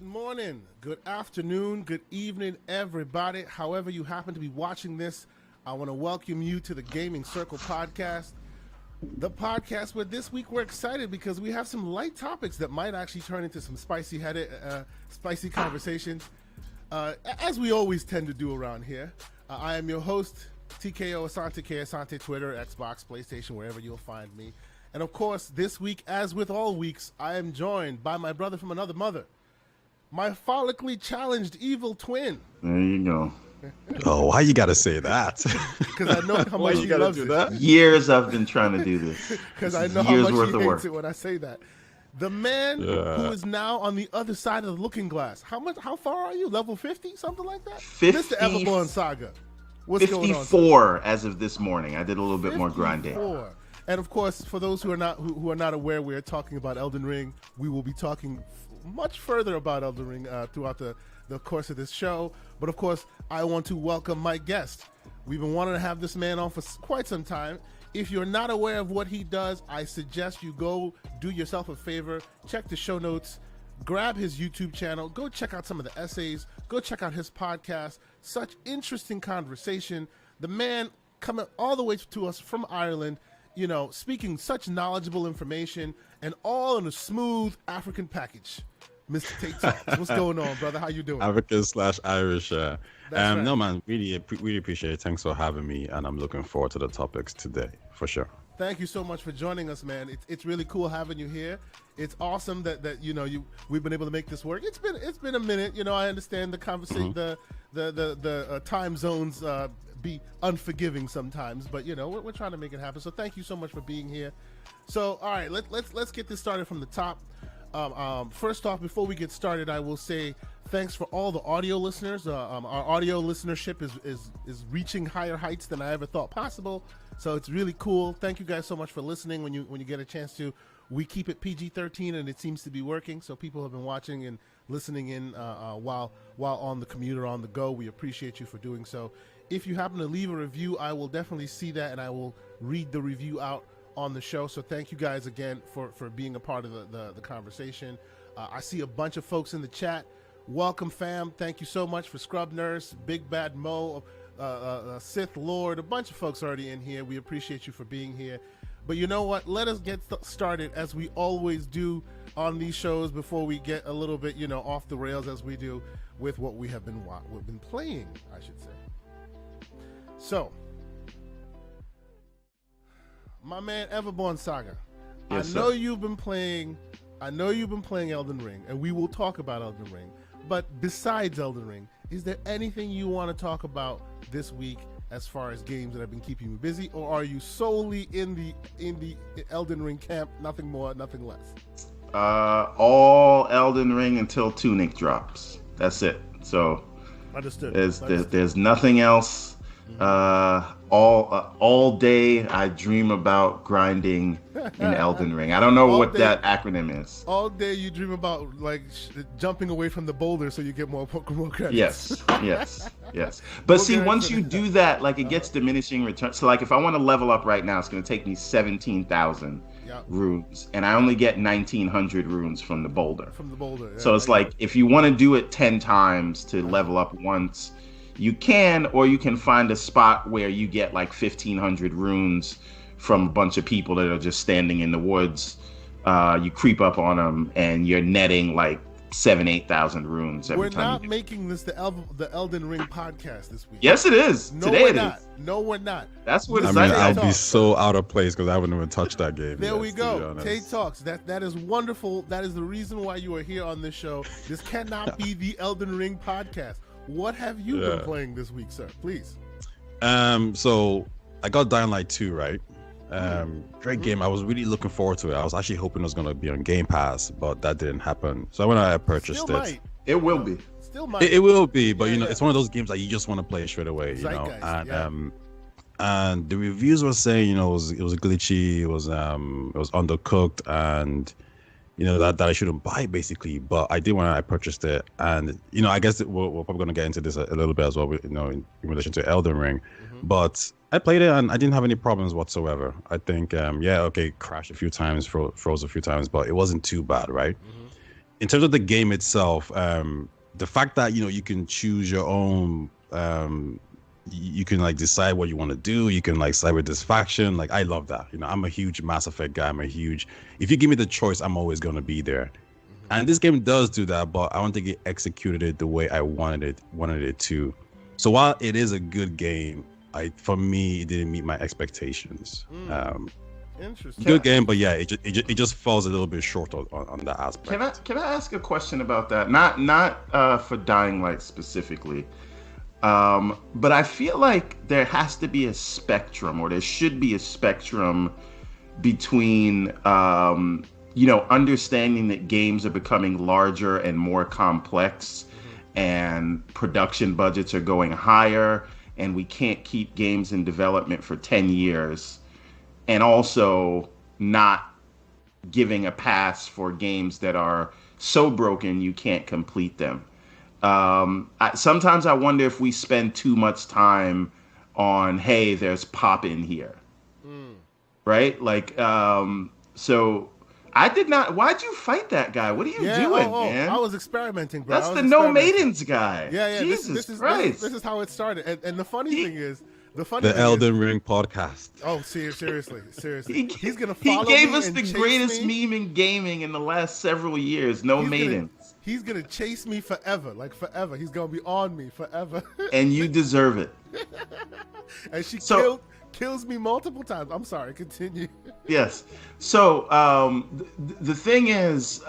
Good morning, good afternoon, good evening, everybody. However you happen to be watching this, I want to welcome you to the Gaming Circle podcast. The podcast where this week we're excited because we have some light topics that might actually turn into some spicy conversations, as we always tend to do around here. I am your host, TKO Asante K. Asante, Twitter, Xbox, PlayStation, wherever you'll find me. And of course, this week, as with all weeks, I am joined by my brother from another mother, my follically challenged evil twin. There you go. Oh, why you gotta say that? Because I know how much he loves it. That? Years I've been trying to do this. Because I know how much he hates it when I say that. The man who is now on the other side of the looking glass. How far are you? Level 50? Something like that? 50, Mr. Everborn Saga. What's 54 going on? as of this morning. I did a little bit more grinding. And of course, for those who are not aware, we are talking about Elden Ring. We will be talking much further about Elden Ring throughout the course of this show. But of course, I want to welcome my guest. We've been wanting to have this man on for quite some time. If you're not aware of what he does, I suggest you go do yourself a favor, check the show notes, grab his YouTube channel, go check out some of the essays, go check out his podcast. Such interesting conversation. The man coming all the way to us from Ireland, you know, speaking such knowledgeable information and all in a smooth African package. Mr. TayTalks, what's going on, brother? How you doing? African/Irish. Right. No, man, really appreciate it. Thanks for having me, and I'm looking forward to the topics today, for sure. Thank you so much for joining us, man. It's really cool having you here. It's awesome that we've been able to make this work. It's been a minute. You know, I understand the conversation, the time zones be unforgiving sometimes, but you know we're trying to make it happen. So thank you so much for being here. So all right, let's get this started from the top. First off, before we get started, I will say thanks for all the audio listeners. Our audio listenership is reaching higher heights than I ever thought possible. So it's really cool. Thank you guys so much for listening. When you get a chance to, we keep it PG-13, and it seems to be working. So people have been watching and listening in while on the commute or on the go. We appreciate you for doing so. If you happen to leave a review, I will definitely see that, and I will read the review out on the show. So thank you guys again for being a part of the conversation. I see a bunch of folks in the chat. Welcome, fam. Thank you so much for Scrub Nurse, Big Bad Mo, Sith Lord, a bunch of folks already in here. We appreciate you for being here. But you know what? Let us get started as we always do on these shows before we get a little bit, off the rails as we do with what we've been playing, I should say. So, my man Everborn Saga, Yes, I know sir. you've been playing Elden Ring, and we will talk about Elden Ring. But besides Elden Ring, is there anything you want to talk about this week as far as games that have been keeping you busy, or are you solely in the Elden Ring camp, nothing more, nothing less? All Elden Ring until Tunic drops. That's it. So Understood. there's nothing else. All day I dream about grinding in Elden Ring. I don't know what that acronym is. All day you dream about jumping away from the boulder so you get more credits. Yes. But see, once you do that, it gets diminishing returns. So if I want to level up right now, it's going to take me 17,000 runes, and I only get 1,900 runes from the boulder. So it's if you want to do it 10 times to level up once, you can, or you can find a spot where you get 1,500 runes from a bunch of people that are just standing in the woods. You creep up on them, and you're netting 7,000-8,000 runes every time. We're not making this the Elden Ring podcast this week. Yes, it is. No, Today we're not. No, we're not. That's what it's I'll be so out of place because I wouldn't even touch that game. There we go. TayTalks. That is wonderful. That is the reason why you are here on this show. This cannot be the Elden Ring podcast. What have you been playing this week, sir? Please. So I got Dying Light 2, right? Great game. I was really looking forward to it. I was actually hoping it was going to be on Game Pass, but that didn't happen. So when I purchased it, it will be. Still might. It will be, but it's one of those games that you just want to play straight away, Zeitgeist, and the reviews were saying, it was glitchy, it was undercooked, and that I shouldn't buy basically. But I did when I purchased it, and I guess we're probably going to get into this a little bit as well, in relation to Elden Ring. But I played it and I didn't have any problems whatsoever. I think crashed a few times, froze a few times, but it wasn't too bad, right? in terms of the game itself, the fact that you can choose your own, you can like decide what you want to do. You can like side with this faction. Like I love that. I'm a huge Mass Effect guy. If you give me the choice, I'm always gonna be there. And this game does do that, but I don't think it executed it the way I wanted it to. So while it is a good game, for me it didn't meet my expectations. Interesting. Good game, but yeah, it just falls a little bit short on that aspect. Can I ask a question about that? Not for Dying Light specifically, but I feel like there has to be a spectrum, or there should be a spectrum between understanding that games are becoming larger and more complex, and production budgets are going higher, and we can't keep games in development for 10 years. And also not giving a pass for games that are so broken you can't complete them. Sometimes I wonder if we spend too much time on, hey, there's pop in here. Right? Like, so I did not. Why'd you fight that guy? What are you doing, man? I was experimenting, bro. That's the No Maidens guy. Yeah. Jesus Christ. This is how it started. And the funny thing is, the Elden Ring podcast. Oh, seriously. He's gonna follow me. He gave me us the greatest meme in gaming in the last several years. No Maidens. He's gonna chase me forever, like forever. He's gonna be on me forever. And you deserve it. And she kills me multiple times. I'm sorry. Continue. Yes. So the thing is,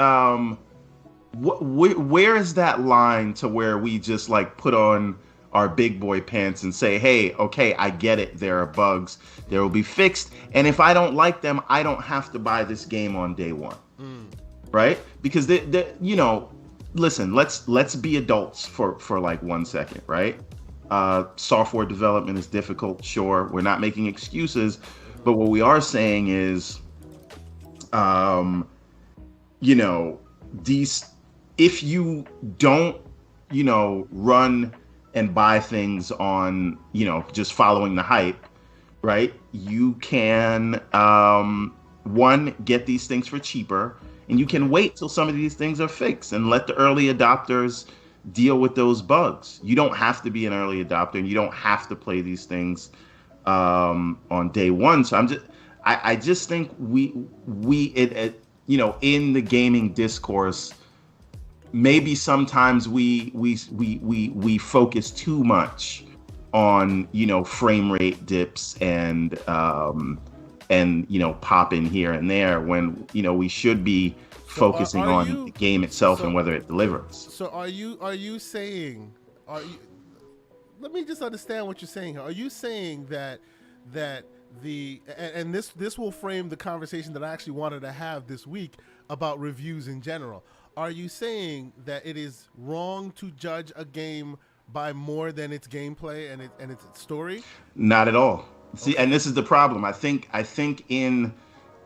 where is that line to where we just like put on our big boy pants and say, hey, okay, I get it. There are bugs. They will be fixed. And if I don't like them, I don't have to buy this game on day one. Right? Because listen, let's be adults for like 1 second, right? Software development is difficult. Sure. We're not making excuses, but what we are saying is, if you don't, run and buy things on, just following the hype, right? You can, one, get these things for cheaper, and you can wait till some of these things are fixed and let the early adopters deal with those bugs. You don't have to be an early adopter, and you don't have to play these things on day one. So I just think in the gaming discourse, maybe sometimes we focus too much on frame rate dips and pop in here and there, when we should be focusing on the game itself and whether it delivers. So are you saying, let me just understand what you're saying here. Are you saying that this will frame the conversation that I actually wanted to have this week about reviews in general? Are you saying that it is wrong to judge a game by more than its gameplay and its story? Not at all. See, and this is the problem. I think in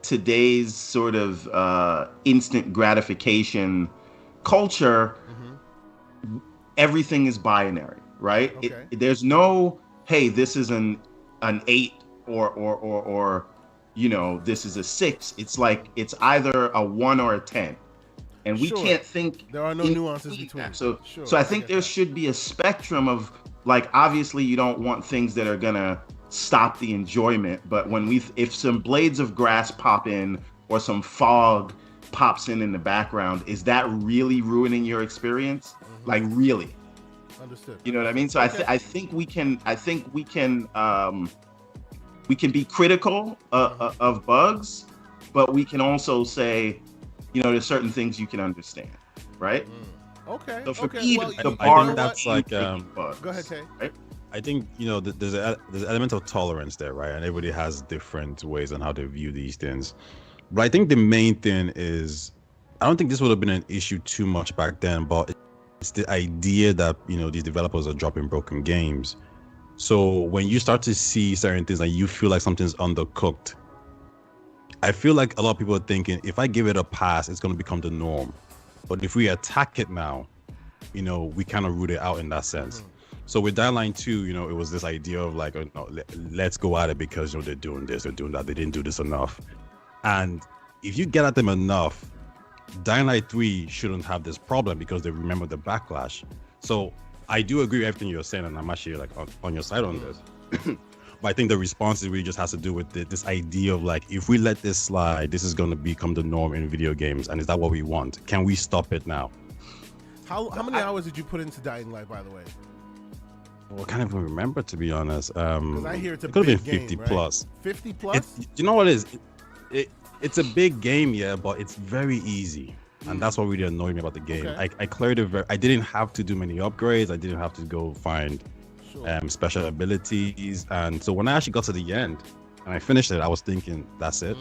today's sort of instant gratification culture, everything is binary, right? Okay. There's no, hey, this is an 8 or this is a 6. It's like it's either a 1 or a 10. And we can't think. There are no nuances between. That. So I think there should be a spectrum of, like, obviously you don't want things that are gonna stop the enjoyment, but if some blades of grass pop in or some fog pops in the background, is that really ruining your experience? Like, really? Understood. You know what I mean? So okay. I think we can be critical of bugs, but we can also say, there's certain things you can understand, right? Okay. So for I think that's like go ahead, Tay. Right? I think there's an element of tolerance there, right? And everybody has different ways on how to view these things. But I think the main thing is, I don't think this would have been an issue too much back then, but it's the idea that these developers are dropping broken games. So when you start to see certain things and you feel like something's undercooked, I feel like a lot of people are thinking, if I give it a pass, it's going to become the norm. But if we attack it now, we kind of root it out in that sense. So with Dying Light 2, it was this idea of like, let's go at it because they're doing this, they're doing that, they didn't do this enough. And if you get at them enough, Dying Light 3 shouldn't have this problem because they remember the backlash. So I do agree with everything you're saying, and I'm actually like on your side on this. But I think the response really just has to do with this idea of like, if we let this slide, this is going to become the norm in video games. And is that what we want? Can we stop it now? How many hours did you put into Dying Light, by the way? Well, I can't even remember, to be honest. Because I hear it's a it could big have been 50 game, right? plus. 50 plus? You know what it is? It's a big game, yeah, but it's very easy. And that's what really annoyed me about the game. Okay. I cleared it I didn't have to do many upgrades. I didn't have to go find special abilities. And so when I actually got to the end and I finished it, I was thinking, that's it.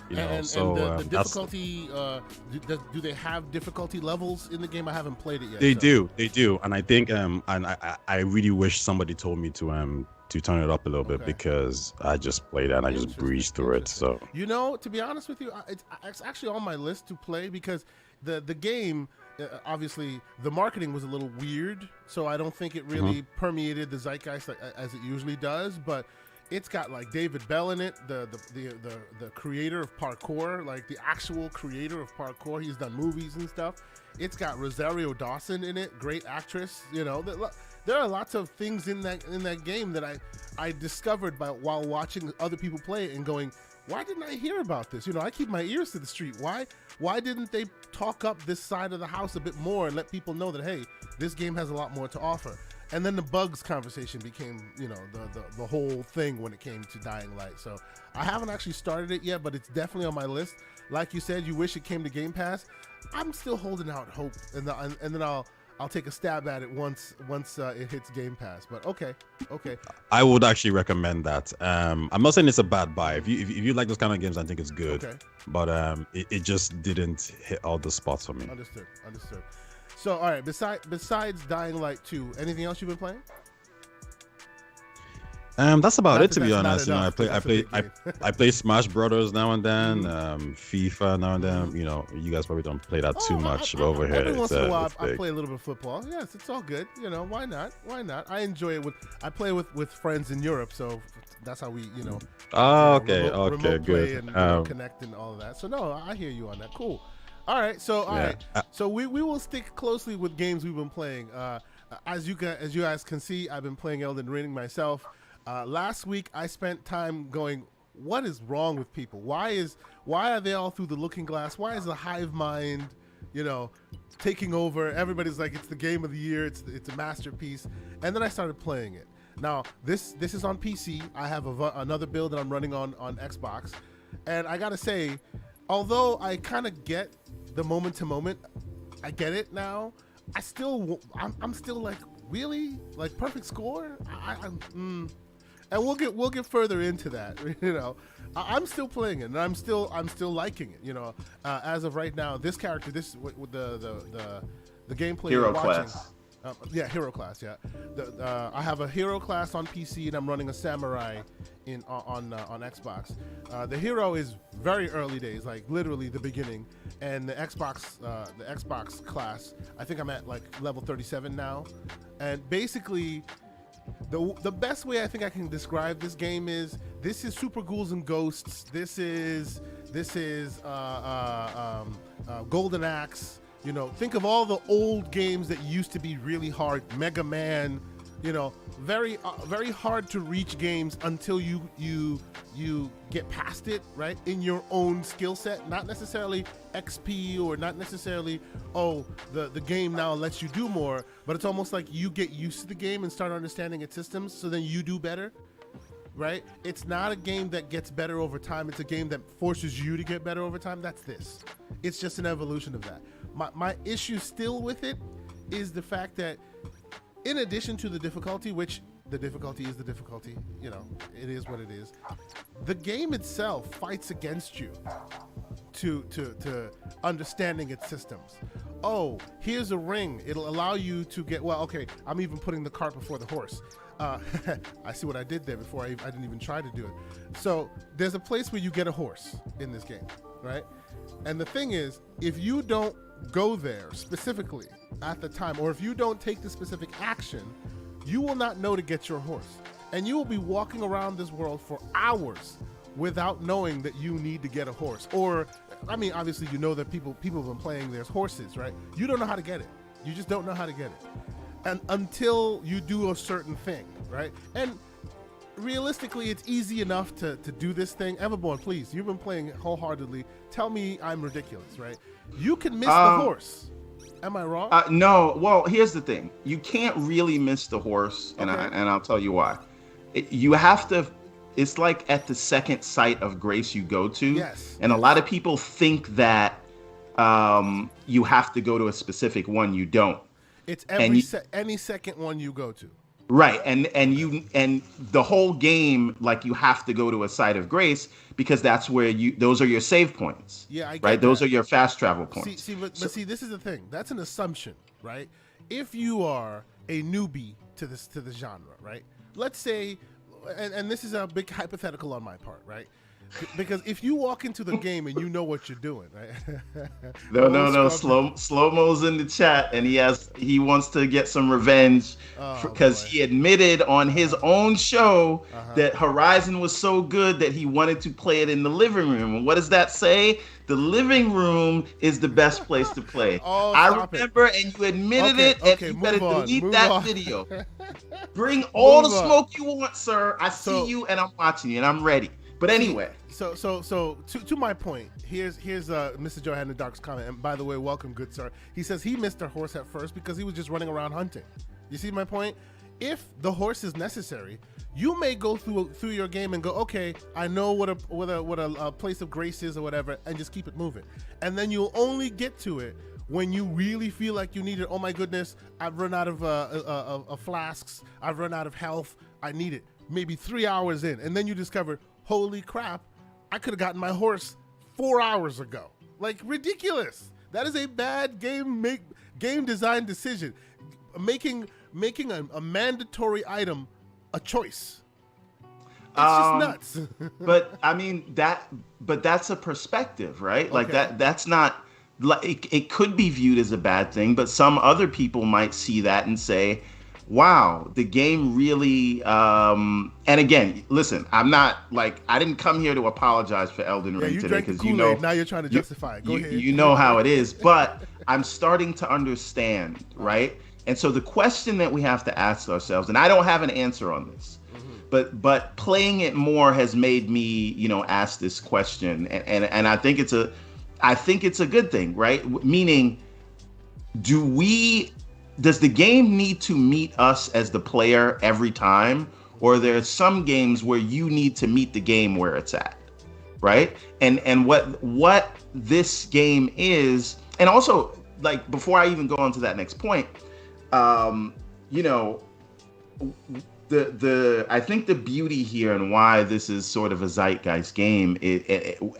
You know, and the difficulty, do they have difficulty levels in the game? I haven't played it yet. They do. And I think, and I really wish somebody told me to turn it up a little bit, because I just played it and I just breezed through it. So, you know, to be honest with you, it's actually on my list to play, because the game, obviously the marketing was a little weird, so I don't think it really permeated the zeitgeist as it usually does. But it's got like David Bell in it, the creator of parkour, like the actual creator of parkour. He's done movies and stuff. It's got Rosario Dawson in it, great actress. You know, there are lots of things in that game that I discovered while watching other people play it and going, why didn't I hear about this? You know, I keep my ears to the street. Why didn't they talk up this side of the house a bit more and let people know that, hey, this game has a lot more to offer? And then the bugs conversation became, you know, the whole thing when it came to Dying Light. So I haven't actually started it yet, but it's definitely on my list. Like you said, you wish it came to Game Pass. I'm still holding out hope, and then I'll take a stab at it once it hits Game Pass. But okay. I would actually recommend that. I'm not saying it's a bad buy. If you like those kind of games, I think it's good. Okay. But it just didn't hit all the spots for me. Understood. So, all right, besides Dying Light 2, anything else you've been playing? That's about it, to be honest. You know, I play Smash Brothers now and then, FIFA now and then. You know, you guys probably don't play that too much over here. Every once in a while, I play a little bit of football. Yes, it's all good. You know, why not? I enjoy it. I play with friends in Europe, so that's how we, you know. Remote play good. And connect and all of that. So no, I hear you on that. Cool. All right, so we will stick closely with games we've been playing. As you guys can see, I've been playing Elden Ring myself. Last week I spent time going, what is wrong with people? Why are they all through the looking glass? Why is the hive mind, you know, taking over? Everybody's like, it's the game of the year. It's a masterpiece. And then I started playing it. Now this is on PC. I have another build that I'm running on Xbox, and I gotta say, although I kind of get the moment to moment, I get it now. I'm still like, really, like perfect score. And we'll get further into that. You know, I'm still playing it, and I'm still liking it. You know, as of right now, this character, with the gameplay hero you're watching, class. Hero class. Yeah, I have a hero class on PC, and I'm running a samurai on Xbox. The hero is very early days, like literally the beginning, and the Xbox class, I think I'm at like level 37 now, and basically the best way I think I can describe this game is, this is Super Ghouls and Ghosts. This is Golden Axe. You know, think of all the old games that used to be really hard. Mega Man, you know, very hard to reach games until you get past it, right? In your own skill set, not necessarily XP or not necessarily, the game now lets you do more, but it's almost like you get used to the game and start understanding its systems, so then you do better, right? It's not a game that gets better over time. It's a game that forces you to get better over time. That's this. It's just an evolution of that. My issue still with it is the fact that, in addition to the difficulty, which the difficulty is the difficulty, you know, it is what it is, the game itself fights against you to understanding its systems. Oh, here's a ring. It'll allow you to get, well, okay, I'm even putting the cart before the horse. I see what I did there before I didn't even try to do it. So there's a place where you get a horse in this game, right? And the thing is, if you don't go there specifically at the time, or if you don't take the specific action, you will not know to get your horse. And you will be walking around this world for hours without knowing that you need to get a horse. Or, I mean, obviously you know that people have been playing, there's horses, right? You don't know how to get it. You just don't know how to get it. And until you do a certain thing, right? And realistically, it's easy enough to do this thing. Everborn, please, you've been playing wholeheartedly. Tell me I'm ridiculous, right? You can miss the horse. Am I wrong? No. Well, here's the thing. You can't really miss the horse, and I'll tell you why. You have to. It's like at the second site of grace you go to. Yes. And a lot of people think that you have to go to a specific one. You don't. It's any second one you go to. Right, and the whole game, like, you have to go to a site of grace because that's where those are your save points. Yeah, I get right. That. Those are your fast travel points. But see, this is the thing. That's an assumption, right? If you are a newbie to the genre, right? Let's say, and this is a big hypothetical on my part, right? Because if you walk into the game and you know what you're doing, right? No. Slow-mo's in the chat, and he wants to get some revenge because he admitted on his own show that Horizon was so good that he wanted to play it in the living room. And what does that say? The living room is the best place to play. I remember, and you admitted it, and you better delete that video. Bring all the smoke you want, sir. I see you, and I'm watching you, and I'm ready. But anyway, so to my point, here's Mr. Joe Had the Dark's comment. And by the way, welcome, good sir. He says he missed a horse at first because he was just running around hunting. You see my point? If the horse is necessary, you may go through your game and go, okay, I know what a place of grace is or whatever, and just keep it moving. And then you'll only get to it when you really feel like you need it. Oh my goodness, I've run out of flasks. I've run out of health. I need it. Maybe 3 hours in, and then you discover, holy crap, I could have gotten my horse 4 hours ago. Like, ridiculous. That is a bad game design decision. Making a mandatory item a choice. It's just nuts. But I mean that's a perspective, right? Like that's not, like, it could be viewed as a bad thing, but some other people might see that and say, wow, the game really, and again, listen, I'm not, like, I didn't come here to apologize for Elden Ring today, because now you're trying to justify it. Go ahead. You know how it is, but I'm starting to understand, right? And so the question that we have to ask ourselves, and I don't have an answer on this, but playing it more has made me, ask this question, and I think it's a good thing, right? Meaning, does the game need to meet us as the player every time? Or there's some games where you need to meet the game where it's at, right? And what this game is, and also, like, before I even go on to that next point, I think the beauty here and why this is sort of a zeitgeist game,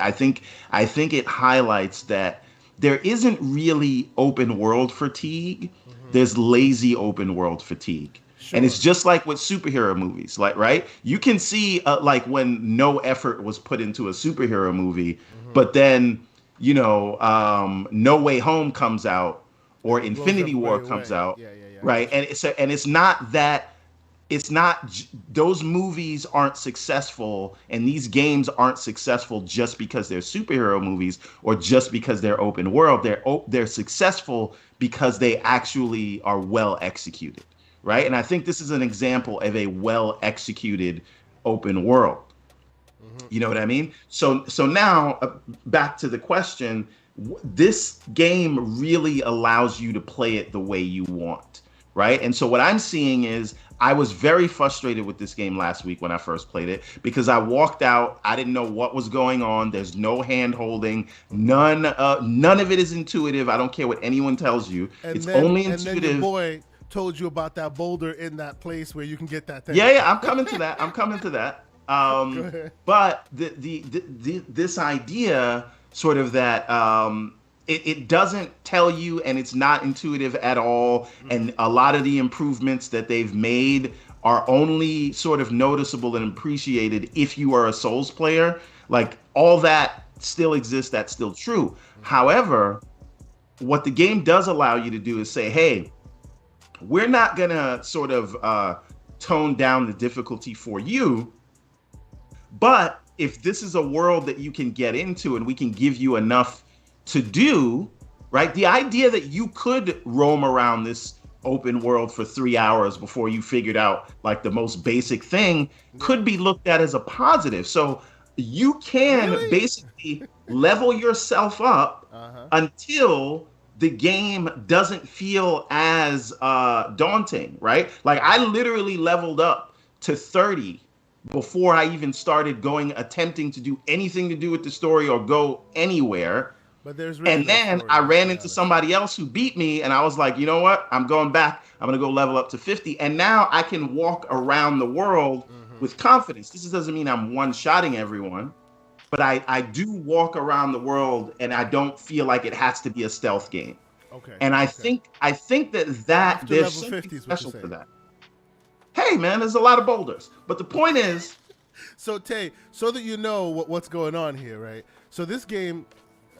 I think it highlights that there isn't really open world fatigue. There's lazy open world fatigue. Sure. And it's just like with superhero movies, like, right? You can see like when no effort was put into a superhero movie, but then, No Way Home comes out or Infinity War comes out, right? And it's not that, those movies aren't successful, and these games aren't successful just because they're superhero movies or just because they're open world. They're successful because they actually are well executed, right? And I think this is an example of a well executed open world. You know what I mean? So now back to the question. This game really allows you to play it the way you want, right? And so what I'm seeing is, I was very frustrated with this game last week when I first played it, because I walked out, I didn't know what was going on. There's no hand holding, none of it is intuitive. I don't care what anyone tells you. It's only intuitive. And then your boy told you about that boulder in that place where you can get that thing. Yeah, I'm coming to that. But this idea sort of that it doesn't tell you, and it's not intuitive at all. And a lot of the improvements that they've made are only sort of noticeable and appreciated if you are a Souls player. Like, all that still exists. That's still true. However, what the game does allow you to do is say, hey, we're not going to sort of tone down the difficulty for you, but if this is a world that you can get into and we can give you enough to do, right? The idea that you could roam around this open world for 3 hours before you figured out like the most basic thing could be looked at as a positive. So you can basically level yourself up until the game doesn't feel as daunting, right? Like I literally leveled up to 30 before I even started attempting to do anything to do with the story or go anywhere. But there's really and then I ran into somebody else who beat me, and I was like, you know what? I'm going back. I'm going to go level up to 50. And now I can walk around the world with confidence. This doesn't mean I'm one-shotting everyone, but I do walk around the world, and I don't feel like it has to be a stealth game. Okay. And I think that there's something special for that. Hey, man, there's a lot of boulders. But the point is... So, Tay, so that you know what's going on here, right? So this game,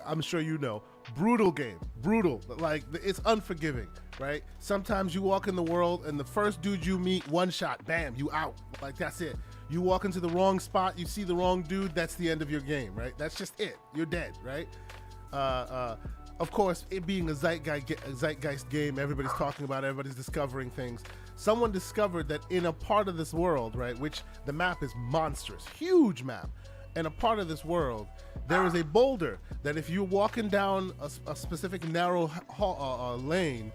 I'm sure you know, brutal game. Brutal. Like, it's unforgiving, right? Sometimes you walk in the world, and the first dude you meet, one shot, bam, you out. Like, that's it. You walk into the wrong spot, you see the wrong dude, that's the end of your game, right? That's just it. You're dead, right? Of course, it being a zeitgeist game, everybody's talking about it, everybody's discovering things. Someone discovered that in a part of this world, right, which the map is monstrous, huge map, and a part of this world, there is a boulder that if you're walking down a specific narrow lane,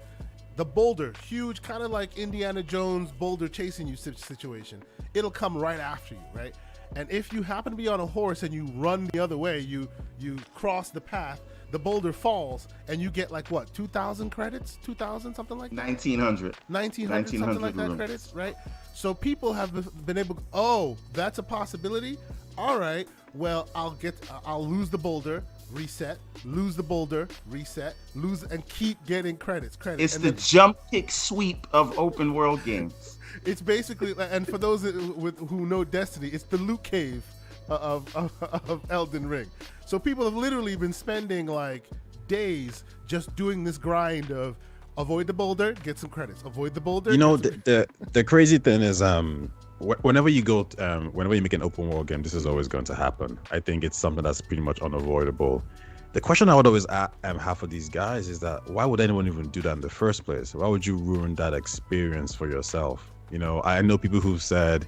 the boulder, huge, kind of like Indiana Jones boulder chasing you situation, it'll come right after you, right? And if you happen to be on a horse and you run the other way, you cross the path, the boulder falls, and you get like what, 2,000 credits? 2,000, something like that? 1,900. 1,900, something like that rooms. credits, right? So people have been able, oh, that's a possibility? All right, well, I'll lose the boulder, reset, lose the boulder, reset, lose, and keep getting credits. It's the jump kick sweep of open world games. It's basically, and for those who know Destiny, it's the loot cave of Elden Ring. So people have literally been spending like days just doing this grind of avoid the boulder, get some credits. Avoid the boulder. You know, the crazy thing is, whenever you make an open world game, this is always going to happen. I think it's something that's pretty much unavoidable. The question I would always have for these guys is that why would anyone even do that in the first place? Why would you ruin that experience for yourself? You know, I know people who've said,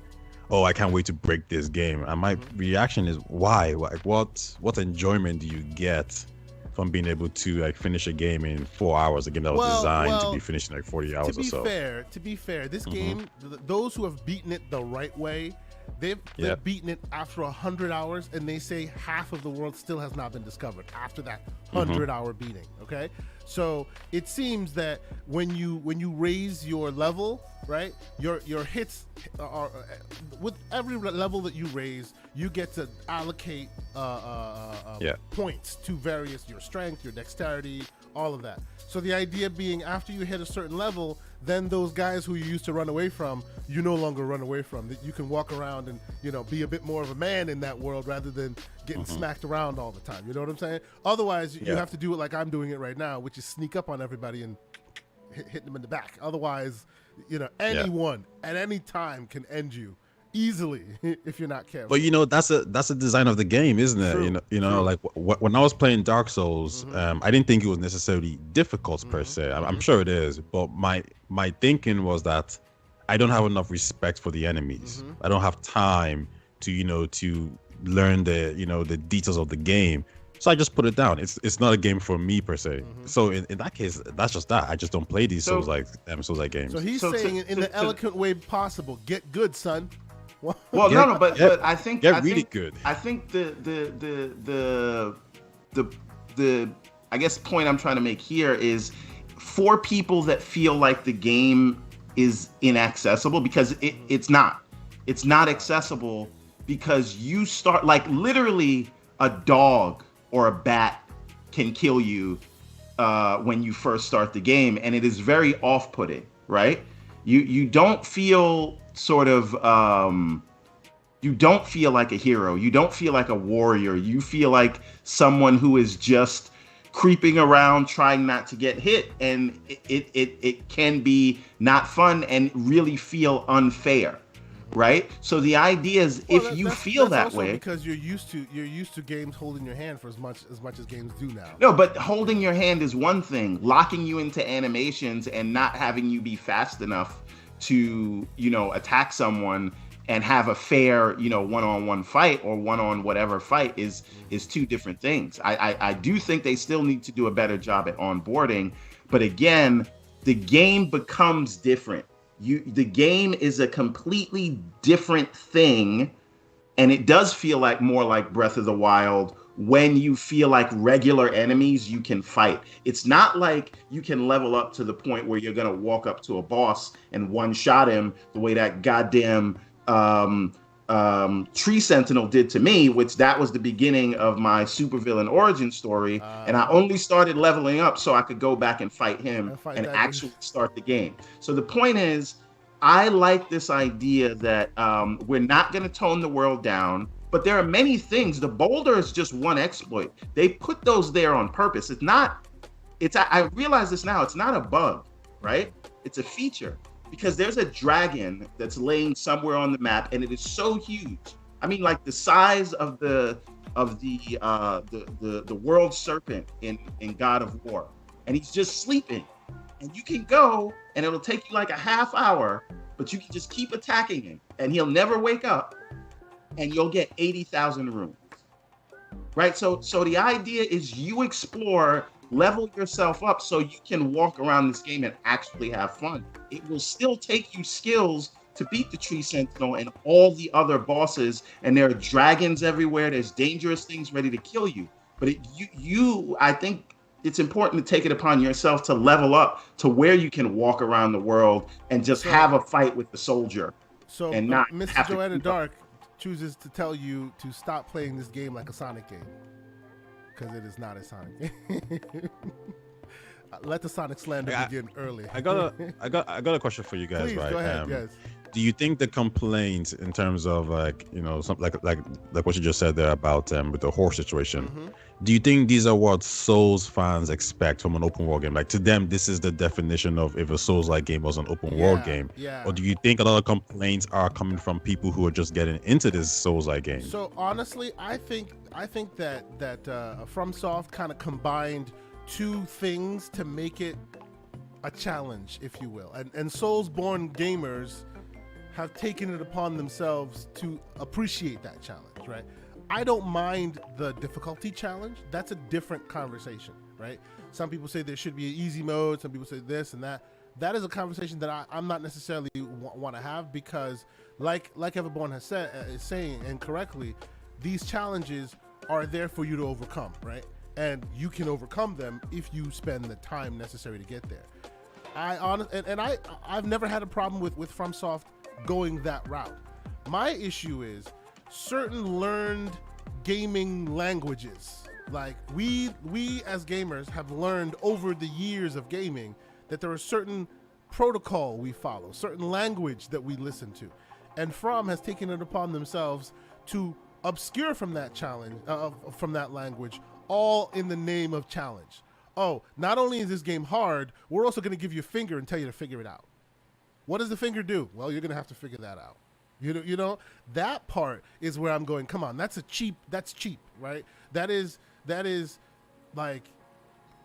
"Oh, I can't wait to break this game," and my reaction is, "Why? Like, what enjoyment do you get from being able to like finish a game in 4 hours? A game that was designed to be finished in like 40 hours or so." To be fair, this game, those who have beaten it the right way, they've beaten it after 100 hours, and they say half of the world still has not been discovered after that 100-hour beating. Okay, so it seems that when you raise your level, right, your hits are with every level that you raise, you get to allocate points to various, your strength, your dexterity, all of that. So the idea being, after you hit a certain level, then those guys who you used to run away from, you no longer run away from. That you can walk around and, you know, be a bit more of a man in that world rather than getting smacked around all the time. You know what I'm saying? Otherwise, you have to do it like I'm doing it right now, which is sneak up on everybody and hit them in the back. Otherwise, you know, anyone at any time can end you easily if you're not careful. But you know, that's a design of the game, isn't it? True. You know, like when I was playing Dark Souls, I didn't think it was necessarily difficult per se. I'm sure it is, but my thinking was that I don't have enough respect for the enemies. I don't have time to learn the details of the game. So I just put it down. It's not a game for me per se. So in that case, that's just that. I just don't play these Souls-like games. So he's saying in the eloquent way possible, get good, son. Well, but I think good. I think the I guess point I'm trying to make here is for people that feel like the game is inaccessible, because it's not. It's not accessible because you start, like, literally a dog or a bat can kill you when you first start the game, and it is very off-putting, right? You don't feel sort of you don't feel like a hero. You don't feel like a warrior. You feel like someone who is just creeping around trying not to get hit, and it can be not fun and really feel unfair. right? So the idea is, if you feel that also way, because you're used to games holding your hand for as much as games do now. No, but holding your hand is one thing. Locking you into animations and not having you be fast enough to, attack someone and have a fair, one-on-one fight or one-on whatever fight is two different things. I do think they still need to do a better job at onboarding, but again, the game becomes different. The game is a completely different thing, and it does feel like more like Breath of the Wild when you feel like regular enemies you can fight. It's not like you can level up to the point where you're gonna walk up to a boss and one-shot him the way that goddamn Tree Sentinel did to me, which that was the beginning of my supervillain origin story, and I only started leveling up so I could go back and fight him and actually start the game. So the point is, I like this idea that we're not going to tone the world down, but there are many things. The boulder is just one exploit. They put those there on purpose. I realize this now, it's not a bug, right? It's a feature. Because there's a dragon that's laying somewhere on the map, and it is so huge. I mean, like the size of the world serpent in God of War, and he's just sleeping. And you can go, and it'll take you like a half hour, but you can just keep attacking him, and he'll never wake up, and you'll get 80,000 runes, right? So the idea is you explore. Level yourself up so you can walk around this game and actually have fun. It will still take you skills to beat the Tree Sentinel and all the other bosses, and there are dragons everywhere. There's dangerous things ready to kill you. But I think it's important to take it upon yourself to level up to where you can walk around the world and just have a fight with the soldier. So and not Mr. Joanna Dark chooses to tell you to stop playing this game like a Sonic game. Because it is not a Sonic. Let the Sonic slander begin early. I got a question for you guys. Please, right? Go ahead. Yes. Do you think the complaints in terms of something like what you just said there about with the horse situation? Mm-hmm. Do you think these are what Souls fans expect from an open world game? Like, to them, this is the definition of if a Souls-like game was an open world game. Yeah. Or do you think a lot of complaints are coming from people who are just getting into this Souls-like game? So honestly, I think that FromSoft kind of combined two things to make it a challenge, if you will. And Souls-born gamers have taken it upon themselves to appreciate that challenge, right? I don't mind the difficulty challenge. That's a different conversation, right? Some people say there should be an easy mode. Some people say this and that. That is a conversation that I'm not necessarily want to have, because like Everborn is saying, and correctly, these challenges are there for you to overcome, right? And you can overcome them if you spend the time necessary to get there. I've never had a problem with FromSoft going that route. My issue is certain learned gaming languages. Like we as gamers have learned over the years of gaming that there are certain protocol we follow, certain language that we listen to, and From has taken it upon themselves to obscure from that challenge, from that language, all in the name of challenge. Oh, not only is this game hard, we're also going to give you a finger and tell you to figure it out. What does the finger do? Well, you're going to have to figure that out. You know, that part is where I'm going, come on, that's cheap, right? That is like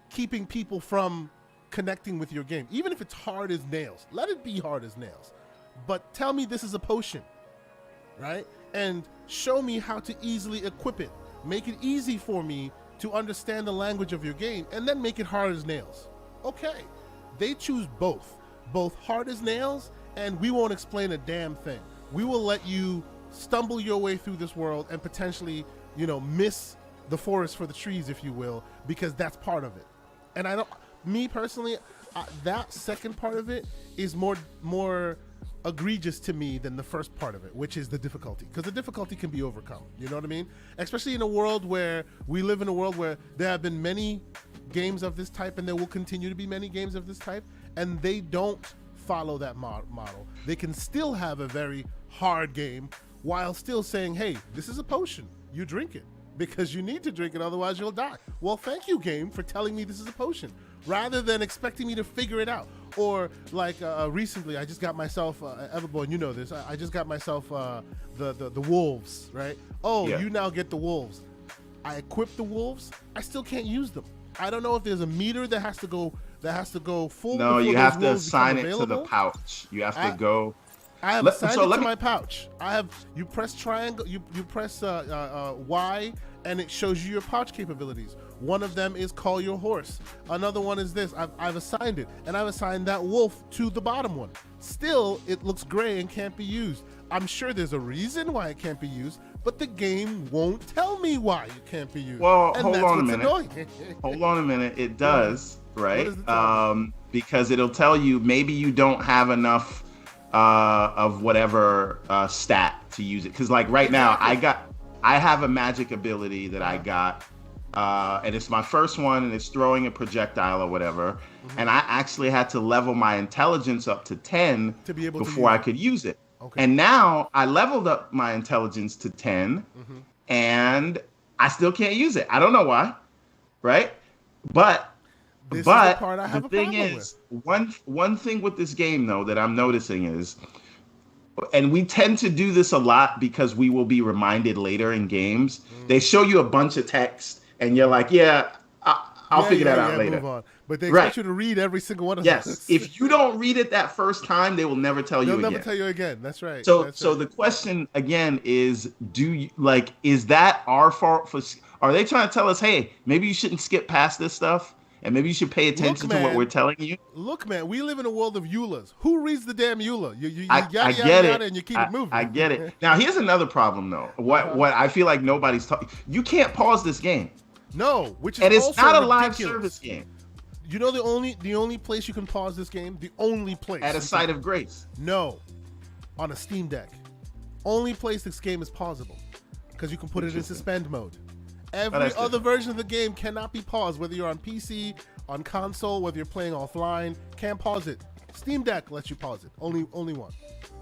keeping people from connecting with your game. Even if it's hard as nails, let it be hard as nails. But tell me this is a potion, right? And show me how to easily equip it. Make it easy for me to understand the language of your game, and then make it hard as nails. Okay, they choose both hard as nails, and we won't explain a damn thing. We will let you stumble your way through this world and potentially, miss the forest for the trees, if you will, because that's part of it. And me personally, that second part of it is more egregious to me than the first part of it, which is the difficulty, because the difficulty can be overcome. You know what I mean? Especially in a world where we live in a world where there have been many games of this type, and there will continue to be many games of this type, and they don't follow that model. They can still have a very hard game while still saying, hey, this is a potion, you drink it, because you need to drink it, otherwise you'll die. Well, thank you, game, for telling me this is a potion, rather than expecting me to figure it out. Or like recently, I just got myself, Everboy, and you know this, I just got myself the wolves, right? Oh, yeah. You now get the wolves. I equip the wolves, I still can't use them. I don't know if there's a meter that has to go full. No, you have to assign it to the pouch. You have to go. I have assigned it to my pouch. You press triangle, you press Y, and it shows you your pouch capabilities. One of them is call your horse. Another one is this. I've assigned it, and I've assigned that wolf to the bottom one. Still, it looks gray and can't be used. I'm sure there's a reason why it can't be used, but the game won't tell me why it can't be used. Well, hold on a minute. Hold on a minute. It does, right? Because it'll tell you maybe you don't have enough of whatever stat to use it. Because like right now, I have a magic ability that I got, and it's my first one, and it's throwing a projectile or whatever. Mm-hmm. And I actually had to level my intelligence up to 10 to be able before I could use it. Okay. And now I leveled up my intelligence to 10, and I still can't use it. I don't know why, right? But the thing is, one thing with this game though that I'm noticing is, and we tend to do this a lot because we will be reminded later in games. They show you a bunch of text, and you're like, "Yeah, I'll figure that out later." Move on. But they expect you to read every single one of them. Yes. If you don't read it that first time, they will never tell you again. They'll never tell you again. That's right. So the question again is, is that our fault are they trying to tell us, hey, maybe you shouldn't skip past this stuff? And maybe you should pay attention to what we're telling you? Look, man, we live in a world of EULAs. Who reads the damn EULA? I get it. And you keep it moving. I get it. Now, here's another problem, though. What I feel like nobody's talking. You can't pause this game. No, which is and it's also not a ridiculous. Live service game. You know the only place you can pause this game? The only place. At a site of grace. No. On a Steam Deck. Only place this game is pausable. Because you can put it in suspend mode. Every other version of the game cannot be paused, whether you're on PC, on console, whether you're playing offline, can't pause it. Steam Deck lets you pause it. Only one.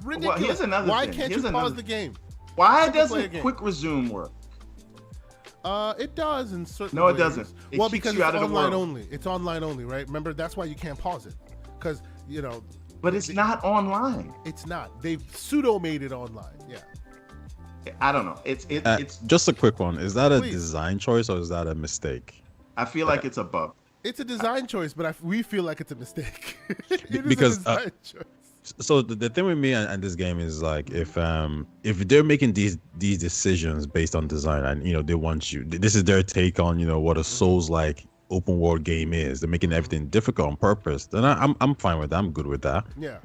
Ridiculous. Well, here's another Why thing. can't you pause the game? Why doesn't quick resume work? It does in certain ways. It doesn't. Well, because it's online only. It's online only, right? Remember, that's why you can't pause it. Because, But it's not online. It's not. They've pseudo-made it online, yeah. I don't know. It's just a quick one. Is that a design choice or is that a mistake? I feel like it's a bug. It's a design choice, but we feel like it's a mistake. Because so the thing with me and this game is like if they're making these decisions based on design and they want you, this is their take on what a Souls-like open world game is. They're making everything difficult on purpose. Then I'm fine with that. I'm good with that. Yeah.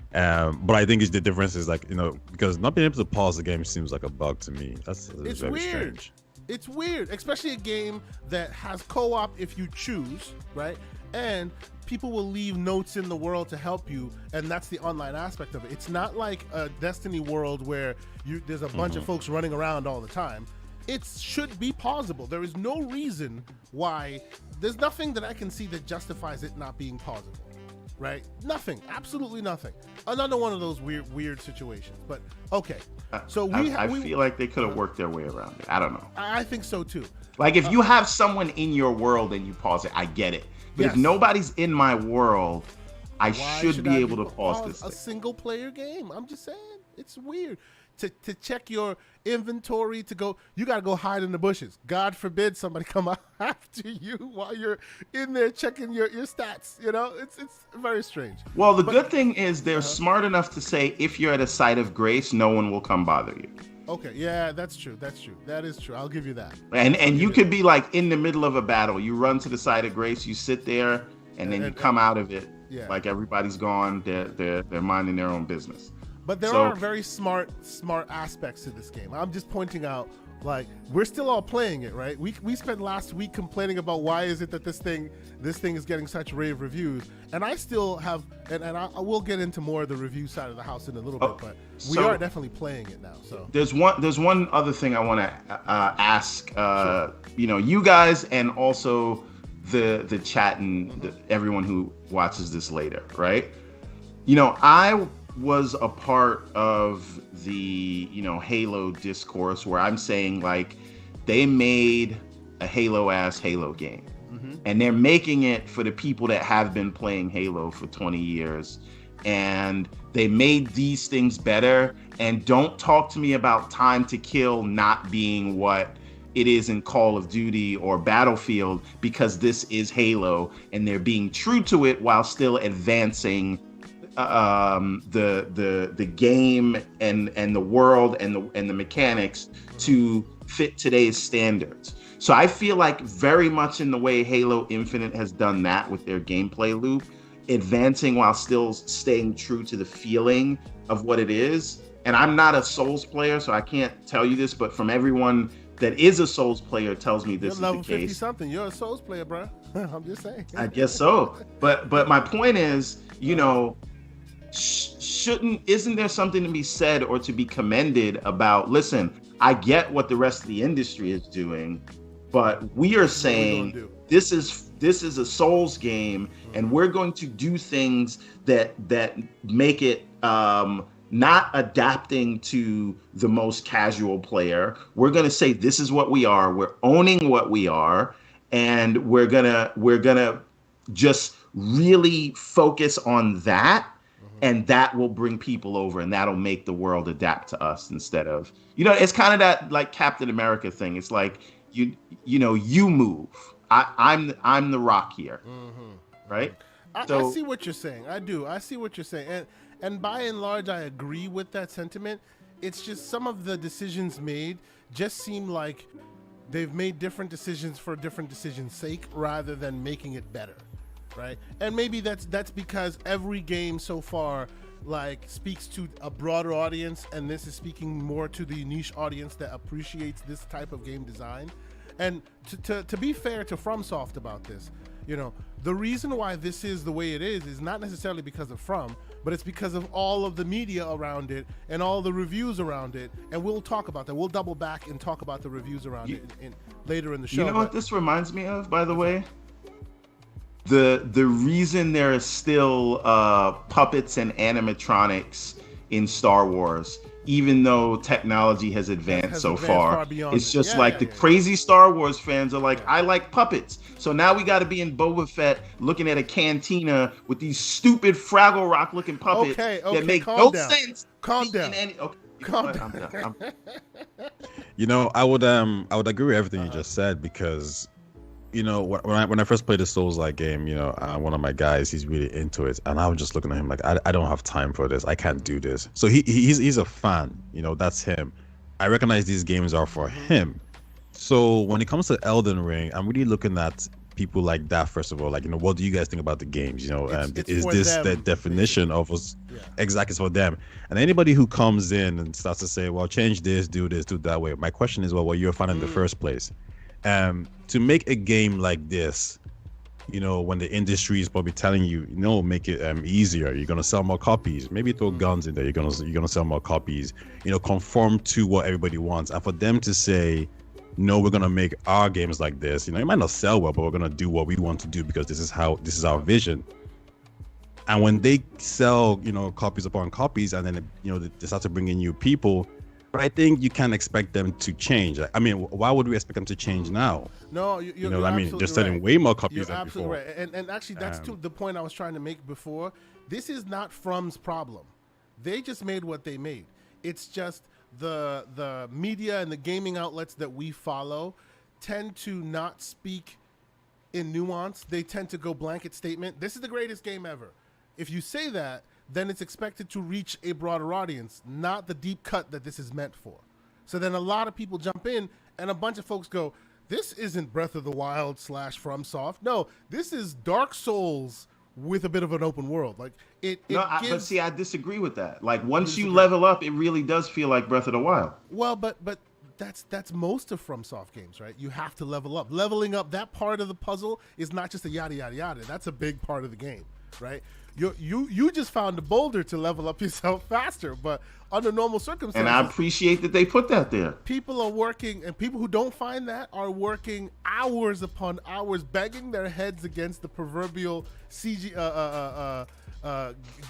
But I think the difference is like because not being able to pause the game seems like a bug to me. It's very weird. Strange. It's weird, especially a game that has co-op if you choose, right? And people will leave notes in the world to help you, and that's the online aspect of it. It's not like a Destiny world where there's a bunch of folks running around all the time. It should be pausable. There is no reason why. There's nothing that I can see that justifies it not being pausable, right? Nothing, absolutely nothing. Another one of those weird situations. But okay, so I feel like they could have worked their way around it. I don't know. I think so too. Like if you have someone in your world and you pause it, I get it. But if nobody's in my world, I should be able to pause this thing. A single player game. I'm just saying, it's weird. To check your inventory, you got to go hide in the bushes. God forbid somebody come after you while you're in there checking your stats. It's very strange. Well, the good thing is they're smart enough to say if you're at a site of grace, no one will come bother you. Okay, yeah, that's true. That is true. I'll give you that. And you could be like in the middle of a battle. You run to the site of grace, you sit there, and then you come out of it like everybody's gone. They're minding their own business. But there are very smart aspects to this game. I'm just pointing out, like, we're still all playing it, right? We spent last week complaining about why is it that this thing is getting such rave reviews, and I still have, and I will get into more of the review side of the house in a little bit, but we are definitely playing it now. So there's one other thing I want to ask, you guys, and also the chat and everyone who watches this later, right? I was a part of the Halo discourse where I'm saying like they made a Halo-ass Halo game. And they're making it for the people that have been playing Halo for 20 years. And they made these things better. And don't talk to me about time to kill not being what it is in Call of Duty or Battlefield, because this is Halo and they're being true to it while still advancing the game and the world and the mechanics to fit today's standards. So I feel like very much in the way Halo Infinite has done that with their gameplay loop, advancing while still staying true to the feeling of what it is. And I'm not a Souls player, so I can't tell you this, but from everyone that is a Souls player tells me this is the case. You're level 50 something. You're a Souls player, bro. I'm just saying. I guess so. But my point is, you know, isn't there something to be said or to be commended about, listen, I get what the rest of the industry is doing, but we are saying this is a Souls game, and we're going to do things that make it not adapting to the most casual player. We're going to say this is what we are. We're owning what we are, and we're gonna just really focus on that, and that will bring people over, and that'll make the world adapt to us instead of, you know, it's kind of that like Captain America thing. It's like you move. I'm the rock here, right? I see what you're saying. I do. I see what you're saying, and by and large, I agree with that sentiment. It's just some of the decisions made just seem like they've made different decisions for different decisions' sake rather than making it better, right? And maybe that's because every game so far like speaks to a broader audience, and this is speaking more to the niche audience that appreciates this type of game design. And to be fair to FromSoft about this, you know, the reason why this is the way it is not necessarily because of From, but it's because of all of the media around it and all the reviews around it. And we'll talk about that. We'll double back and talk about the reviews around it later in the show. You know what this reminds me of, by the way? The reason there are still puppets and animatronics in Star Wars, even though technology has advanced so far, it's just the crazy Star Wars fans are like, I like puppets. So now we got to be in Boba Fett looking at a cantina with these stupid Fraggle Rock looking puppets that make no sense. Calm down. Calm down. You know, I would agree with everything you just said, because, you know, when I first played the Souls-like game, you know, one of my guys, he's really into it, and I was just looking at him like, I don't have time for this. I can't do this. So he's a fan, you know, that's him. I recognize these games are for him. So when it comes to Elden Ring, I'm really looking at people like that, first of all. Like, you know, what do you guys think about the games? You know, is this the definition of us? Yeah. Exactly, it's for them. And anybody who comes in and starts to say, well, change this, do that way. My question is, well, you're a fan in the first place. To make a game like this, you know, when the industry is probably telling you, make it easier, you're gonna sell more copies, maybe throw guns in there, you're gonna sell more copies, you know, conform to what everybody wants. And for them to say, no, we're gonna make our games like this, you know, it might not sell well, but we're gonna do what we want to do because this is our vision. And when they sell, you know, copies upon copies, and then, you know, they start to bring in new people, I think you can't expect them to change. I mean, why would we expect them to change now? No, you're I mean, they're selling way more copies than before. Right. And actually, that's the point I was trying to make before. This is not From's problem. They just made what they made. It's just the media and the gaming outlets that we follow tend to not speak in nuance. They tend to go blanket statement. This is the greatest game ever. If you say that, then it's expected to reach a broader audience, not the deep cut that this is meant for. So then a lot of people jump in, and a bunch of folks go, this isn't Breath of the Wild / FromSoft. No, this is Dark Souls with a bit of an open world. Like but see, I disagree with that. Like, once you level up, it really does feel like Breath of the Wild. Well, but that's most of FromSoft games, right? You have to level up. Leveling up, that part of the puzzle is not just a yada yada yada. That's a big part of the game, right? You just found a boulder to level up yourself faster, but under normal circumstances, and I appreciate that they put that there. People are working, and people who don't find that are working hours upon hours, banging their heads against the proverbial CG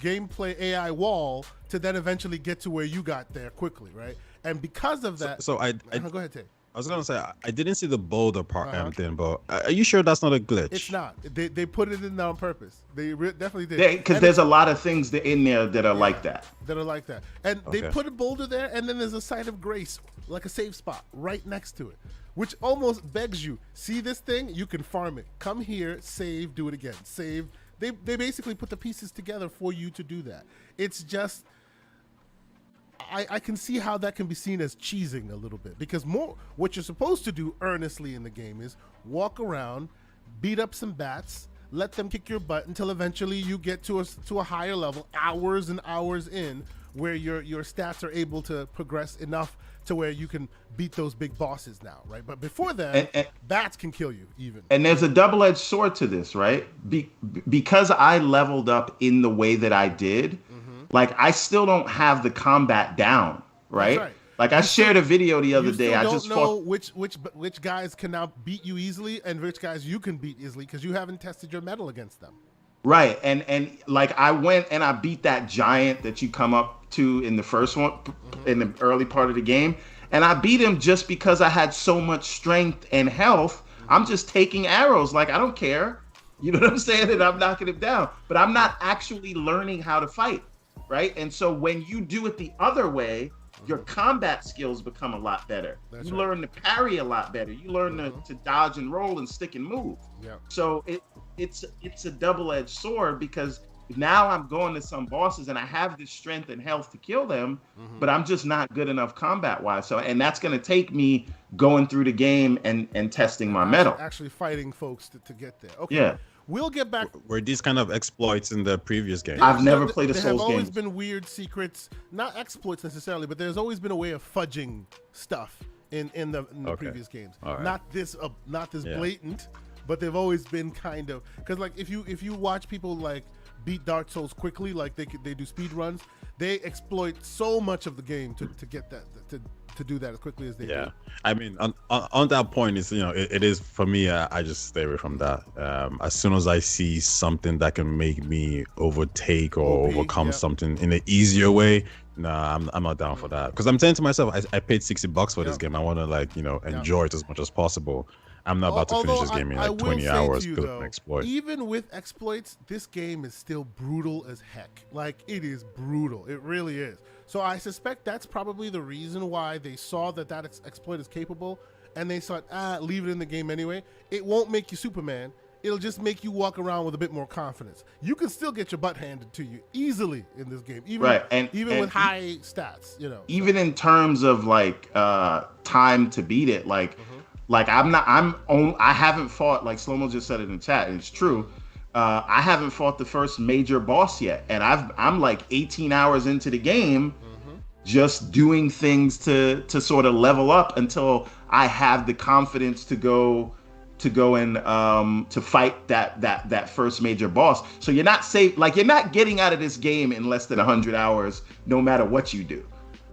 gameplay AI wall to then eventually get to where you got there quickly, right? And because of that, so I go ahead, Tay. I was gonna say I didn't see the boulder part thing, but are you sure that's not a glitch? It's not. They put it in there on purpose. They definitely did. Because there's a lot of things in there that are like that. That are like that. And they put a boulder there, and then there's a site of grace, like a save spot, right next to it, which almost begs you, see this thing? You can farm it. Come here, save, do it again. Save. They basically put the pieces together for you to do that. It's just... I can see how that can be seen as cheesing a little bit, because what you're supposed to do earnestly in the game is walk around, beat up some bats, let them kick your butt until eventually you get to a higher level, hours and hours in, where your stats are able to progress enough to where you can beat those big bosses now, right? But before that, bats can kill you even. And there's a double-edged sword to this, right? Because I leveled up in the way that I did, like, I still don't have the combat down, right? That's right. Like, I shared a video the other day. I just know which guys can now beat you easily and which guys you can beat easily because you haven't tested your metal against them. Right, and like I went and I beat that giant that you come up to in the first one, in the early part of the game, and I beat him just because I had so much strength and health. I'm just taking arrows, like I don't care. You know what I'm saying? And I'm knocking him down, but I'm not actually learning how to fight. Right. And so when you do it the other way, your combat skills become a lot better. You learn to parry a lot better. You learn to dodge and roll and stick and move. Yeah. So it's a double-edged sword, because now I'm going to some bosses and I have the strength and health to kill them, but I'm just not good enough combat-wise. So, and that's going to take me going through the game and testing my metal. Actually fighting folks to get there. Okay. Yeah. We'll get back. Were these kind of exploits in the previous game? I've never played a Souls game. There have always been weird secrets, not exploits necessarily, but there's always been a way of fudging stuff in the previous games. Right. Not this blatant, but they've always been kind of, because like if you watch people like beat Dark Souls quickly, like they do speed runs, they exploit so much of the game to get that to do that as quickly as they do. I mean, on that point, is it is for me. I just stay away from that. As soon as I see something that can make me overtake or overcome something in an easier way, nah, I'm not down for that. Because I'm saying to myself, I paid $60 for this game. I want to enjoy it as much as possible. I'm not about to finish this game in like 20 hours because of an exploit. Even with exploits, this game is still brutal as heck. Like, it is brutal. It really is. So I suspect that's probably the reason why they saw that exploit is capable, and they thought, leave it in the game anyway. It won't make you Superman. It'll just make you walk around with a bit more confidence. You can still get your butt handed to you easily in this game, even with high stats. Even in terms of like time to beat it, like. Like I haven't fought, like Slomo just said it in chat, and it's true. I haven't fought the first major boss yet, and I'm like 18 hours into the game, just doing things to sort of level up until I have the confidence to go and to fight that first major boss. So you're not safe, like you're not getting out of this game in less than 100 hours, no matter what you do.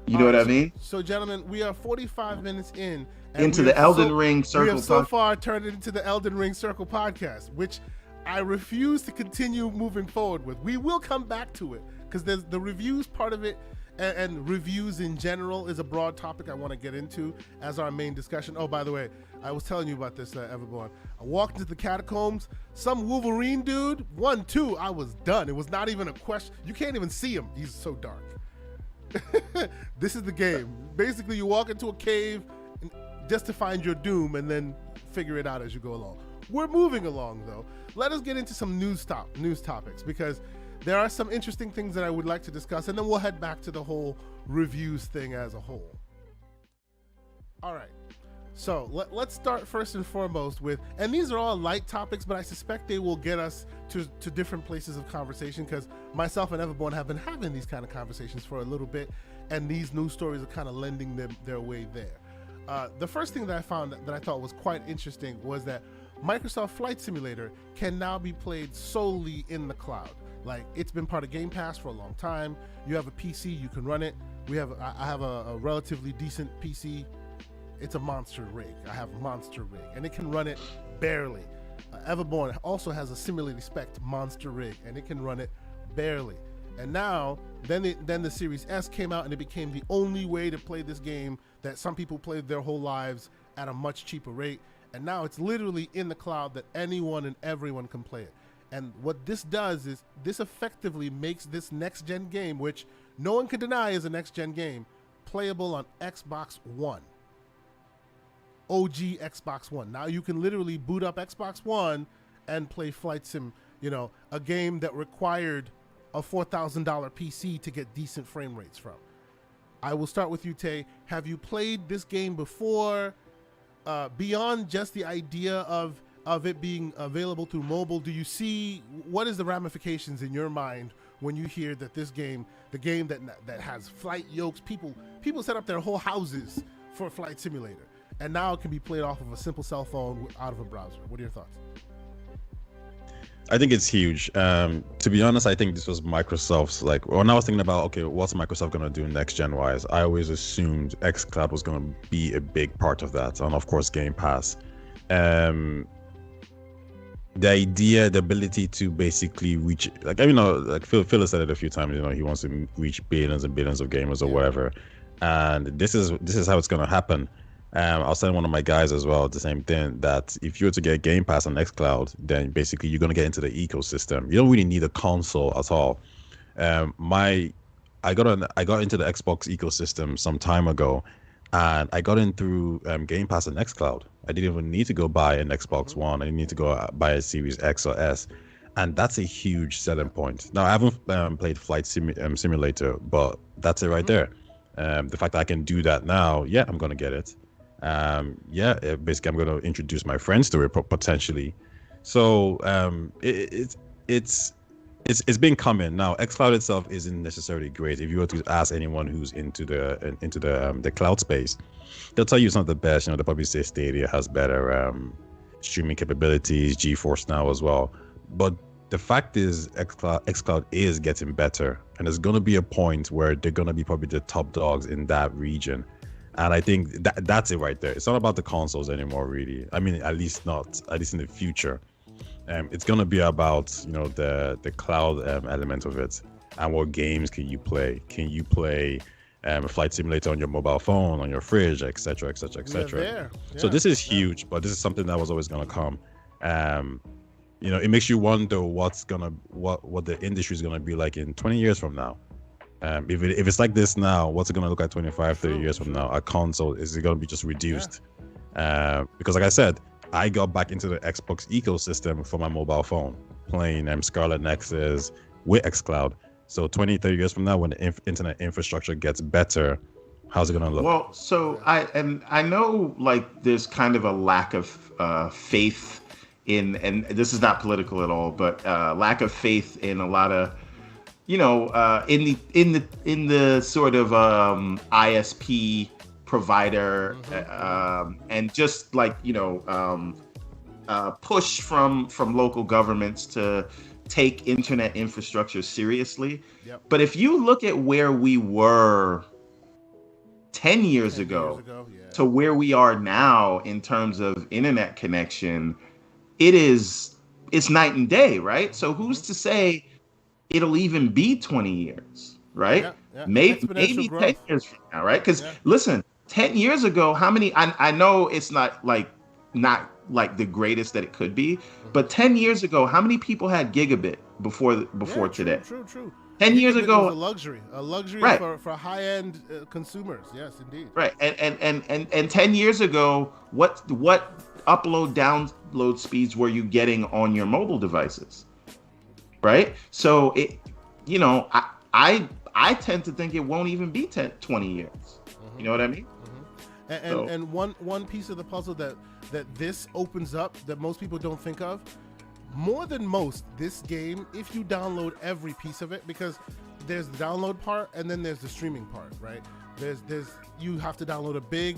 You know what I mean? So gentlemen, we are 45 minutes in. Into the Elden Ring Circle. We have so far turned it into the Elden Ring Circle podcast, which I refuse to continue moving forward with. We will come back to it because there's the reviews part of it, and reviews in general is a broad topic I want to get into as our main discussion. Oh, by the way, I was telling you about this, Everborn. I walked into the catacombs, some Wolverine dude, 1-2, I was done. It was not even a question. You can't even see him. He's so dark. This is the game. Basically, you walk into a cave just to find your doom and then figure it out as you go along. We're moving along, though. Let us get into some news topics, because there are some interesting things that I would like to discuss, and then we'll head back to the whole reviews thing as a whole. All right. So let's start first and foremost with, and these are all light topics, but I suspect they will get us to different places of conversation, because myself and Everborn have been having these kind of conversations for a little bit, and these news stories are kind of lending their way there. The first thing that I found that I thought was quite interesting was that Microsoft Flight Simulator can now be played solely in the cloud. Like, it's been part of Game Pass for a long time. You have a PC, you can run it. I have a relatively decent PC. It's a monster rig. I have a monster rig, and it can run it barely. Everborn also has a similarly spec'd monster rig, and it can run it barely. And now, then the Series S came out, and it became the only way to play this game that some people played their whole lives at a much cheaper rate. And now it's literally in the cloud that anyone and everyone can play it. And what this does is this effectively makes this next-gen game, which no one can deny is a next-gen game, playable on Xbox One. OG Xbox One. Now you can literally boot up Xbox One and play Flight Sim, a game that required a $4,000 PC to get decent frame rates from. I will start with you, Tay. Have you played this game before? Beyond just the idea of it being available through mobile, do you see what is the ramifications in your mind when you hear that this game, the game that has flight yokes, people set up their whole houses for Flight Simulator, and now it can be played off of a simple cell phone out of a browser? What are your thoughts? I think it's huge. To be honest, I think this was Microsoft's, when I was thinking about, okay, what's Microsoft going to do next gen wise, I always assumed xCloud was going to be a big part of that. And of course, Game Pass. The idea, the ability to basically reach, Phil has said it a few times, he wants to reach billions and billions of gamers or whatever. And this is how it's going to happen. I was telling one of my guys as well the same thing, that if you were to get Game Pass on xCloud, then basically you're going to get into the ecosystem. You don't really need a console at all. I got into the Xbox ecosystem some time ago, and I got in through Game Pass on xCloud. I didn't even need to go buy an Xbox One. I didn't need to go buy a Series X or S, and that's a huge selling point. Now I haven't played Flight Simulator, but that's it right there. The fact that I can do that now, I'm going to get it. Basically I'm going to introduce my friends to it potentially. So it's been coming. Now xCloud itself isn't necessarily great. If you were to ask anyone who's into the cloud space, they'll tell you it's not the best. They'll probably say Stadia has better streaming capabilities, GeForce Now as well. But the fact is xCloud is getting better, and there's going to be a point where they're going to be probably the top dogs in that region. And I think that's it right there. It's not about the consoles anymore, really. I mean, at least in the future. It's going to be about, the cloud element of it. And what games can you play? Can you play a Flight Simulator on your mobile phone, on your fridge, et cetera, et cetera, et cetera. Yeah. So this is huge, but this is something that was always going to come. It makes you wonder what the industry is going to be like in 20 years from now. If it's like this now, what's it going to look like 25, 30 years from now? A console, is it going to be just reduced? Because like I said, I got back into the Xbox ecosystem for my mobile phone, playing Scarlet Nexus with xCloud. So 20, 30 years from now, when the internet infrastructure gets better, how's it going to look? Well, so I know there's kind of a lack of faith in, and this is not political at all, but lack of faith in a lot of, in the sort of ISP provider, and just push from local governments to take internet infrastructure seriously. Yep. But if you look at where we were 10 years ago to where we are now in terms of internet connection, it's night and day, right? So who's to say it'll even be 20 years, right? Maybe 10 years from now, right? Because listen, 10 years ago, how many, I know it's not like the greatest that it could be, but 10 years ago, how many people had gigabit before today? True. 10 years ago, was a luxury right. for high-end consumers. Yes, indeed. Right. And 10 years ago, what upload download speeds were you getting on your mobile devices? Right? So I tend to think it won't even be 20 years. You know what I mean? And one piece of the puzzle that this opens up that most people don't think of, more than most, this game, if you download every piece of it, because there's the download part and then there's the streaming part, right? You have to download a big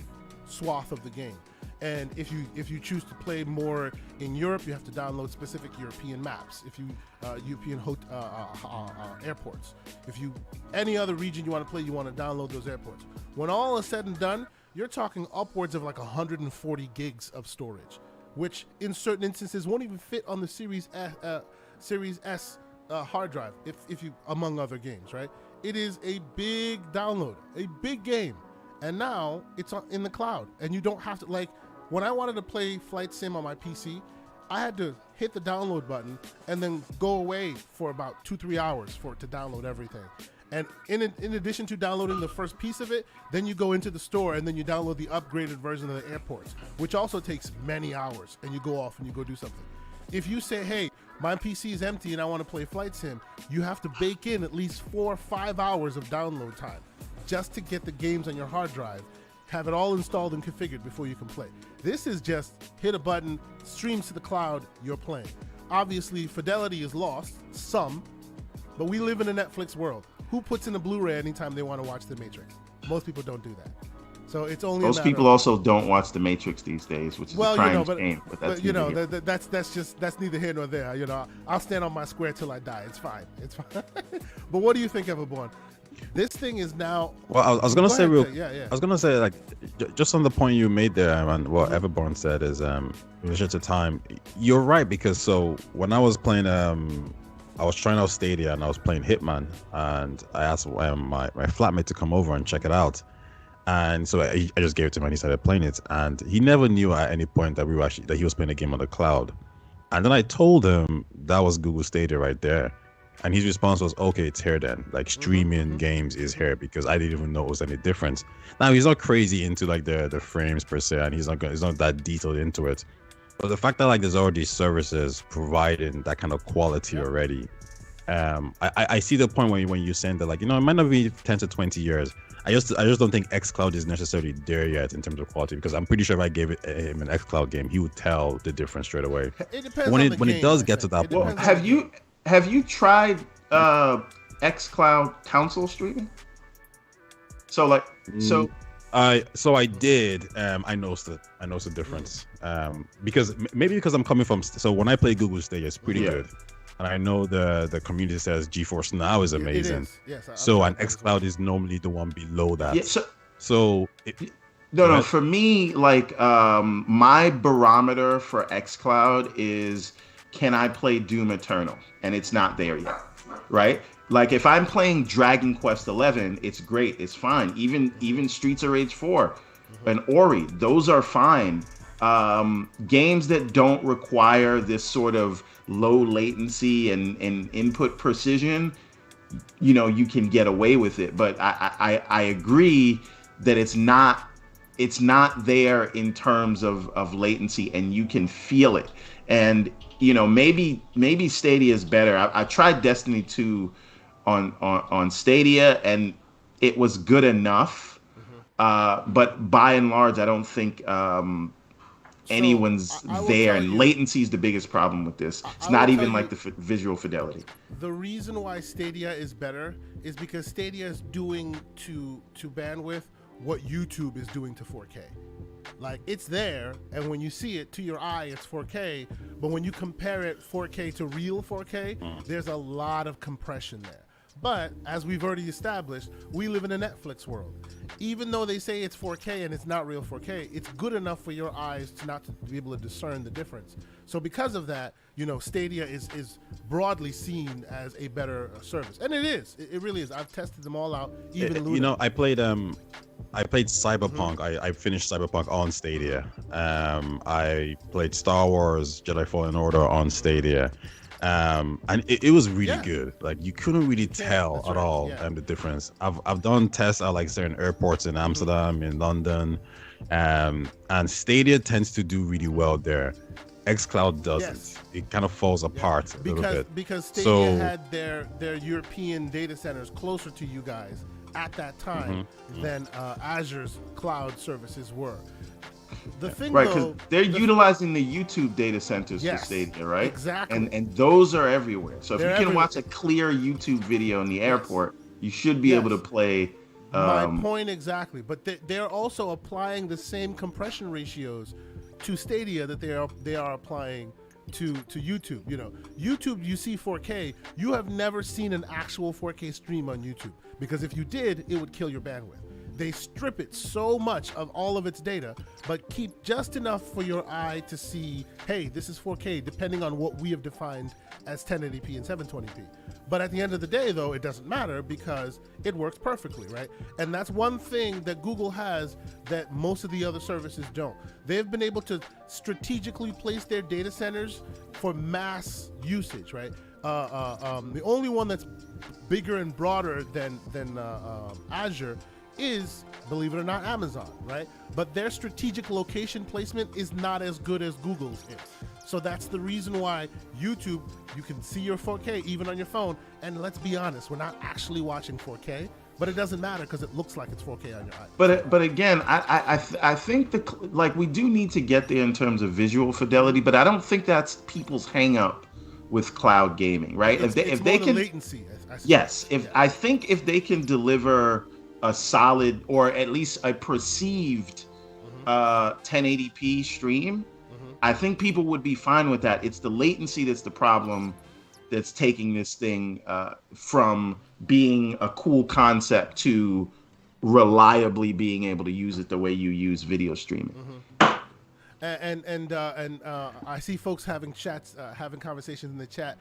swath of the game. And if you choose to play more in Europe, you have to download specific European maps. If you European airports. If you any other region you want to play, you want to download those airports. When all is said and done, you're talking upwards of 140 gigs of storage, which in certain instances won't even fit on the Series S hard drive. If you, among other games, right? It is a big download, a big game, and now it's in the cloud, and you don't have to when I wanted to play Flight Sim on my PC, I had to hit the download button and then go away for about 2-3 hours for it to download everything. And in addition to downloading the first piece of it, then you go into the store and then you download the upgraded version of the airports, which also takes many hours, and you go off and you go do something. If you say, hey, my PC is empty and I want to play Flight Sim, you have to bake in at least 4 or 5 hours of download time just to get the games on your hard drive, have it all installed and configured before you can play. This is just hit a button, streams to the cloud, you're playing. Obviously, fidelity is lost, some, but we live in a Netflix world. Who puts in a Blu-ray anytime they want to watch The Matrix? Most people don't do that. So it's only most people also don't watch The Matrix these days, which is a prime shame. But that's that's neither here nor there. You know, I'll stand on my square till I die. It's fine. It's fine. But what do you think, Everborn? This thing is now. Well, I was gonna say I was gonna say, like, just on the point you made there, and what Everborn said is, in relation to time, you're right, because so when I was playing, I was trying out Stadia and I was playing Hitman, and I asked my flatmate to come over and check it out, and so I just gave it to him and he started playing it, and he never knew at any point that that he was playing a game on the cloud, and then I told him that was Google Stadia right there. And his response was, okay, it's here then. Like, streaming games is here, because I didn't even know it was any difference. Now, he's not crazy into like the frames per se, and he's not that detailed into it. But the fact that like there's already services providing that kind of quality already, I see the point when you're saying that, like, you know, it might not be 10 to 20 years. I just don't think xCloud is necessarily there yet in terms of quality, because I'm pretty sure if I gave him an xCloud game, he would tell the difference straight away. It depends when on the when game, it does get to that point. Well, have you tried xCloud console streaming? So like, I did. I noticed it. I noticed the difference. Because I'm coming from. So when I play Google Stadia, it's pretty good, and I know the community says GeForce Now is amazing. It is. Yes. So an xCloud is normally the one below that. Yeah. No. For me, like, my barometer for xCloud is, can I play Doom Eternal? And it's not there yet, right? Like, if I'm playing Dragon Quest 11, it's great, it's fine. Even Streets of Rage 4 and Ori, those are fine. Games that don't require this sort of low latency and input precision, you know, you can get away with it. But I agree that it's not there in terms of latency, and you can feel it. And you know, maybe Stadia is better. I tried Destiny 2 on Stadia, and it was good enough. But by and large, I don't think anyone's there. And latency is the biggest problem with this. It's not even like the visual fidelity. The reason why Stadia is better is because Stadia is doing to bandwidth what YouTube is doing to 4K. Like, it's there, and when you see it to your eye, it's 4K, but when you compare it 4K to real 4K, there's a lot of compression there. But as we've already established, we live in a Netflix world. Even though they say it's 4K and it's not real 4K, it's good enough for your eyes to not to be able to discern the difference. So because of that, you know, Stadia is broadly seen as a better service, and it is. It really is. I've tested them all out. Even Luna. You know, I played Cyberpunk. I finished Cyberpunk on Stadia. I played Star Wars Jedi Fallen Order on Stadia. And it was really good. Like, you couldn't really tell at all the difference. I've done tests at like certain airports in Amsterdam, in London, and Stadia tends to do really well there. xCloud doesn't. It kind of falls apart a little bit. Because Stadia had their European data centers closer to you guys at that time than Azure's cloud services were. The thing, right, because they're utilizing the YouTube data centers for Stadia, right? Exactly. And those are everywhere. So if you can watch a clear YouTube video in the airport, you should be able to play. My point exactly. But they're also applying the same compression ratios to Stadia that they are applying to YouTube. You know, YouTube, you see 4K. You have never seen an actual 4K stream on YouTube, because if you did, it would kill your bandwidth. They strip it so much of all of its data, but keep just enough for your eye to see, hey, this is 4K, depending on what we have defined as 1080p and 720p. But at the end of the day, though, it doesn't matter because it works perfectly, right? And that's one thing that Google has that most of the other services don't. They've been able to strategically place their data centers for mass usage, right? The only one that's bigger and broader than Azure is, believe it or not, Amazon, right? But their strategic location placement is not as good as Google's is. So that's the reason why YouTube, you can see your 4K even on your phone. And let's be honest, we're not actually watching 4K, but it doesn't matter because it looks like it's 4K on your iPhone. But again, I think like we do need to get there in terms of visual fidelity, but I don't think that's people's hang up with cloud gaming, right? If they can latency, I think if they can deliver a solid or at least a perceived 1080p stream, I think people would be fine with that. It's the latency that's the problem that's taking this thing from being a cool concept to reliably being able to use it the way you use video streaming. And I see folks having chats, having conversations in the chat.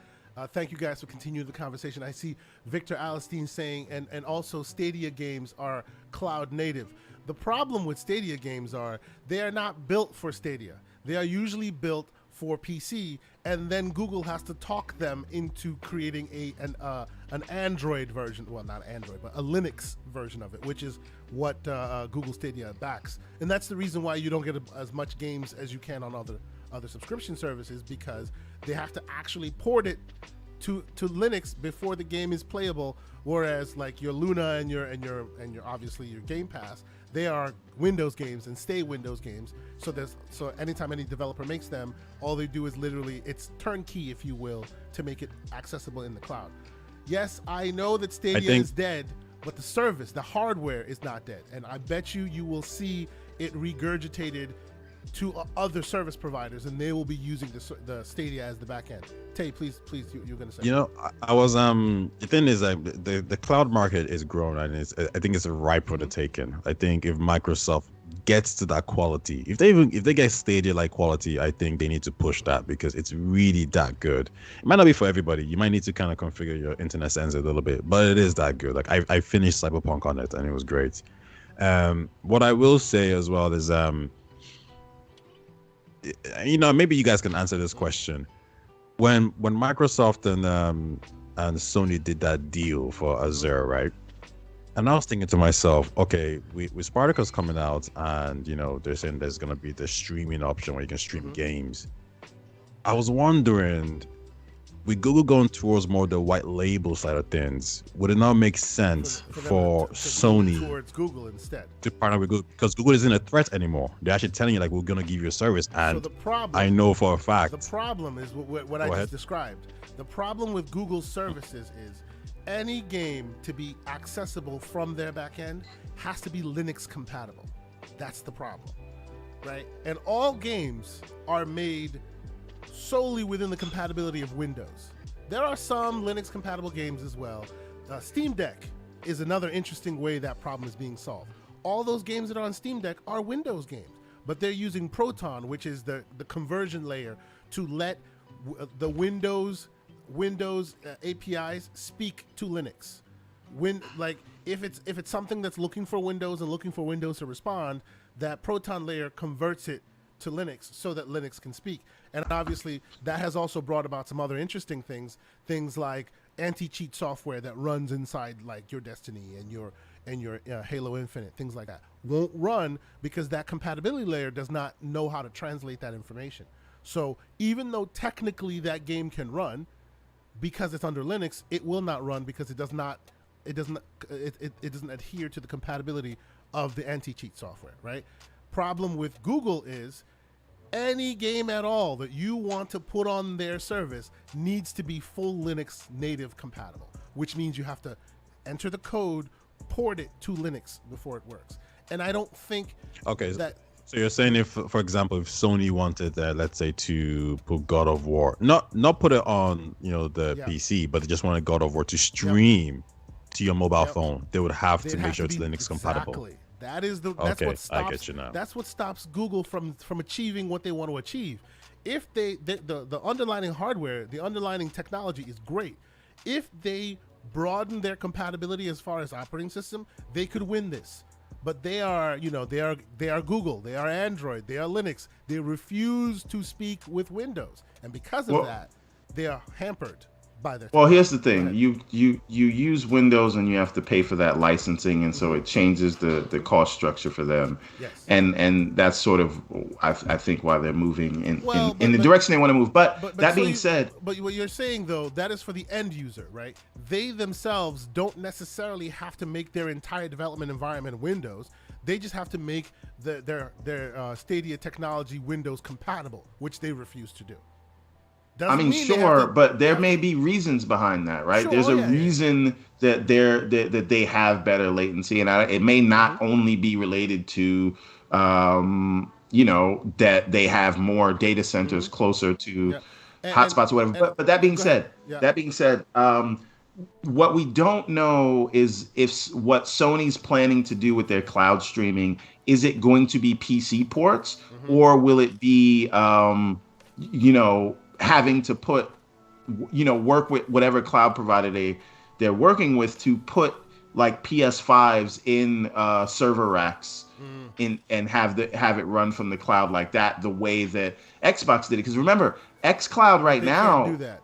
Thank you guys for continuing the conversation. I see Victor Alistine saying, and also Stadia games are cloud native. The problem with Stadia games are they are not built for Stadia. They are usually built for PC, and then Google has to talk them into creating an Android version. Well, not Android, but a Linux version of it, which is what Google Stadia backs. And that's the reason why you don't get as much games as you can on other subscription services, because they have to actually port it to Linux before the game is playable. Whereas like your Luna and your obviously your Game Pass, they are Windows games and stay Windows games. So anytime any developer makes them, all they do is literally, it's turnkey, if you will, to make it accessible in the cloud. Yes, I know that Stadia is dead, but the service, the hardware is not dead. And I bet you will see it regurgitated to other service providers, and they will be using the Stadia as the back end. Tay, please, you're going to say. You know, I was the thing is that the cloud market is growing, and I think it's ripe for the taking. I think if Microsoft gets to that quality, if they get Stadia like quality, I think they need to push that because it's really that good. It might not be for everybody. You might need to kind of configure your internet sense a little bit, but it is that good. Like I finished Cyberpunk on it, and it was great. What I will say as well is you know, maybe you guys can answer this question. When Microsoft and Sony did that deal for Azure, right? And I was thinking to myself, okay, with Spartacus coming out, and you know, they're saying there's gonna be the streaming option where you can stream games. I was wondering, with Google going towards more the white label side of things, would it not make sense for Sony towards Google instead to partner with Google? Because Google isn't a threat anymore. They're actually telling you like, we're gonna give you a service, and so the problem, I know for a fact. The problem is what I just described. The problem with Google's services is any game to be accessible from their back end has to be Linux compatible. That's the problem, right? And all games are made solely within the compatibility of Windows. There are some Linux compatible games as well. Steam Deck is another interesting way that problem is being solved. All those games that are on Steam Deck are Windows games, but they're using Proton, which is the conversion layer, to let the Windows APIs speak to Linux. If it's something that's looking for Windows and looking for Windows to respond, that Proton layer converts it to Linux so that Linux can speak. And obviously that has also brought about some other interesting things like anti-cheat software that runs inside like your Destiny and your Halo Infinite, things like that won't run because that compatibility layer does not know how to translate that information. So even though technically that game can run, because it's under Linux, it will not run because it doesn't adhere to the compatibility of the anti-cheat software, right? Problem with Google is any game at all that you want to put on their service needs to be full Linux native compatible, which means you have to enter the code, port it to Linux before it works. And I don't think that. So you're saying if, for example, if Sony wanted, let's say, to put God of War, not put it on, you know, the PC, but they just wanted God of War to stream to your mobile phone, they would have to make sure it's Linux compatible. That's what stops. I get you now. That's what stops Google from achieving what they want to achieve. If the underlying hardware, the underlying technology is great. if they broaden their compatibility as far as operating system, they could win this. But they are Google, they are Android, they are Linux. They refuse to speak with Windows, and because of that, they are hampered by their. Well, here's the thing: you use Windows, and you have to pay for that licensing, and so it changes the cost structure for them. Yes. And that's sort of I think why they're moving in the direction they want to move. But that being said, but what you're saying though, that is for the end user, right? They themselves don't necessarily have to make their entire development environment Windows. They just have to make their Stadia technology Windows compatible, which they refuse to do. Sure, but there may be reasons behind that, right? Sure, There's a reason that they have better latency, and it may not only be related to, that they have more data centers closer to hotspots or whatever. But that being said, what we don't know is if what Sony's planning to do with their cloud streaming, is it going to be PC ports, or will it be, having to put, work with whatever cloud provider they're working with to put like PS5s in server racks and have it run from the cloud like that, the way that Xbox did it. Because remember, xCloud right now can't do that.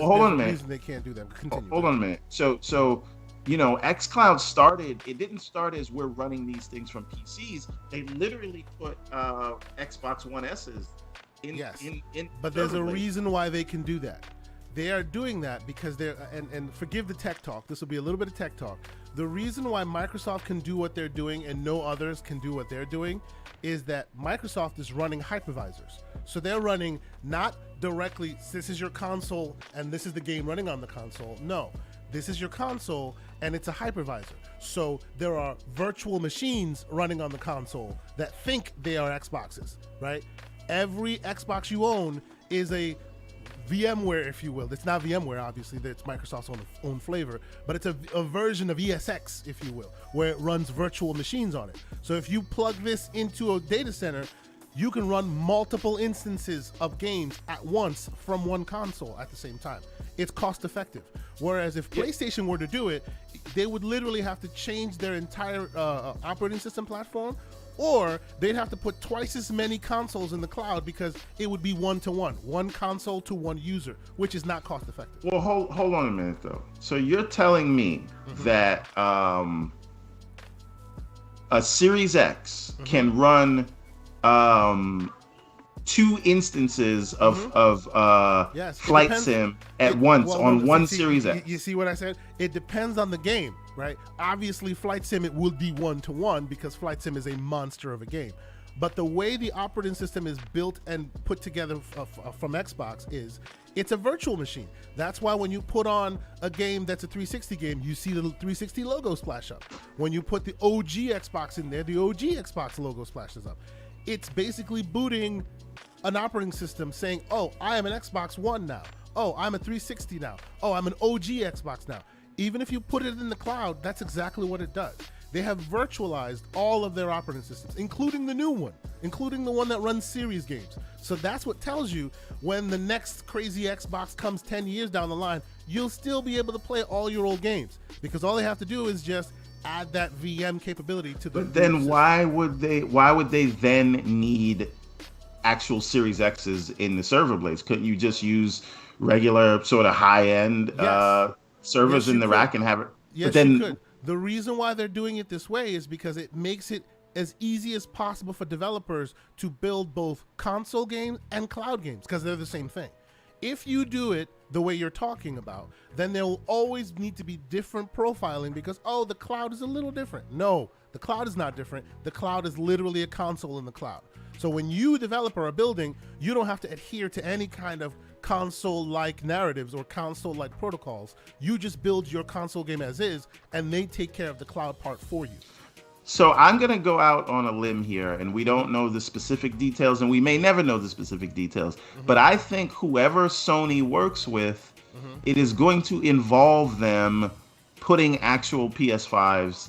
Hold on a minute. Reason they can't do that. Continue. Hold on a minute. So xCloud started. It didn't start as we're running these things from PCs. They literally put Xbox One S's. But there's a reason why they can do that. They are doing that because they're, and forgive the tech talk, this will be a little bit of tech talk. The reason why Microsoft can do what they're doing and no others can do what they're doing is that Microsoft is running hypervisors. So they're running not directly, this is your console and this is the game running on the console. No, this is your console and it's a hypervisor. So there are virtual machines running on the console that think they are Xboxes, right? Every Xbox you own is a VMware, if you will. It's not VMware, obviously. It's Microsoft's own flavor, but it's a version of ESX, if you will, where it runs virtual machines on it. So if you plug this into a data center, you can run multiple instances of games at once from one console at the same time. It's cost effective. Whereas if PlayStation were to do it, they would literally have to change their entire operating system platform, or they'd have to put twice as many consoles in the cloud because it would be one-to-one, one console to one user, which is not cost effective. Well, hold on a minute though. So you're telling me that a Series X can run 2 instances of Flight Sim at once on one Series X. You see what I said? It depends on the game, right? Obviously, Flight Sim, it would be one-to-one because Flight Sim is a monster of a game. But the way the operating system is built and put together from Xbox is it's a virtual machine. That's why when you put on a game that's a 360 game, you see the 360 logo splash up. When you put the OG Xbox in there, the OG Xbox logo splashes up. It's basically booting an operating system saying, oh, I am an Xbox One now. Oh, I'm a 360 now. Oh, I'm an OG Xbox now. Even if you put it in the cloud, that's exactly what it does. They have virtualized all of their operating systems, including the new one, including the one that runs series games. So that's what tells you when the next crazy Xbox comes 10 years down the line, you'll still be able to play all your old games because all they have to do is just add that VM capability to the. But then why would they then need actual Series X's in the server blades? Couldn't you just use regular sort of high-end servers in the rack and have it? Yes, you could. The reason why they're doing it this way is because it makes it as easy as possible for developers to build both console games and cloud games because they're the same thing. If you do it the way you're talking about, then there will always need to be different profiling because, oh, the cloud is a little different. No, the cloud is not different. The cloud is literally a console in the cloud. So when you, developer, are building, you don't have to adhere to any kind of console-like narratives or console-like protocols. You just build your console game as is, and they take care of the cloud part for you. So I'm going to go out on a limb here, and we don't know the specific details, and we may never know the specific details, but I think whoever Sony works with, it is going to involve them putting actual PS5s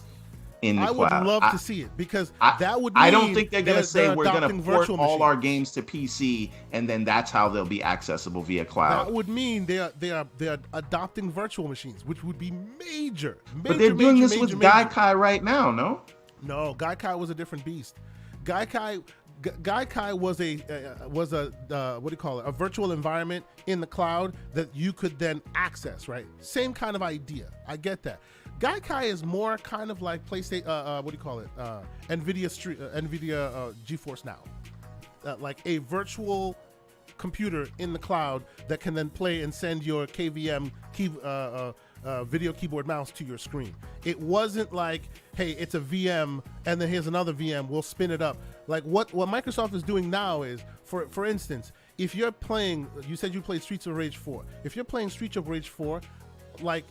in the I cloud. would love to see it, because that would mean I don't think they're going to say we're going to port all our machines. games to PC and then that's how they'll be accessible via cloud. That would mean they are adopting virtual machines, which would be major. But they're doing this with Gaikai right now, no? No, Gaikai was a different beast. Gaikai was a what do you call it? A virtual environment in the cloud that you could then access, right? Same kind of idea. I get that. Gaikai is more kind of like PlayStation. What do you call it? NVIDIA GeForce Now, like a virtual computer in the cloud that can then play and send your KVM video keyboard mouse to your screen. It wasn't like, hey, it's a VM and then here's another VM, we'll spin it up. Like what Microsoft is doing now is, for instance, if you're playing, you said you played Streets of Rage 4. If you're playing Streets of Rage 4, like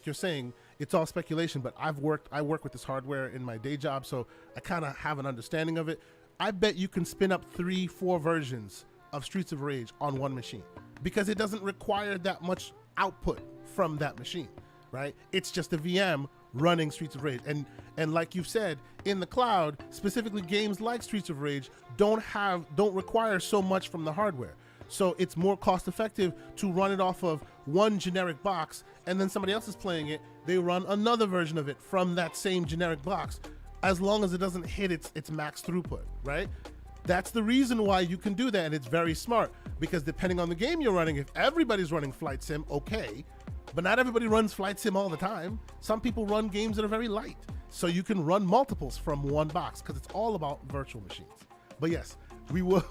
you're saying, it's all speculation, but I work with this hardware in my day job, so I kind of have an understanding of it. I bet you can spin up 3-4 versions of Streets of Rage on one machine, because it doesn't require that much output from that machine, right? It's just a VM running Streets of Rage. And like you've said, in the cloud, specifically games like Streets of Rage don't require so much from the hardware. So it's more cost effective to run it off of one generic box, and then somebody else is playing it, they run another version of it from that same generic box, as long as it doesn't hit its max throughput, right? That's the reason why you can do that, and it's very smart, because depending on the game you're running, if everybody's running Flight Sim, okay, but not everybody runs Flight Sim all the time. Some people run games that are very light, so you can run multiples from one box, because it's all about virtual machines. But yes, we will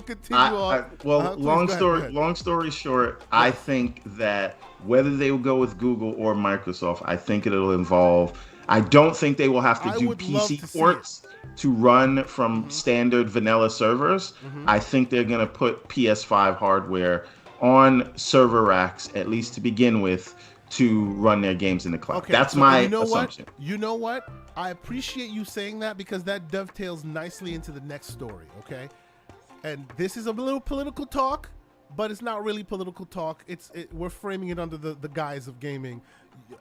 continue on. Long story short, yeah. I think that whether they will go with Google or Microsoft, I think it'll involve. I don't think they will have to do PC ports to run from standard vanilla servers. I think they're going to put PS5 hardware on server racks, at least to begin with, to run their games in the cloud. Okay, that's my assumption. You know what? I appreciate you saying that, because that dovetails nicely into the next story, okay? And this is a little political talk, but it's not really political talk. We're framing it under the guise of gaming.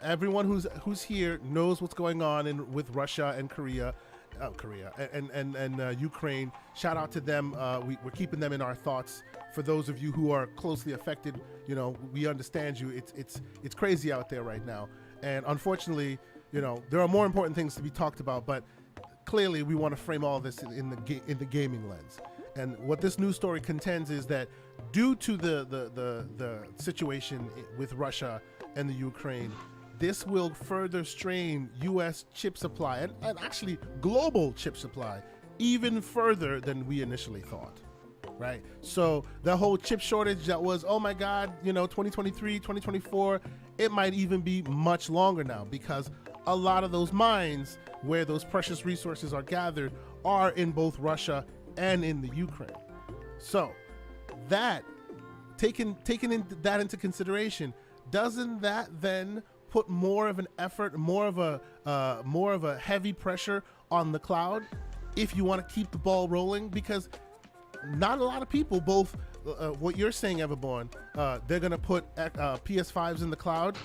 Everyone who's here knows what's going on with Russia and Korea and Ukraine. Shout out to them. We're keeping them in our thoughts. For those of you who are closely affected, we understand you. It's crazy out there right now, and unfortunately, there are more important things to be talked about. But clearly, we want to frame all this in the gaming lens. And what this news story contends is that due to the situation with Russia and the Ukraine, this will further strain U.S. chip supply and actually global chip supply even further than we initially thought, right? So the whole chip shortage that was, oh my God, 2023, 2024, it might even be much longer now, because a lot of those mines where those precious resources are gathered are in both Russia and in the Ukraine. So that taking that into consideration, doesn't that then put more of an effort, more of a heavy pressure on the cloud if you want to keep the ball rolling? Because not a lot of people, both what you're saying, Everborn, they're going to put PS5s in the cloud.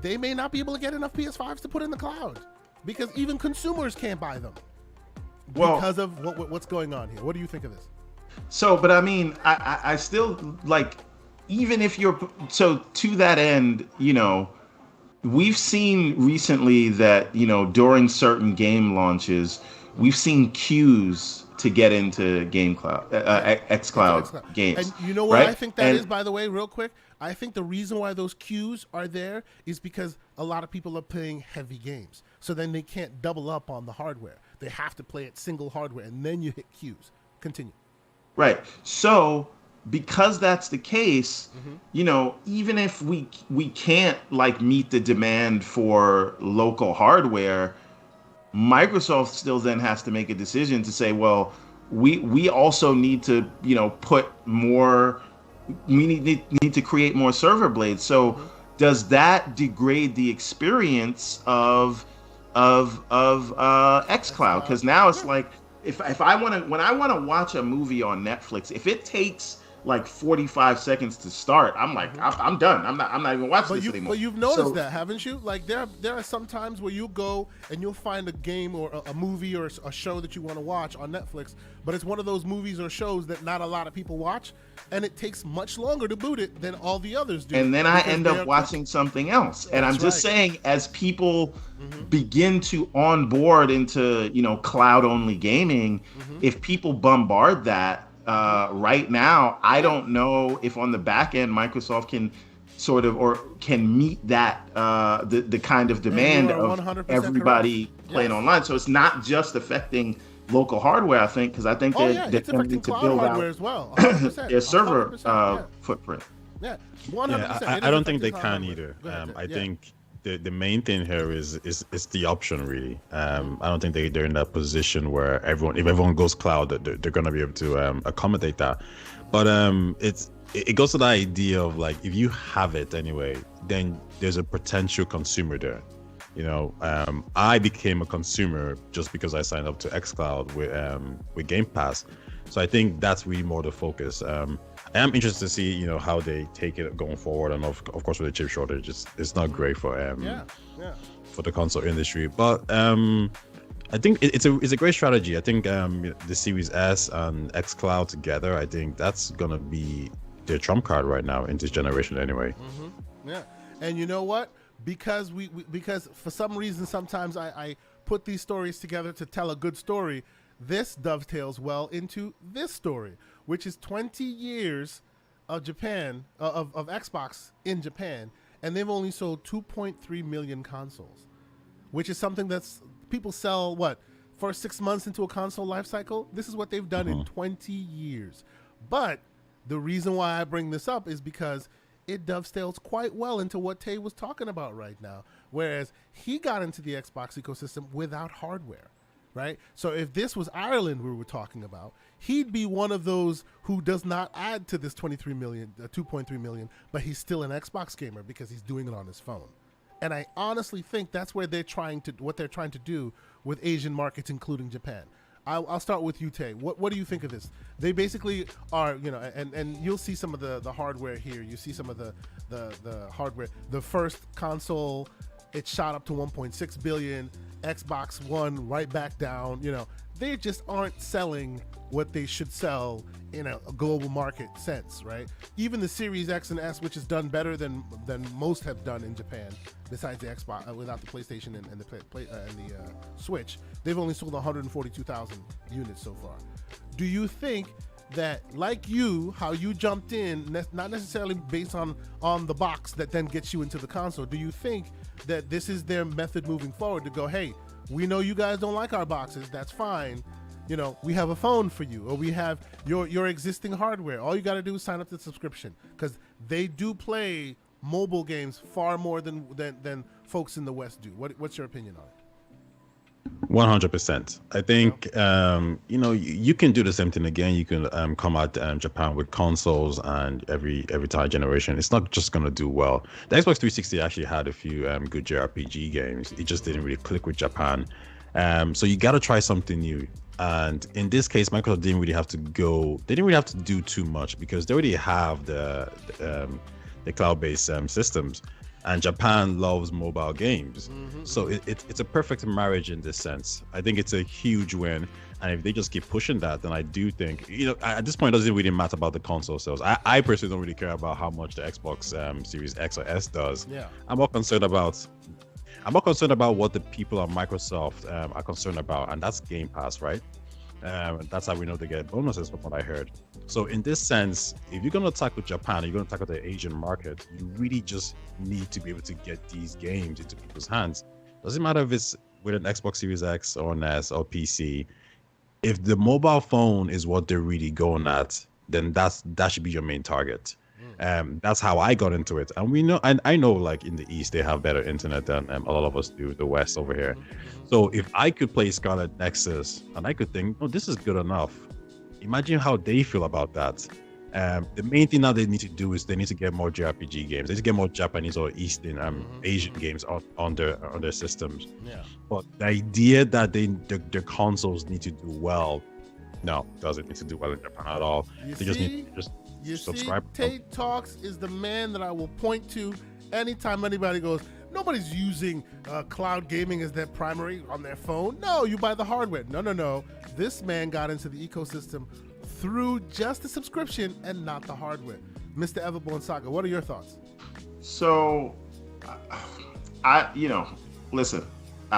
They may not be able to get enough PS5s to put in the cloud, because even consumers can't buy them because of what's going on here. What do you think of this? So, but I mean, I still, like, even if you're, so to that end, we've seen recently that, during certain game launches, we've seen queues to get into xCloud games. And you know what, right? I think that is, by the way, real quick, I think the reason why those queues are there is because a lot of people are playing heavy games. So then they can't double up on the hardware. They have to play it single hardware, and then you hit queues. Continue. Right. So because that's the case, even if we can't meet the demand for local hardware, Microsoft still then has to make a decision to say, well, we also need to put more. We need to create more server blades. So does that degrade the experience of xCloud? Because now it's like, if I want to, when I want to watch a movie on Netflix, if it takes like 45 seconds to start, I'm like, I'm done. I'm not even watching this anymore. But you've noticed that, haven't you? Like there are some times where you go and you'll find a game or a movie or a show that you want to watch on Netflix, but it's one of those movies or shows that not a lot of people watch, and it takes much longer to boot it than all the others do. And then I end up watching something else. And I'm just saying, as people begin to onboard into, cloud-only gaming, if people bombard that, right now, I don't know if on the back end Microsoft can sort of or can meet that the kind of demand of everybody playing online. So it's not just affecting local hardware, I think, because I think they're going to need to build out as well. their server footprint. Yeah, 100%. I don't think they can either. I think the main thing here is the option, really. I don't think they're in that position where if everyone goes cloud, they're going to be able to accommodate that. But it goes to the idea of like, if you have it anyway, then there's a potential consumer there. I became a consumer just because I signed up to xCloud with Game Pass. So I think that's really more the focus. I am interested to see, how they take it going forward, and of course with the chip shortage, it's not great for for the console industry. But I think it's a great strategy. I think the Series S and xCloud together, I think that's gonna be their trump card right now in this generation, anyway. Yeah, and you know what? Because because for some reason sometimes I put these stories together to tell a good story. This dovetails well into this story, which is 20 years of Japan, of Xbox in Japan, and they've only sold 2.3 million consoles, which is something that's people sell, for 6 months into a console life cycle? This is what they've done in 20 years. But the reason why I bring this up is because it dovetails quite well into what Tay was talking about right now, whereas he got into the Xbox ecosystem without hardware. Right? So if this was Ireland we were talking about, he'd be one of those who does not add to this 2.3 million, but he's still an Xbox gamer because he's doing it on his phone. And I honestly think that's where they're trying to do with Asian markets, including Japan. I'll start with you, Tay. What do you think of this? They basically are, and you'll see some of the hardware here. You see some of the hardware. The first console, it shot up to 1.6 billion. Xbox One right back down. They just aren't selling what they should sell in a global market sense, right? Even the Series X and S, which is done better than most have done in Japan, besides the Xbox, without the PlayStation and the Switch, they've only sold 142,000 units so far. Do you think that, like how you jumped in, not necessarily based on the box that then gets you into the console, do you think that this is their method moving forward to go, hey, we know you guys don't like our boxes, that's fine, we have a phone for you, or we have your existing hardware, all you got to do is sign up to the subscription, because they do play mobile games far more than folks in the West do. What's your opinion on it? 100%. I think you can do the same thing again. You can come out Japan with consoles, and every entire generation, it's not just gonna do well. The Xbox 360 actually had a few good JRPG games. It just didn't really click with Japan. So you got to try something new. And in this case, Microsoft didn't really have to go. They didn't really have to do too much because they already have the cloud-based systems. And Japan loves mobile games. So it's a perfect marriage in this sense. I think it's a huge win. And if they just keep pushing that, then I do think, at this point, it doesn't really matter about the console sales. I personally don't really care about how much the Xbox Series X or S does. Yeah. I'm more concerned about what the people at Microsoft are concerned about, and that's Game Pass, right? That's how we know they get bonuses from what I heard. So in this sense, if you're going to tackle Japan, you're going to tackle the Asian market, you really just need to be able to get these games into people's hands. Doesn't matter if it's with an Xbox Series X or an S or PC. If the mobile phone is what they're really going at, then that should be your main target. That's how I got into it. And we know, and I know, like in the East, they have better internet than a lot of us do, the West over here. So if I could play Scarlet Nexus and I could think, oh, this is good enough. Imagine how they feel about that. The main thing now they need to do is they need to get more JRPG games. They need to get more Japanese or Eastern Asian games on their systems. Yeah. But the idea that their consoles need to do well, no, doesn't need to do well in Japan at all. They just need to You subscribe. see, TayTalks is the man that I will point to anytime anybody goes, nobody's using cloud gaming as their primary on their phone. No, you buy the hardware. No. This man got into the ecosystem through just the subscription and not the hardware. Mr. Everborn Saga, what are your thoughts? So, listen,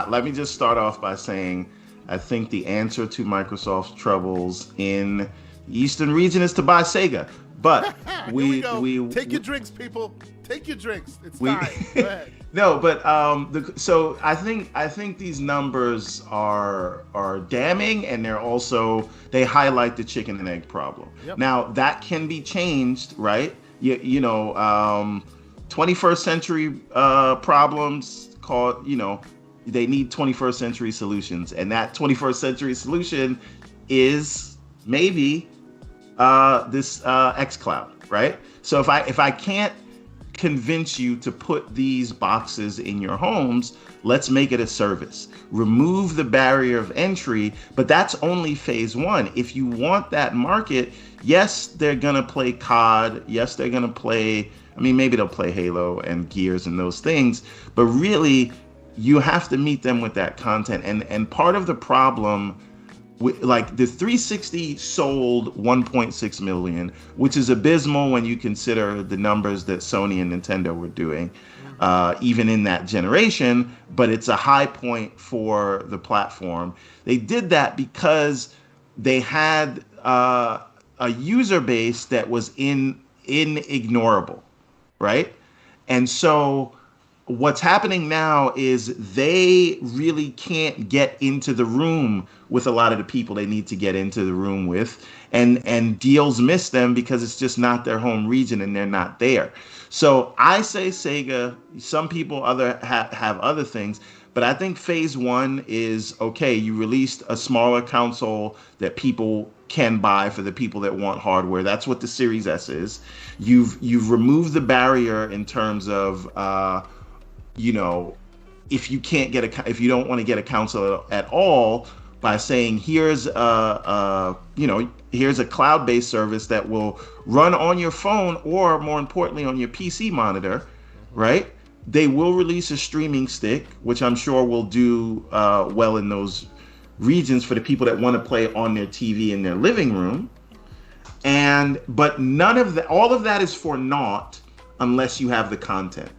let me just start off by saying I think the answer to Microsoft's troubles in the Eastern region is to buy Sega. But we take your drinks, people. Take your drinks. It's time. Go ahead. No, but so I think these numbers are damning, and they highlight the chicken and egg problem. Yep. Now that can be changed, right? 21st century problems they need 21st century solutions, and that 21st century solution is maybe this xCloud, right? So if I can't convince you to put these boxes in your homes, let's make it a service. Remove the barrier of entry, but that's only phase one. If you want that market, yes, they're gonna play COD. Yes, they're gonna play. Maybe they'll play Halo and Gears and those things, but really, you have to meet them with that content. And part of the problem, like the 360 sold 1.6 million, which is abysmal when you consider the numbers that Sony and Nintendo were doing, even in that generation, but it's a high point for the platform. They did that because they had a user base that was inignorable, right? And so what's happening now is they really can't get into the room with a lot of the people they need to get into the room with, and deals miss them because it's just not their home region and they're not there. So I say Sega. Some people have other things, but I think phase one is okay. You released a smaller console that people can buy for the people that want hardware. That's what the Series S is. You've removed the barrier in terms of if you don't want to get a console at all, by saying here's a cloud-based service that will run on your phone, or more importantly on your PC monitor, right? They will release a streaming stick, which I'm sure will do well in those regions for the people that want to play on their TV in their living room. But all of that is for naught unless you have the content.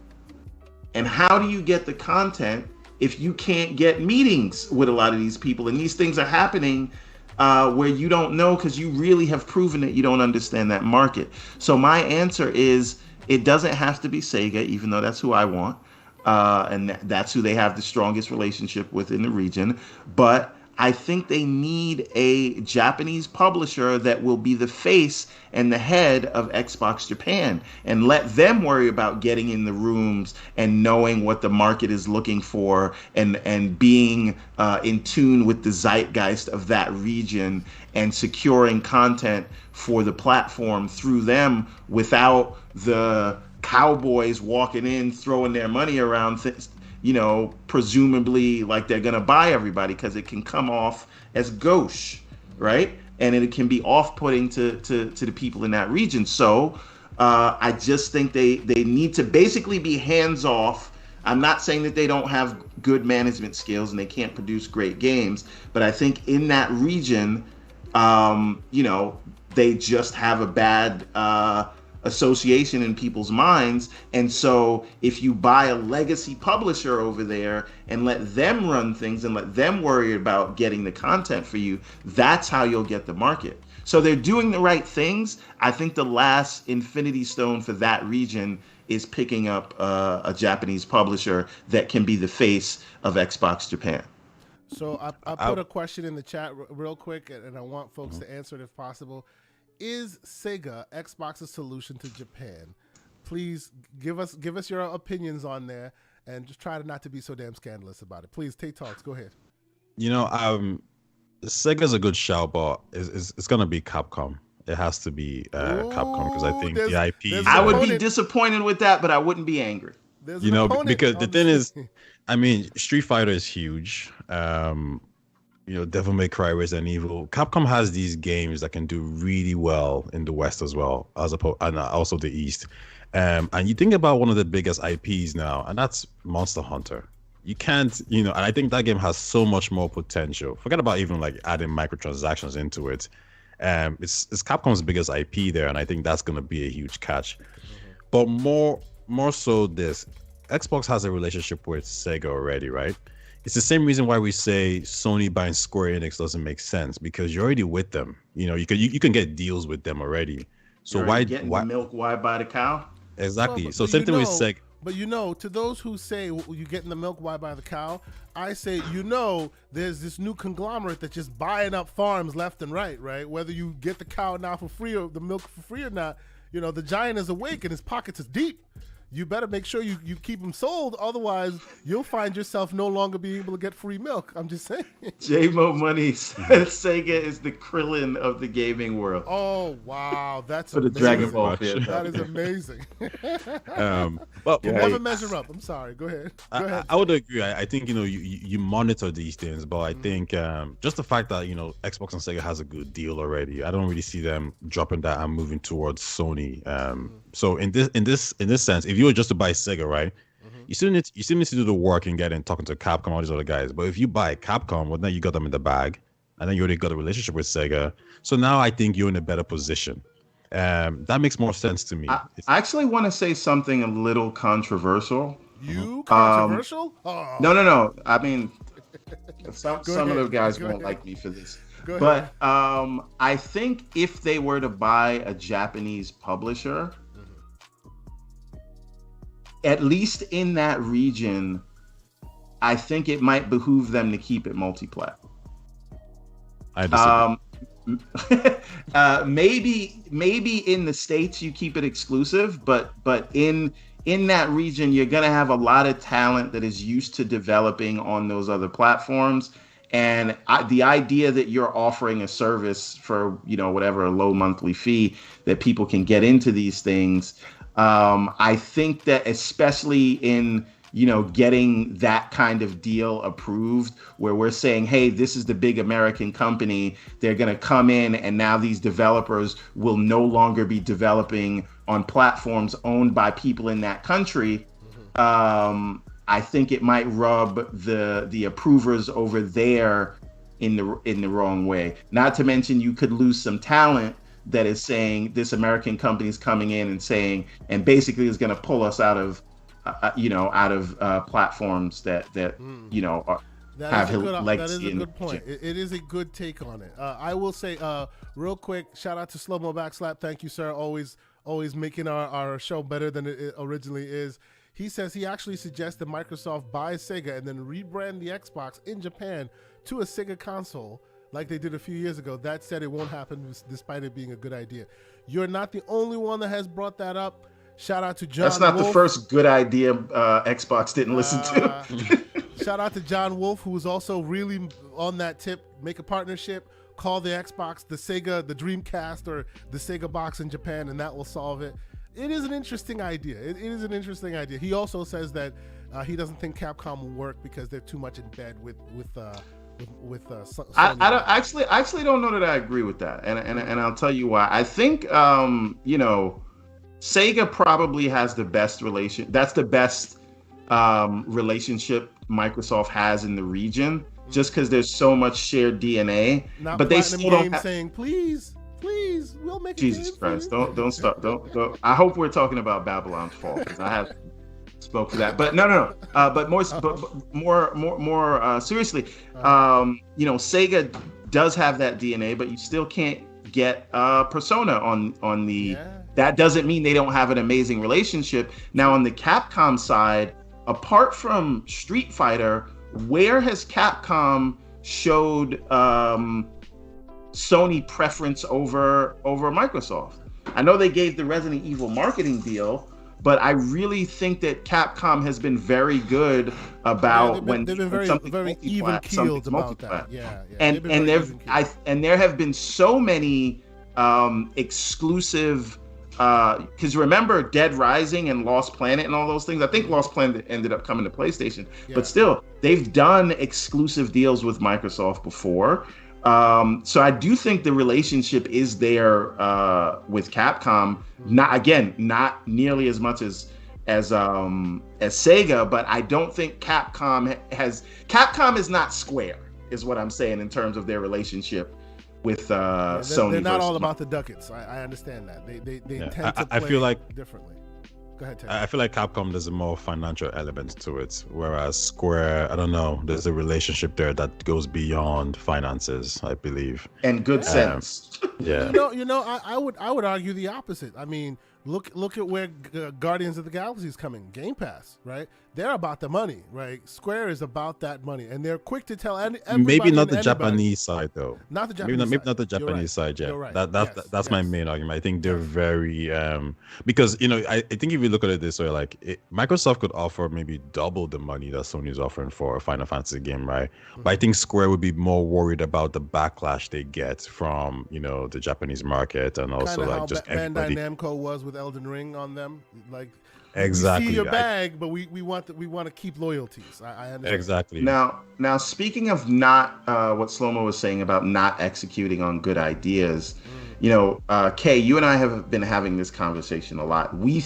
And how do you get the content if you can't get meetings with a lot of these people? And these things are happening where you don't know, because you really have proven that you don't understand that market. So my answer is, it doesn't have to be Sega, even though that's who I want. And that's who they have the strongest relationship with in the region. But I think they need a Japanese publisher that will be the face and the head of Xbox Japan, and let them worry about getting in the rooms and knowing what the market is looking for, and being in tune with the zeitgeist of that region, and securing content for the platform through them without the cowboys walking in, throwing their money around, presumably like they're going to buy everybody, because it can come off as gauche, right? And it can be off-putting to the people in that region. So I just think they need to basically be hands-off. I'm not saying that they don't have good management skills and they can't produce great games, but I think in that region, they just have a bad association in people's minds. And so if you buy a legacy publisher over there and let them run things and let them worry about getting the content for you, that's how you'll get the market. So they're doing the right things. I think the last Infinity Stone for that region is picking up a Japanese publisher that can be the face of Xbox Japan. So I put a question in the chat real quick, and I want folks to answer it if possible. Is Sega Xbox's solution to Japan? Please give us your opinions on there, and just try to not to be so damn scandalous about it. Please, TayTalks, go ahead. Sega's a good shout, but it's gonna be Capcom. It has to be Capcom, because I think the IP. I would be disappointed with that, but I wouldn't be angry. Because the thing is, Street Fighter is huge. Devil May Cry, Resident Evil. Capcom has these games that can do really well in the West as well, and also the East. And you think about one of the biggest IPs now, and that's Monster Hunter. You can't, and I think that game has so much more potential. Forget about even like adding microtransactions into it. It's Capcom's biggest IP there, and I think that's going to be a huge catch. But more so, this Xbox has a relationship with Sega already, right? It's the same reason why we say Sony buying Square Enix doesn't make sense, because you're already with them. You can get deals with them already. So why the milk? Why buy the cow? Exactly. So same thing with Sega. But to those who say you getting the milk, why buy the cow? I say, there's this new conglomerate that's just buying up farms left and right, right? Whether you get the cow now for free or the milk for free or not, the giant is awake and his pockets is deep. You better make sure you keep them sold. Otherwise, you'll find yourself no longer being able to get free milk. I'm just saying. J-Mo Money says Sega is the Krillin of the gaming world. Oh, wow. That's for the Dragon Ball fan. That is amazing. Well, you never measure up. I'm sorry. Go ahead. I would agree. I think, you monitor these things, but I think just the fact that, Xbox and Sega has a good deal already, I don't really see them dropping that and moving towards Sony. So in this sense, if you were just to buy Sega, right, you still need to do the work and talking to Capcom, all these other guys. But if you buy Capcom, well, now you got them in the bag, and then you already got a relationship with Sega. So now I think you're in a better position. That makes more sense to me. I actually want to say something a little controversial. Controversial? No. I mean, some of the guys won't like me for this. But I think if they were to buy a Japanese publisher, at least in that region, I think it might behoove them to keep it multi-plat. I disagree. Maybe in the States you keep it exclusive, but in that region you're gonna have a lot of talent that is used to developing on those other platforms. And the idea that you're offering a service for whatever, a low monthly fee that people can get into these things. I think that especially in, getting that kind of deal approved, where we're saying, hey, this is the big American company, they're going to come in, and now these developers will no longer be developing on platforms owned by people in that country. I think it might rub the approvers over there in the wrong way. Not to mention, you could lose some talent that is saying this American company is coming in and saying, and basically is going to pull us out of platforms that have legacy. That is a good point. It is a good take on it. I will say, real quick, shout out to Slow Mo Backslap. Thank you, sir. Always making our show better than it originally is. He says he actually suggests that Microsoft buys Sega and then rebrand the Xbox in Japan to a Sega console, like they did a few years ago. That said, it won't happen despite it being a good idea. You're not the only one that has brought that up. Shout out to John Wolf. That's not the first good idea Xbox didn't listen to. Shout out to John Wolf, who was also really on that tip. Make a partnership. Call the Xbox the Sega, the Dreamcast, or the Sega box in Japan, and that will solve it. It is an interesting idea. It is an interesting idea. He also says that he doesn't think Capcom will work because they're too much in bed with Sony. I actually don't know that I agree with that, and I'll tell you why. I think Sega probably has the best relation. That's the best relationship Microsoft has in the region, just because there's so much shared DNA. Not but they still don't saying please, we'll make Jesus game Christ, don't stop, don't. I hope we're talking about Babylon's Fall, because I have spoke for that, but no. But more seriously, Sega does have that DNA, but you still can't get Persona on the. Yeah. That doesn't mean they don't have an amazing relationship. Now on the Capcom side, apart from Street Fighter, where has Capcom showed Sony preference over Microsoft? I know they gave the Resident Evil marketing deal, but I really think that Capcom has been very good about they've been very even keeled about that. Yeah. And there have been so many exclusive because remember Dead Rising and Lost Planet and all those things. I think Lost Planet ended up coming to PlayStation, but still, they've done exclusive deals with Microsoft before. So I do think the relationship is there with Capcom. Not nearly as much as Sega, but I don't think Capcom is not Square, is what I'm saying in terms of their relationship with Sony. They're not all about the ducats. I understand that. They tend to play I feel like differently. Go ahead, Ted. I feel like Capcom, there's a more financial element to it, whereas Square, I don't know, there's a relationship there that goes beyond finances, I believe, and good sense. Yeah. I would argue the opposite. I mean, look at where Guardians of the Galaxy is coming. Game Pass, right? They're about the money, right? Square is about that money, and they're quick to tell everybody. Maybe not the Japanese side, though. Not the Japanese. Maybe not the Japanese side. Yeah, right. That's my main argument. I think they're very because I think if you look at it this way, like Microsoft could offer maybe double the money that Sony's offering for a Final Fantasy game, right? Mm-hmm. But I think Square would be more worried about the backlash they get from the Japanese market, and also kinda like how just Bandai everybody. Namco was with Elden Ring on them, like. Exactly. We see your bag, but we want to keep loyalties. I understand. Exactly. Now speaking of not what Slomo was saying about not executing on good ideas, Kay, you and I have been having this conversation a lot. We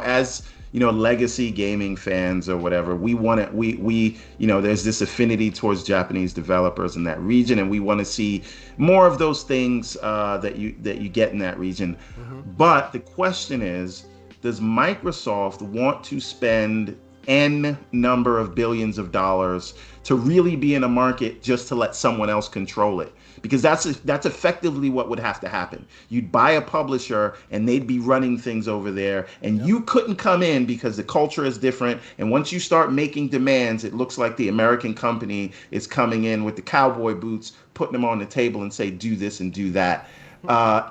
as legacy gaming fans or whatever, we want it. We there's this affinity towards Japanese developers in that region, and we want to see more of those things that you get in that region. Mm-hmm. But the question is, does Microsoft want to spend N number of billions of dollars to really be in a market just to let someone else control it? Because that's effectively what would have to happen. You'd buy a publisher and they'd be running things over there, and you couldn't come in because the culture is different. And once you start making demands, it looks like the American company is coming in with the cowboy boots, putting them on the table and say, do this and do that.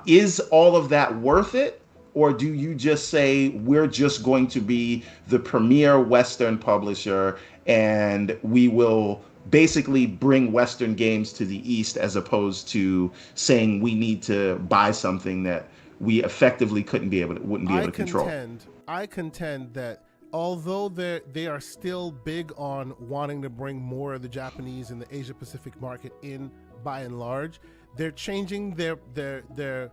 Is all of that worth it? Or do you just say, we're just going to be the premier Western publisher and we will basically bring Western games to the East, as opposed to saying we need to buy something that we effectively wouldn't be able to control? I contend that although they are still big on wanting to bring more of the Japanese and the Asia Pacific market in, by and large, they're changing the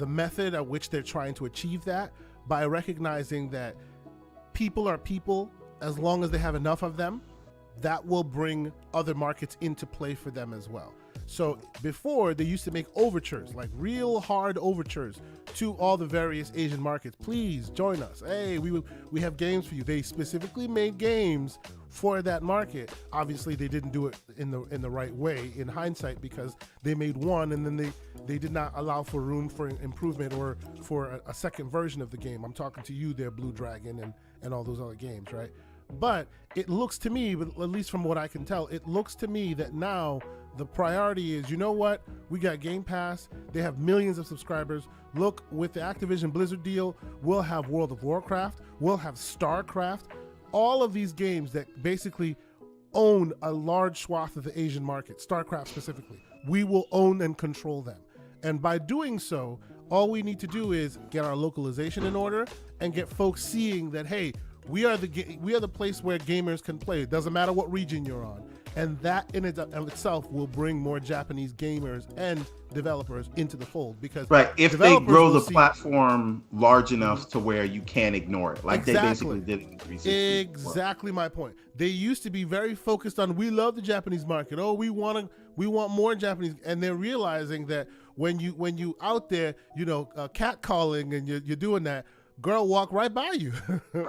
method at which they're trying to achieve that by recognizing that people are people. As long as they have enough of them, that will bring other markets into play for them as well. So before, they used to make overtures, like real hard overtures to all the various Asian markets. Please join us. Hey, we have games for you. They specifically made games for that market. Obviously, they didn't do it in the right way in hindsight, because they made one and then they did not allow for room for improvement or for a second version of the game. I'm talking to you there, Blue Dragon and all those other games, right? But it looks to me, at least from what I can tell, it looks to me that now the priority is, we got Game Pass. They have millions of subscribers. Look, with the Activision Blizzard deal, we'll have World of Warcraft. We'll have StarCraft. All of these games that basically own a large swath of the Asian market, StarCraft specifically, we will own and control them. And by doing so, all we need to do is get our localization in order and get folks seeing that, hey, we are the place where gamers can play. It doesn't matter what region you're on. And that in itself will bring more Japanese gamers and developers into the fold. Because if they grow the platform large enough to where you can't ignore it, like they basically did in 360. Exactly my point. They used to be very focused on, we love the Japanese market. Oh, we want more Japanese, and they're realizing that when you out there, catcalling and you're doing that, girl walk right by you.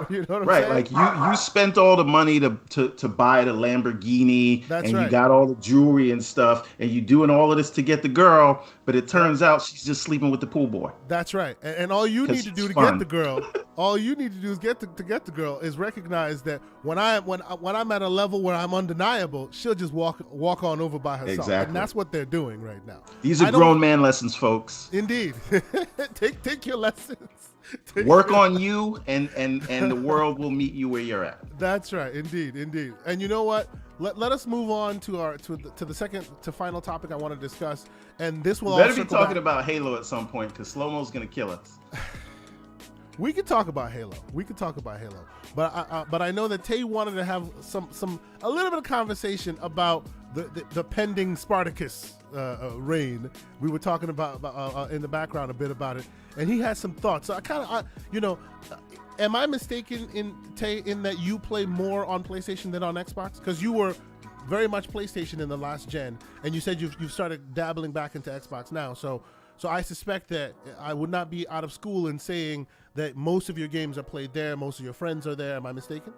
You know what I'm saying? Like you spent all the money to buy the Lamborghini. That's and right. You got all the jewelry and stuff, and you doing all of this to get the girl, but it turns out she's just sleeping with the pool boy. That's right. And all you need to do to get the girl, get the girl is recognize that when I'm at a level where I'm undeniable, she'll just walk on over by herself. Exactly. And that's what they're doing right now. These are grown man lessons, folks. Indeed. Take your lessons. Work on you, and the world will meet you where you're at. That's right, indeed. And you know what? Let us move on to the second to final topic I want to discuss, and this will better be talking about Halo at some point, because Slow-Mo's gonna kill us. we could talk about Halo. But I know that Tay wanted to have a little bit of conversation about the pending Spartacus reign. We were talking about in the background a bit about it, and he has some thoughts. So am I mistaken in that you play more on PlayStation than on Xbox? Because you were very much PlayStation in the last gen, and you said you've started dabbling back into Xbox now. So I suspect that I would not be out of school in saying that most of your games are played there, most of your friends are there. Am I mistaken?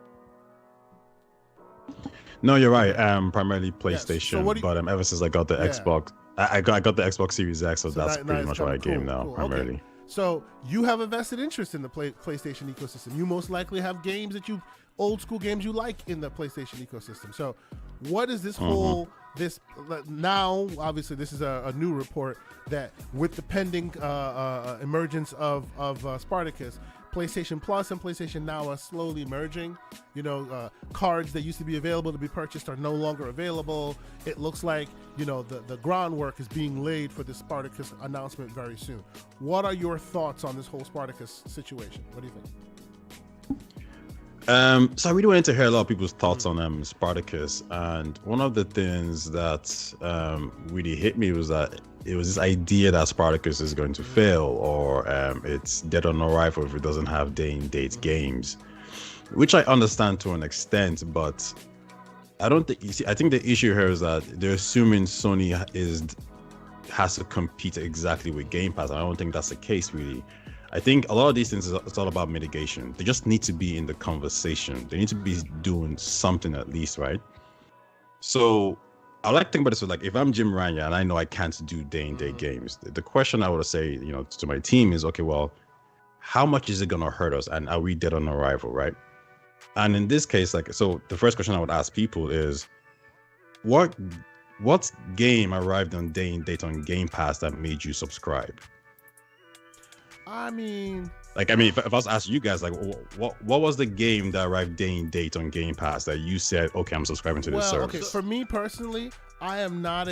No, you're right. Primarily PlayStation, yes. So but ever since I got the Xbox, I got the Xbox Series X, so that's pretty much what I game now, primarily. Okay. So you have a vested interest in the PlayStation ecosystem. You most likely have games old school games you like in the PlayStation ecosystem. So what is this whole, now, obviously this is a new report that with the pending emergence of Spartacus, PlayStation Plus and PlayStation Now are slowly merging. Cards that used to be available to be purchased are no longer available. It looks like, the groundwork is being laid for the Spartacus announcement very soon. What are your thoughts on this whole Spartacus situation? What do you think? So I really wanted to hear a lot of people's thoughts on Spartacus, and one of the things that really hit me was that it was this idea that Spartacus is going to fail, or it's dead on arrival if it doesn't have day-and-date games, which I understand to an extent, but I don't think, I think the issue here is that they're assuming Sony has to compete exactly with Game Pass. I don't think that's the case, really. I think a lot of these things, it's all about mitigation. They just need to be in the conversation. They need to be doing something at least, right? So I like to think about this, like, if I'm Jim Ryan and I know I can't do day-and-date games, the question I would say, to my team is, okay, well, how much is it going to hurt us? And are we dead on arrival, right? And in this case, so the first question I would ask people is, what game arrived on day-and-date on Game Pass that made you subscribe? If I was asking you guys, what was the game that arrived day-and-date on Game Pass that you said, okay, I'm subscribing to this service? Okay, for me personally, I am not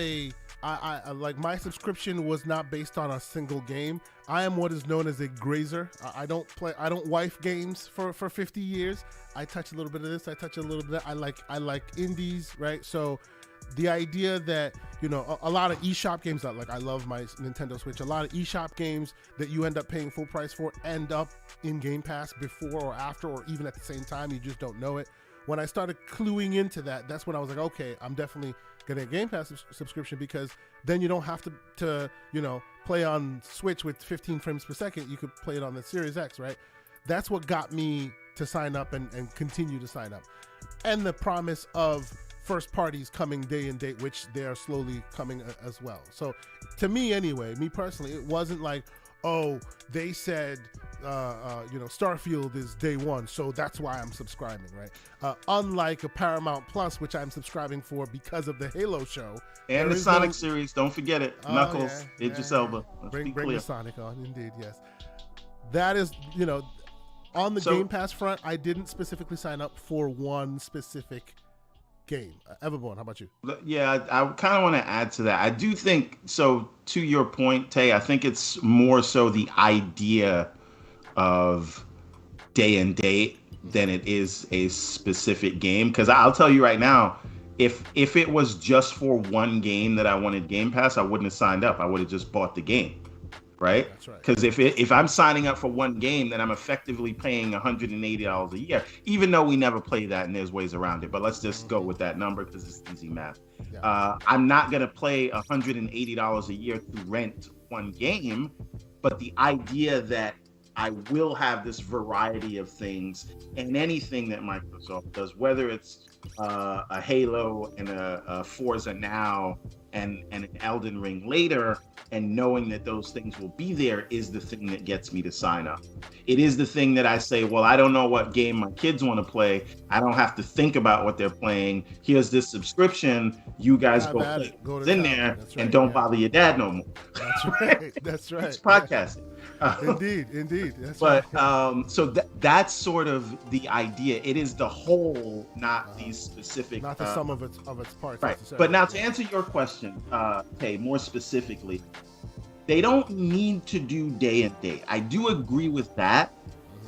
my subscription was not based on a single game. I am what is known as a grazer. I don't wife games for 50 years. I touch a little bit of this, I touch a little bit of that. I like indies, right? So the idea that, a lot of eShop games that, I love my Nintendo Switch, a lot of eShop games that you end up paying full price for end up in Game Pass before or after, or even at the same time, you just don't know it. When I started cluing into that, that's when I was like, okay, I'm definitely getting a Game Pass subscription, because then you don't have to play on Switch with 15 frames per second. You could play it on the Series X, right? That's what got me to sign up and continue to sign up. And the promise of first parties coming day-and-date, which they are slowly coming as well. So to me anyway, me personally, it wasn't like, oh, they said Starfield is day one, so that's why I'm subscribing, right? Unlike a Paramount Plus, which I'm subscribing for because of the Halo show. And the Sonic series, don't forget it. Knuckles, Idris Elba. Bring the Sonic on, indeed, yes. That is, on the Game Pass front, I didn't specifically sign up for one specific game. Everborn, how about you? Yeah, I kind of want to add to that. I do think, so to your point, Tay, I think it's more so the idea of day-and-date than it is a specific game. Because I'll tell you right now, if it was just for one game that I wanted Game Pass, I wouldn't have signed up. I would have just bought the game, right? That's right. Because if I'm signing up for one game, then I'm effectively paying $180 a year, even though we never play that and there's ways around it. But let's just go with that number because it's easy math. Yeah. I'm not going to play $180 a year to rent one game, but the idea that I will have this variety of things, and anything that Microsoft does, whether it's a Halo and a Forza now and an Elden Ring later, and knowing that those things will be there, is the thing that gets me to sign up. It is the thing that I say, well, I don't know what game my kids want to play. I don't have to think about what they're playing. Here's this subscription. You guys go play what's in there, and don't bother your dad no more. That's right. That's right. It's podcasting. Indeed. That's right. So that's sort of the idea. It is the whole, not these specific, not the sum of its parts. Right. But now to answer your question, Tay, more specifically, they don't need to do day and date. I do agree with that,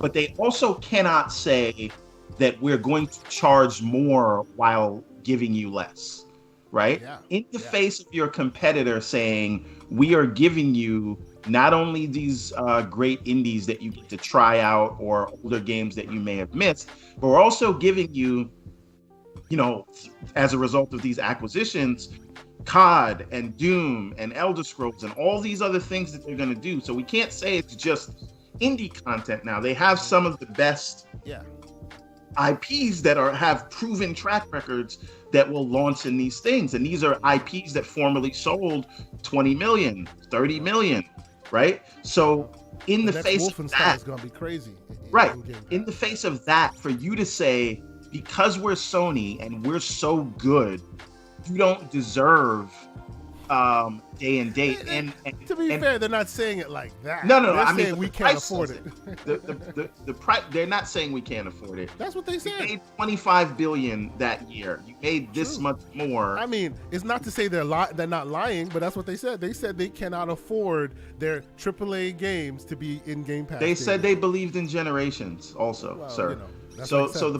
but they also cannot say that we're going to charge more while giving you less, right? Yeah. In the face of your competitor saying, we are giving you not only these great indies that you get to try out or older games that you may have missed, but we're also giving you, as a result of these acquisitions, COD and Doom and Elder Scrolls and all these other things that they're going to do. So we can't say it's just indie content now. They have some of the best IPs that have proven track records that will launch in these things. And these are IPs that formerly sold 20 million, 30 million, right? So in the face of that, is going to be crazy. Right. In the face of that, for you to say, because we're Sony and we're so good, you don't deserve day and date. And to be fair, they're not saying it like that. No. They're I mean, saying we can't afford it. The price. They're not saying we can't afford it. That's what they said. You made $25 billion that year. You made this much more. I mean, it's not to say they're not lying, but that's what they said. They said they cannot afford their AAA games to be in Game Pass. They said they believed in generations, also, sir. So the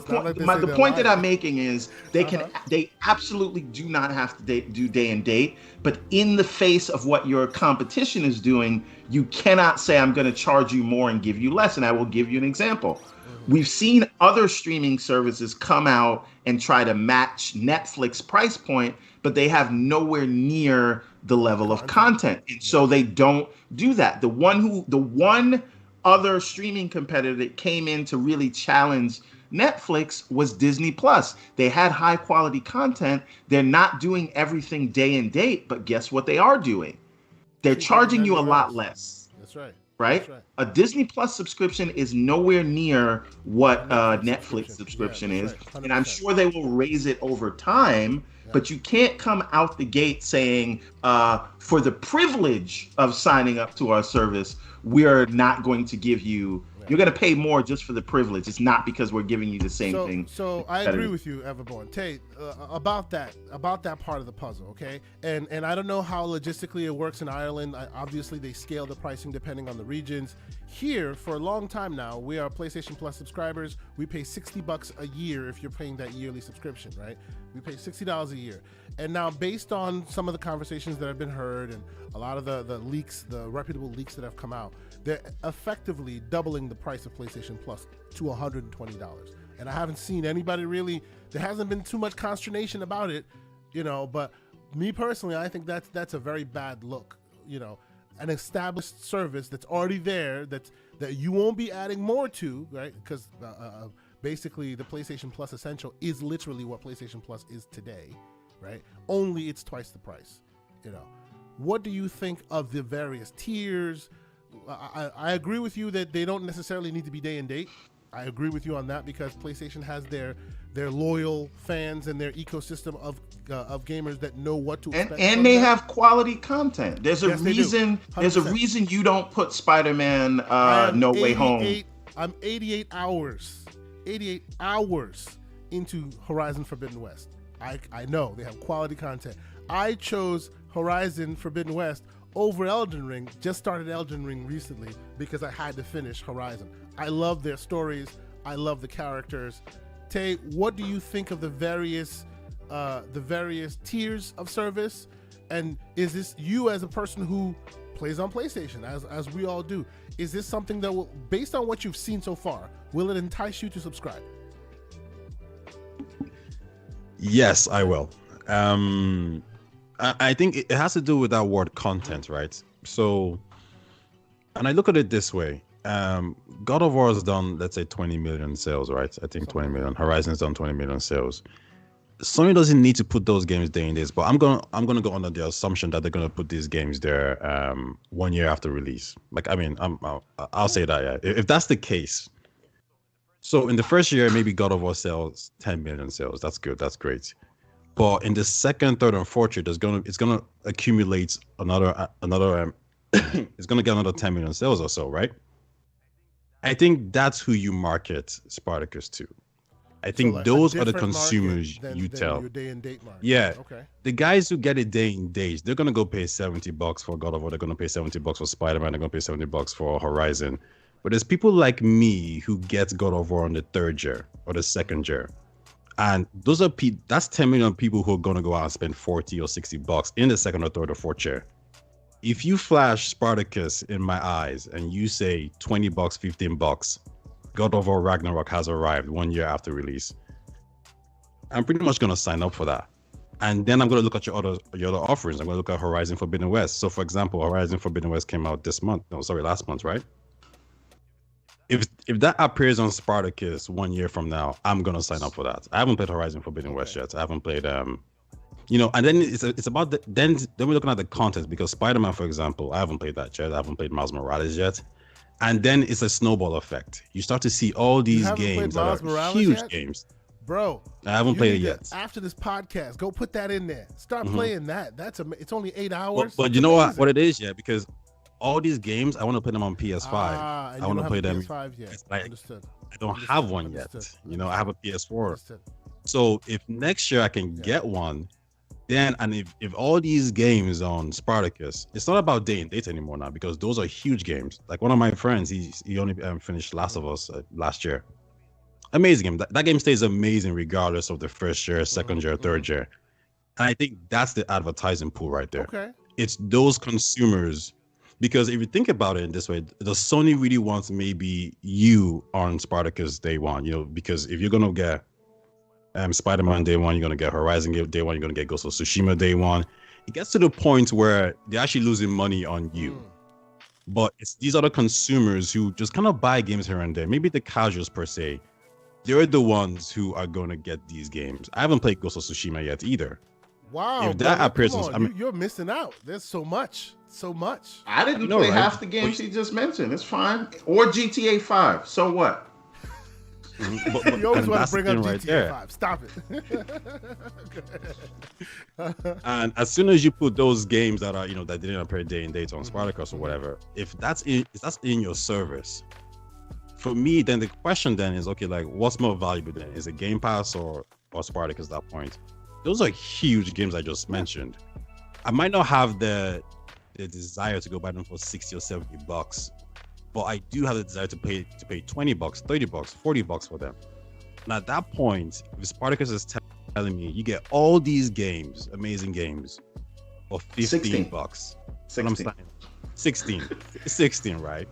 point that I'm making is they absolutely do not have to do day and date, but in the face of what your competition is doing, you cannot say I'm going to charge you more and give you less. And I will give you an example. We've seen other streaming services come out and try to match Netflix price point, but they have nowhere near the level of content, and so they don't do that. The one other streaming competitor that came in to really challenge Netflix was Disney Plus. They had high quality content. They're not doing everything day and date, but guess what they are doing? They're charging you a lot less. That's right. Right? A Disney Plus subscription is nowhere near what Netflix subscription is. Right. And I'm sure they will raise it over time, but you can't come out the gate saying, for the privilege of signing up to our service, we're not going to give you, you're going to pay more just for the privilege. It's not because we're giving you the same thing. So I agree with you, Everborn. Tay, about that part of the puzzle, okay? And I don't know how logistically it works in Ireland. Obviously, they scale the pricing depending on the regions. Here, for a long time now, we are PlayStation Plus subscribers. We pay $60 a year if you're paying that yearly subscription, right? We pay $60 a year. And now, based on some of the conversations that have been heard and a lot of the leaks, the reputable leaks that have come out, they're effectively doubling the price of PlayStation Plus to $120. And I haven't seen anybody really, there hasn't been too much consternation about it, but me personally, I think that's a very bad look, an established service that's already there, that you won't be adding more to, right? Because basically the PlayStation Plus Essential is literally what PlayStation Plus is today, right? Only it's twice the price, What do you think of the various tiers? I agree with you that they don't necessarily need to be day and date. I agree with you on that because PlayStation has their loyal fans and their ecosystem of gamers that know what to expect. And they have quality content. There's a reason. There's a reason you don't put Spider-Man No Way Home. I'm 88 hours into Horizon Forbidden West. I know they have quality content. I chose Horizon Forbidden West over Elden Ring. Just started Elden Ring recently because I had to finish Horizon. I love their stories. I love the characters. Tay, what do you think of the various tiers of service? And is this, you as a person who plays on PlayStation, as we all do, is this something that will, based on what you've seen so far, will it entice you to subscribe? Yes, I will. I think it has to do with that word content, right? So, and I look at it this way. God of War has done, let's say, 20 million sales, right? I think 20 million. Horizon's done 20 million sales. Sony doesn't need to put those games day in days, but I'm gonna go under the assumption that they're gonna put these games there 1 year after release. Like, I mean, I'll say that, yeah. If that's the case, so in the first year, maybe God of War sells 10 million sales. That's good. That's great. But in the second, third, and fourth year, it's gonna accumulate another it's gonna get another 10 million sales or so, right? I think that's who you market Spartacus to. I think like those are the consumers you tell. Your day and date market. Yeah. Okay. The guys who get it day and days, they're gonna go pay $70 for God of War. They're gonna pay $70 for Spider-Man. They're gonna pay $70 for Horizon. But there's people like me who get God of War on the 3rd year or the 2nd year. And those are that's 10 million people who are going to go out and spend 40 or 60 bucks in the 2nd or 3rd or 4th year. If you flash Spartacus in my eyes and you say 20 bucks, 15 bucks, God of War Ragnarok has arrived 1 year after release, I'm pretty much going to sign up for that. And then I'm going to look at your other offerings. I'm going to look at Horizon Forbidden West. So for example, Horizon Forbidden West came out last month, right? If that appears on Spartacus 1 year from now, I'm going to sign up for that. I haven't played Horizon Forbidden West yet. I haven't played, and then it's about then we're looking at the content, because Spider-Man, for example, I haven't played that yet. I haven't played Miles Morales yet. And then it's a snowball effect. You start to see all these games that are huge games. Bro, I haven't played it yet. After this podcast, go put that in there. Start playing that. It's only 8 hours. But you know what it is, yeah? Because all these games, I want to play them on PS5. I want to play them. PS5 yet. Understood. I don't have one yet. I have a PS4. Understood. So if next year I can get one, then, and if all these games on Spartacus, it's not about day and date anymore now, because those are huge games. Like one of my friends, he only finished Last of Us last year. Amazing game. That game stays amazing regardless of the 1st year, 2nd year, 3rd year. And I think that's the advertising pool right there. Okay. It's those consumers, because if you think about it in this way, the Sony really wants maybe you on Spartacus day one, because if you're going to get Spider-Man day one, you're going to get Horizon day one, you're going to get Ghost of Tsushima day one. It gets to the point where they're actually losing money on you. But it's these other consumers who just kind of buy games here and there, maybe the casuals per se. They're the ones who are going to get these games. I haven't played Ghost of Tsushima yet either. Wow. If that appears, you're missing out. There's so much. I didn't play half the games he just mentioned. It's fine. Or GTA 5. So what? You always want to bring up GTA 5. Stop it. And as soon as you put those games that are, that didn't appear day and date on Spartacus or whatever, if that's in your service, for me, then the question then is, okay, like what's more valuable then? Is it Game Pass or Spartacus at that point? Those are huge games I just mentioned. I might not have the desire to go buy them for 60 or 70 bucks, but I do have the desire to pay 20 bucks, 30 bucks, 40 bucks for them. And at that point, if Spartacus is telling me you get all these games, amazing games, for 15 bucks, 16, right?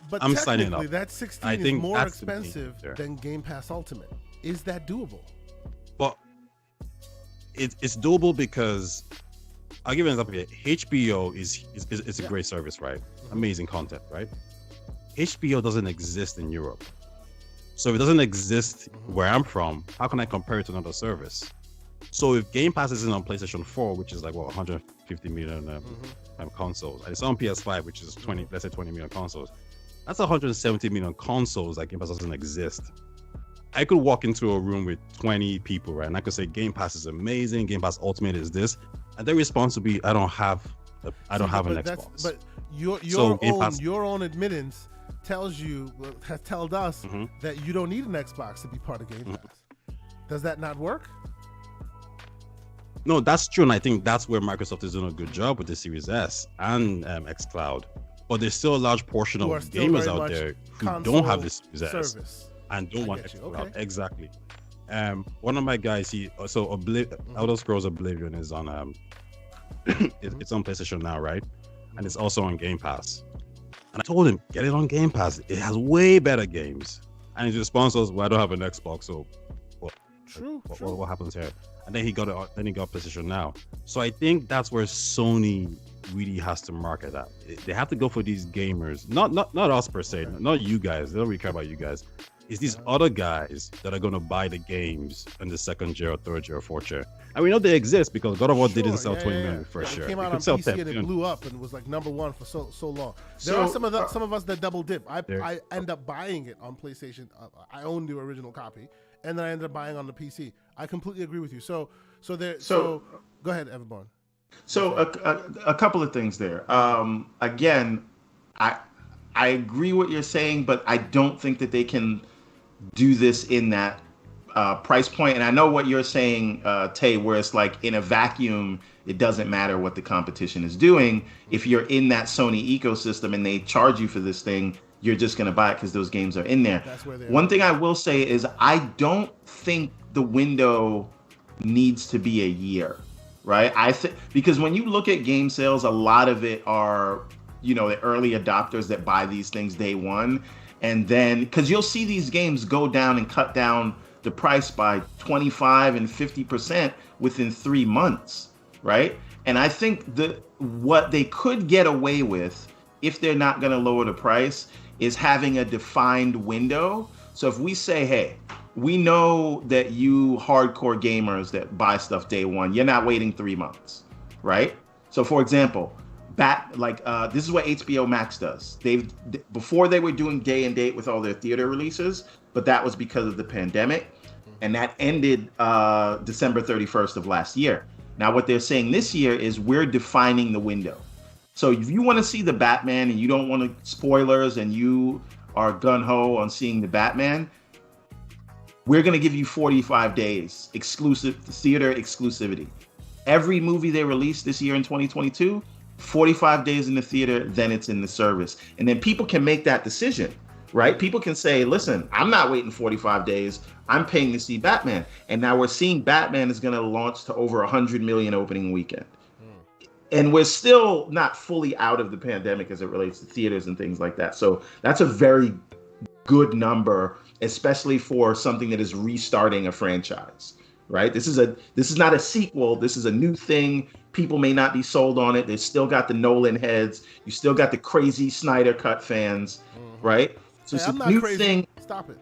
But I'm signing up. That 16 is more expensive than Game Pass Ultimate. Is that doable? But it's doable because I'll give you an example here. HBO is a great service, right? Amazing content, right? HBO doesn't exist in Europe. So if it doesn't exist where I'm from, how can I compare it to another service? So if Game Pass isn't on PlayStation 4, which is like 150 million consoles, and it's on PS5, which is 20 million consoles, that's 170 million consoles that Game Pass doesn't exist. I could walk into a room with 20 people, right? And I could say Game Pass is amazing, Game Pass Ultimate is this, and their response would be, I don't have an Xbox. But your own admittance has told us that you don't need an Xbox to be part of Game Pass. Does that not work? No, that's true, and I think that's where Microsoft is doing a good job with the Series S and xCloud. But there's still a large portion of gamers out there who don't have this Series S and don't want xCloud. Okay. Exactly. One of my guys, Elder Scrolls Oblivion is on it's on PlayStation now, right? And it's also on Game Pass. And I told him, get it on Game Pass. It has way better games. And his response was, well, I don't have an Xbox, so what happens here? And then he got PlayStation Now. So I think that's where Sony really has to market that. They have to go for these gamers, not us per se, not you guys. They don't really care about you guys. It's these other guys that are going to buy the games in the 2nd year or 3rd year or 4th year. And we know they exist because God of War didn't sell 20 million the first year. It came out on PC and it blew up and was like #1 for so long. There are some of us that double dip. I end up buying it on PlayStation. I own the original copy, and then I ended up buying on the PC. I completely agree with you. So go ahead, Everborn. So a couple of things there. Again, I agree what you're saying, but I don't think that they can do this in that price point. And I know what you're saying, Tay, where it's like in a vacuum, it doesn't matter what the competition is doing. If you're in that Sony ecosystem and they charge you for this thing, you're just going to buy it because those games are in there. That's where One thing I will say is I don't think the window needs to be a year, right? I think because when you look at game sales, a lot of it are, the early adopters that buy these things day one. And then, because you'll see these games go down and cut down the price by 25 and 50% within 3 months, right? And I think what they could get away with, if they're not going to lower the price, is having a defined window. So if we say, hey, we know that you hardcore gamers that buy stuff day one, you're not waiting 3 months, right? So for example, this is what HBO Max does. Before they were doing day and date with all their theater releases, but that was because of the pandemic, and that ended December 31st of last year. Now what they're saying this year is we're defining the window. So if you want to see the Batman and you don't want spoilers and you are gung-ho on seeing the Batman, we're going to give you 45 days exclusive theater exclusivity. Every movie they released this year in 2022, 45 days in the theater, then it's in the service. And then people can make that decision, right? People can say, listen, I'm not waiting 45 days. I'm paying to see Batman. And now we're seeing Batman is going to launch to over 100 million opening weekend. And we're still not fully out of the pandemic as it relates to theaters and things like that. So that's a very good number, especially for something that is restarting a franchise, right? This is not a sequel. This is a new thing. People may not be sold on it. They still got the Nolan heads. You still got the crazy Snyder cut fans, right? So it's a new thing. Stop it.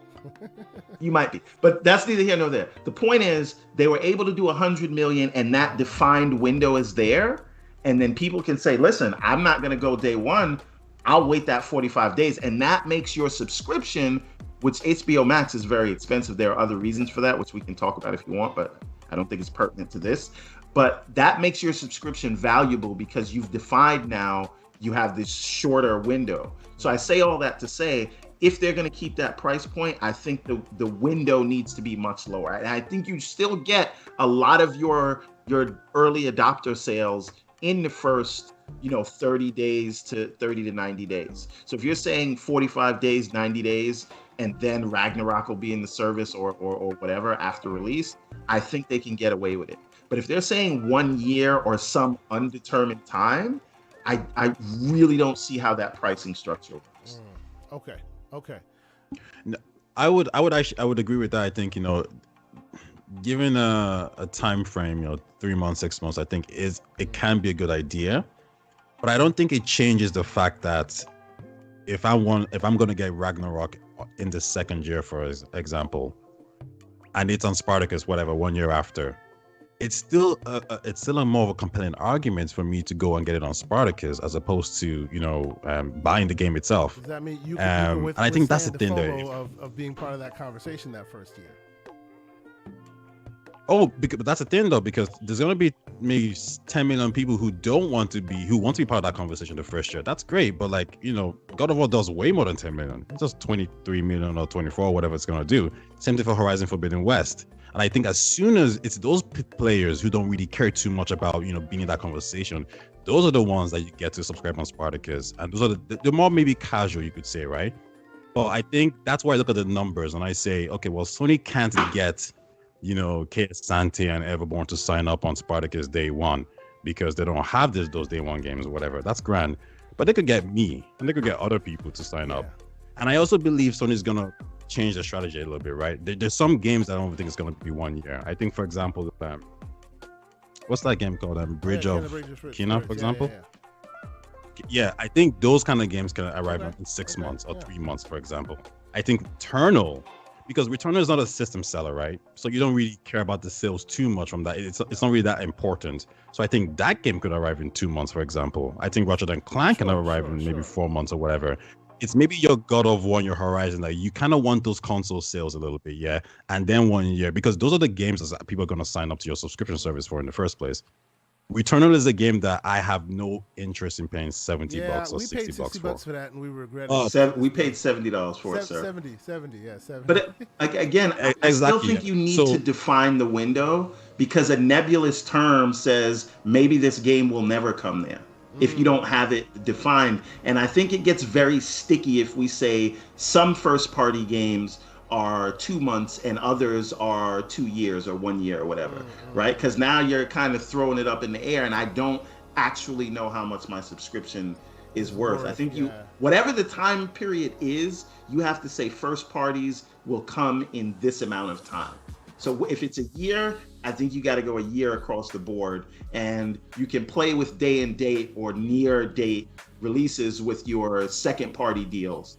You might be, but that's neither here nor there. The point is they were able to do 100 million, and that defined window is there. And then people can say, listen, I'm not going to go day one. I'll wait that 45 days. And that makes your subscription, which HBO Max is very expensive. There are other reasons for that, which we can talk about if you want, but I don't think it's pertinent to this. But that makes your subscription valuable because you've defined now you have this shorter window. So I say all that to say, if they're going to keep that price point, I think the window needs to be much lower. And I think you still get a lot of your early adopter sales in the first 30 days to 30 to 90 days. So if you're saying 45 days, 90 days, and then Ragnarok will be in the service or whatever after release, I think they can get away with it. But if they're saying 1 year or some undetermined time, I really don't see how that pricing structure works. Okay. No, I would agree with that. I think, given a time frame, 3 months, 6 months, I think it can be a good idea. But I don't think it changes the fact that if I'm going to get Ragnarok in the second year, for example, and it's on Spartacus, whatever, 1 year after, it's still a more of a compelling argument for me to go and get it on Spartacus as opposed to buying the game itself. Does that mean you and I think that's the thing there of being part of that conversation that first year? Oh, but that's the thing though, because there's gonna be maybe 10 million people who want to be part of that conversation the first year. That's great, but God of War does way more than 10 million. It's just 23 million or 24, whatever it's gonna do. Same thing for Horizon Forbidden West. And I think as soon as it's those players who don't really care too much about being in that conversation, those are the ones that you get to subscribe on Spartacus, and those are the more maybe casual, you could say, right? But I think that's why I look at the numbers and I say, okay, well, Sony can't get KS Sante and Everborn to sign up on Spartacus day one because they don't have those day one games or whatever. That's grand. But they could get me and they could get other people to sign up. And I also believe Sony's going to change the strategy a little bit, right? There's some games that I don't think it's going to be 1 year. I think, for example, what's that game called? Bridge of Kina, for example? Yeah, I think those kind of games can arrive in 6 months or 3 months, for example. I think Returnal, because Returnal is not a system seller, right? So you don't really care about the sales too much from that. It's not really that important. So I think that game could arrive in 2 months, for example. I think Ratchet and Clank can arrive in maybe 4 months or whatever. It's maybe your God of War, your Horizon, that you kind of want those console sales a little bit, yeah? And then 1 year, because those are the games that people are going to sign up to your subscription service for in the first place. Returnal is a game that I have no interest in paying $70 or $60 we paid $60 for that, and we regret it. We paid $70 for it, sir. 70, yeah, 70. But again, I still think you need to define the window, because a nebulous term says maybe this game will never come there. if you don't have it defined. And I think it gets very sticky if we say some first party games are 2 months and others are 2 years or 1 year or whatever, right? Because now you're kind of throwing it up in the air, and I don't actually know how much my subscription is worth. I think whatever the time period is, you have to say first parties will come in this amount of time. So if it's a year, I think you got to go a year across the board, and you can play with day and date or near date releases with your second party deals.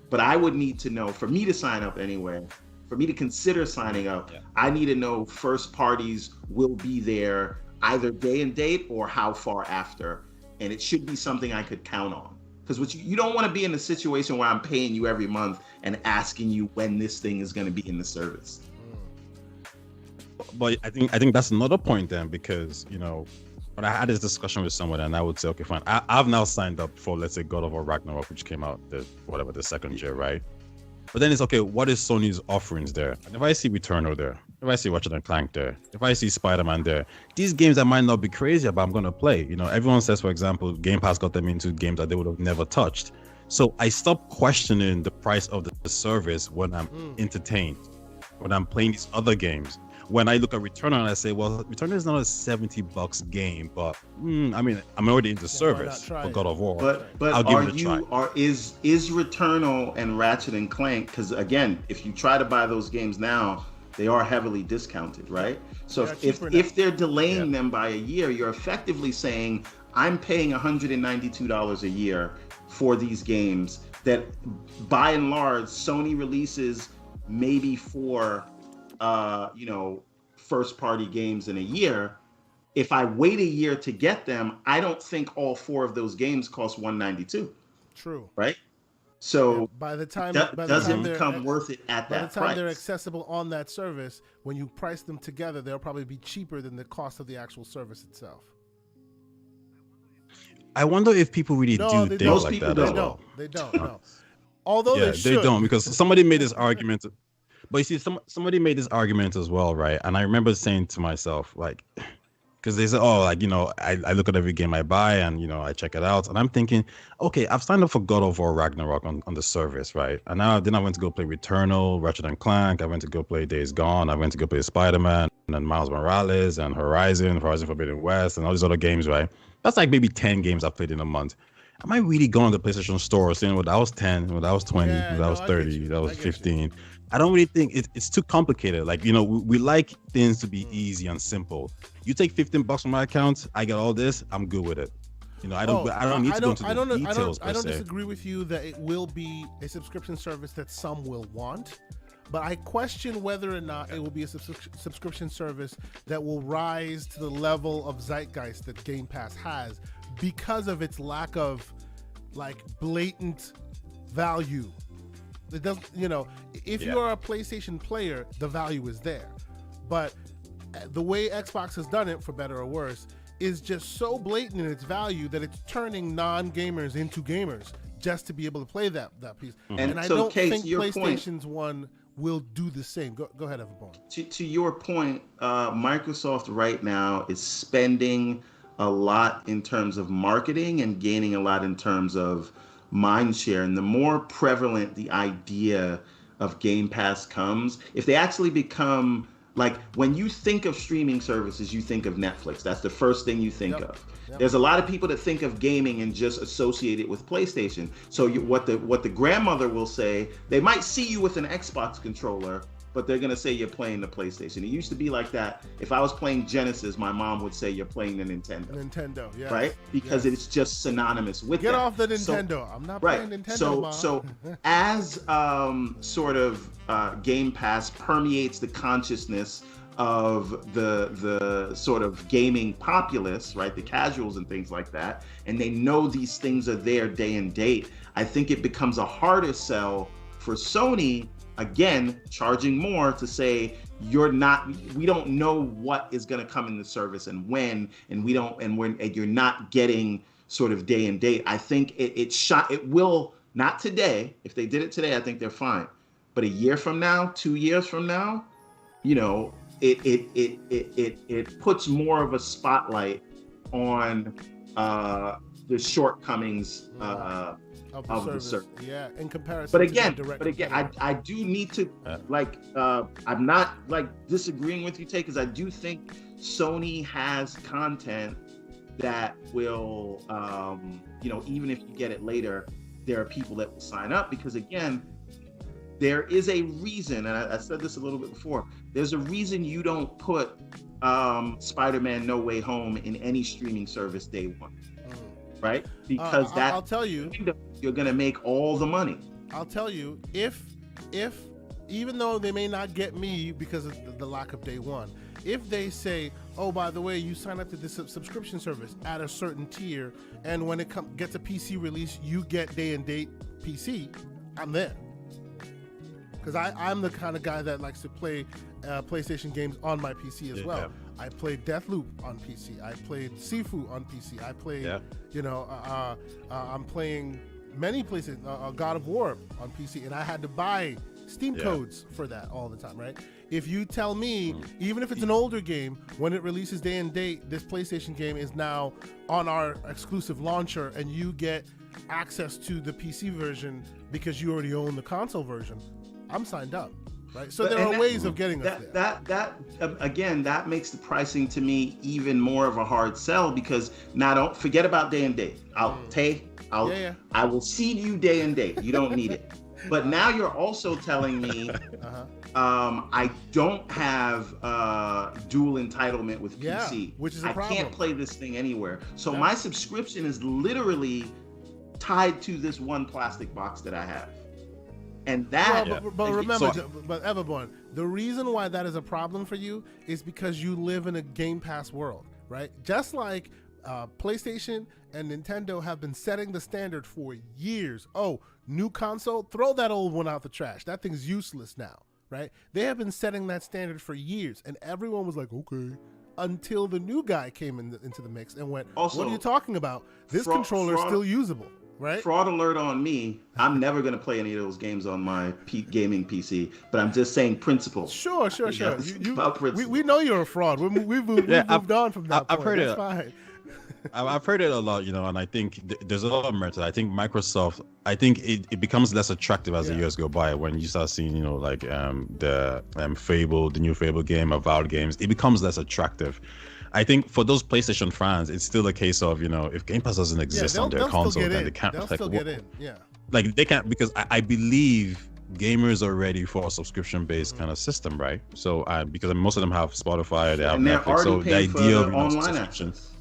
But I would need to know, for me to sign up anyway, for me to consider signing up, I need to know first parties will be there either day and date or how far after. And it should be something I could count on. Because you don't want to be in a situation where I'm paying you every month and asking you when this thing is going to be in the service. But I think that's another point then, because, you know, when I had this discussion with someone and I would say, okay, fine, I've now signed up for, let's say, God of War Ragnarok, which came out the second year, right? But then it's okay, what is Sony's offerings there? And if I see Returnal there, if I see Ratchet and Clank there, if I see Spider-Man there, these games I might not be crazy about, I'm going to play. You know, everyone says, for example, Game Pass got them into games that they would have never touched. So I stopped questioning the price of the service when I'm entertained, when I'm playing these other games. When I look at Returnal and I say, well, Returnal is not a $70 game, but I mean, I'm already in the service for God of War. But I'll give it a try. Is Returnal and Ratchet and Clank? Because again, if you try to buy those games now, they are heavily discounted, right? So if they're delaying them by a year, you're effectively saying I'm paying $192 a year for these games that, by and large, Sony releases maybe for first party games in a year. If I wait a year to get them, I don't think all 4 of those games cost $192. True. Right? So by the time doesn't become worth it at that price. By the time they're accessible on that service, when you price them together, they'll probably be cheaper than the cost of the actual service itself. I wonder if people really do things like that as well. They don't. No. Although they don't, because somebody made this argument. But you see, somebody made this argument as well, right? And I remember saying to myself, like, because they said, oh, like, you know, I look at every game I buy and, you know, I check it out. And I'm thinking, okay, I've signed up for God of War Ragnarok on the service, right? And then I went to go play Returnal, Ratchet and Clank. I went to go play Days Gone. I went to go play Spider-Man and Miles Morales and Horizon Forbidden West and all these other games, right? That's like maybe 10 games I've played in a month. Am I really going to the PlayStation Store saying, well, that was 10, well, that was 20, that was 30, that was 15? I don't really think it's too complicated. Like, you know, we like things to be easy and simple. You take $15 from my account, I get all this, I'm good with it. You know, I don't need to go into the details. I don't disagree with you that it will be a subscription service that some will want, but I question whether or not it will be a subscription service that will rise to the level of zeitgeist that Game Pass has because of its lack of, like, blatant value. It doesn't, you know, if you're a PlayStation player, the value is there. But the way Xbox has done it, for better or worse, is just so blatant in its value that it's turning non-gamers into gamers just to be able to play that piece. Mm-hmm. And I don't think PlayStation's one will do the same. Go ahead, Everbone. To your point, Microsoft right now is spending a lot in terms of marketing and gaining a lot in terms of mind share. And the more prevalent the idea of Game Pass comes, if they actually become, like, when you think of streaming services, you think of Netflix. That's the first thing you think of. Yep. There's a lot of people that think of gaming and just associate it with PlayStation. So what the grandmother will say, they might see you with an Xbox controller, but they're gonna say you're playing the PlayStation. It used to be like that. If I was playing Genesis, my mom would say you're playing the Nintendo. Nintendo, yeah. Right? Because it's just synonymous with Get that. off the Nintendo. I'm not playing Nintendo, Mom. So as Game Pass permeates the consciousness of the sort of gaming populace, right? The casuals and things like that, and they know these things are there day and date, I think it becomes a harder sell for Sony, again, charging more to say we don't know what is going to come in the service and when, and you're not getting sort of day and date. I think it will, not today. If they did it today, I think they're fine. But a year from now, 2 years from now, you know, it puts more of a spotlight on the shortcomings of the service. Yeah, in comparison. But again, I do need to I'm not like disagreeing with you, Tay, because I do think Sony has content that will, even if you get it later, there are people that will sign up because again, there is a reason, and I said this a little bit before. There's a reason you don't put Spider-Man: No Way Home in any streaming service day one, right? Because I'll tell you, you're gonna make all the money. I'll tell you, if even though they may not get me because of the lack of day one, if they say, oh, by the way, you sign up to this subscription service at a certain tier, and when it gets a PC release, you get day and date PC, I'm there. Because I'm the kind of guy that likes to play PlayStation games on my PC as well. Yeah. I played Deathloop on PC. I played Sifu on PC. I played, I'm playing many places, God of War on PC, and I had to buy Steam codes for that all the time, right? If you tell me, even if it's an older game, when it releases day and date, this PlayStation game is now on our exclusive launcher, and you get access to the PC version because you already own the console version, I'm signed up, right? So there are ways of getting us there. That makes the pricing to me even more of a hard sell because now don't forget about day and date. I will seed you day and date. You don't need it. But now you're also telling me I don't have dual entitlement with PC. Which is a problem. I can't play this thing anywhere. So my subscription is literally tied to this one plastic box that I have. And that, but remember, but Everborn, the reason why that is a problem for you is because you live in a Game Pass world, right? Just like PlayStation and Nintendo have been setting the standard for years. Oh, new console, throw that old one out the trash. That thing's useless now, right? They have been setting that standard for years, and everyone was like, okay, until the new guy came into the mix and went, also, what are you talking about? This controller is still usable. Right? Fraud alert on me. I'm never going to play any of those games on my gaming PC, but I'm just saying principle. Sure. We know you're a fraud. We've moved on from that point. I've heard it. Fine. I've heard it a lot, and I think there's a lot of merit. I think Microsoft, it becomes less attractive as the years go by when you start seeing, the Fable, the new Fable game, Avowed games. It becomes less attractive. I think for those PlayStation fans, it's still a case of, if Game Pass doesn't exist on their console, then they can't. They'll still get in. Yeah. Like they can't, because I believe gamers are ready for a subscription-based kind of system, right? So because most of them have Spotify, they have Netflix, so the idea of online access.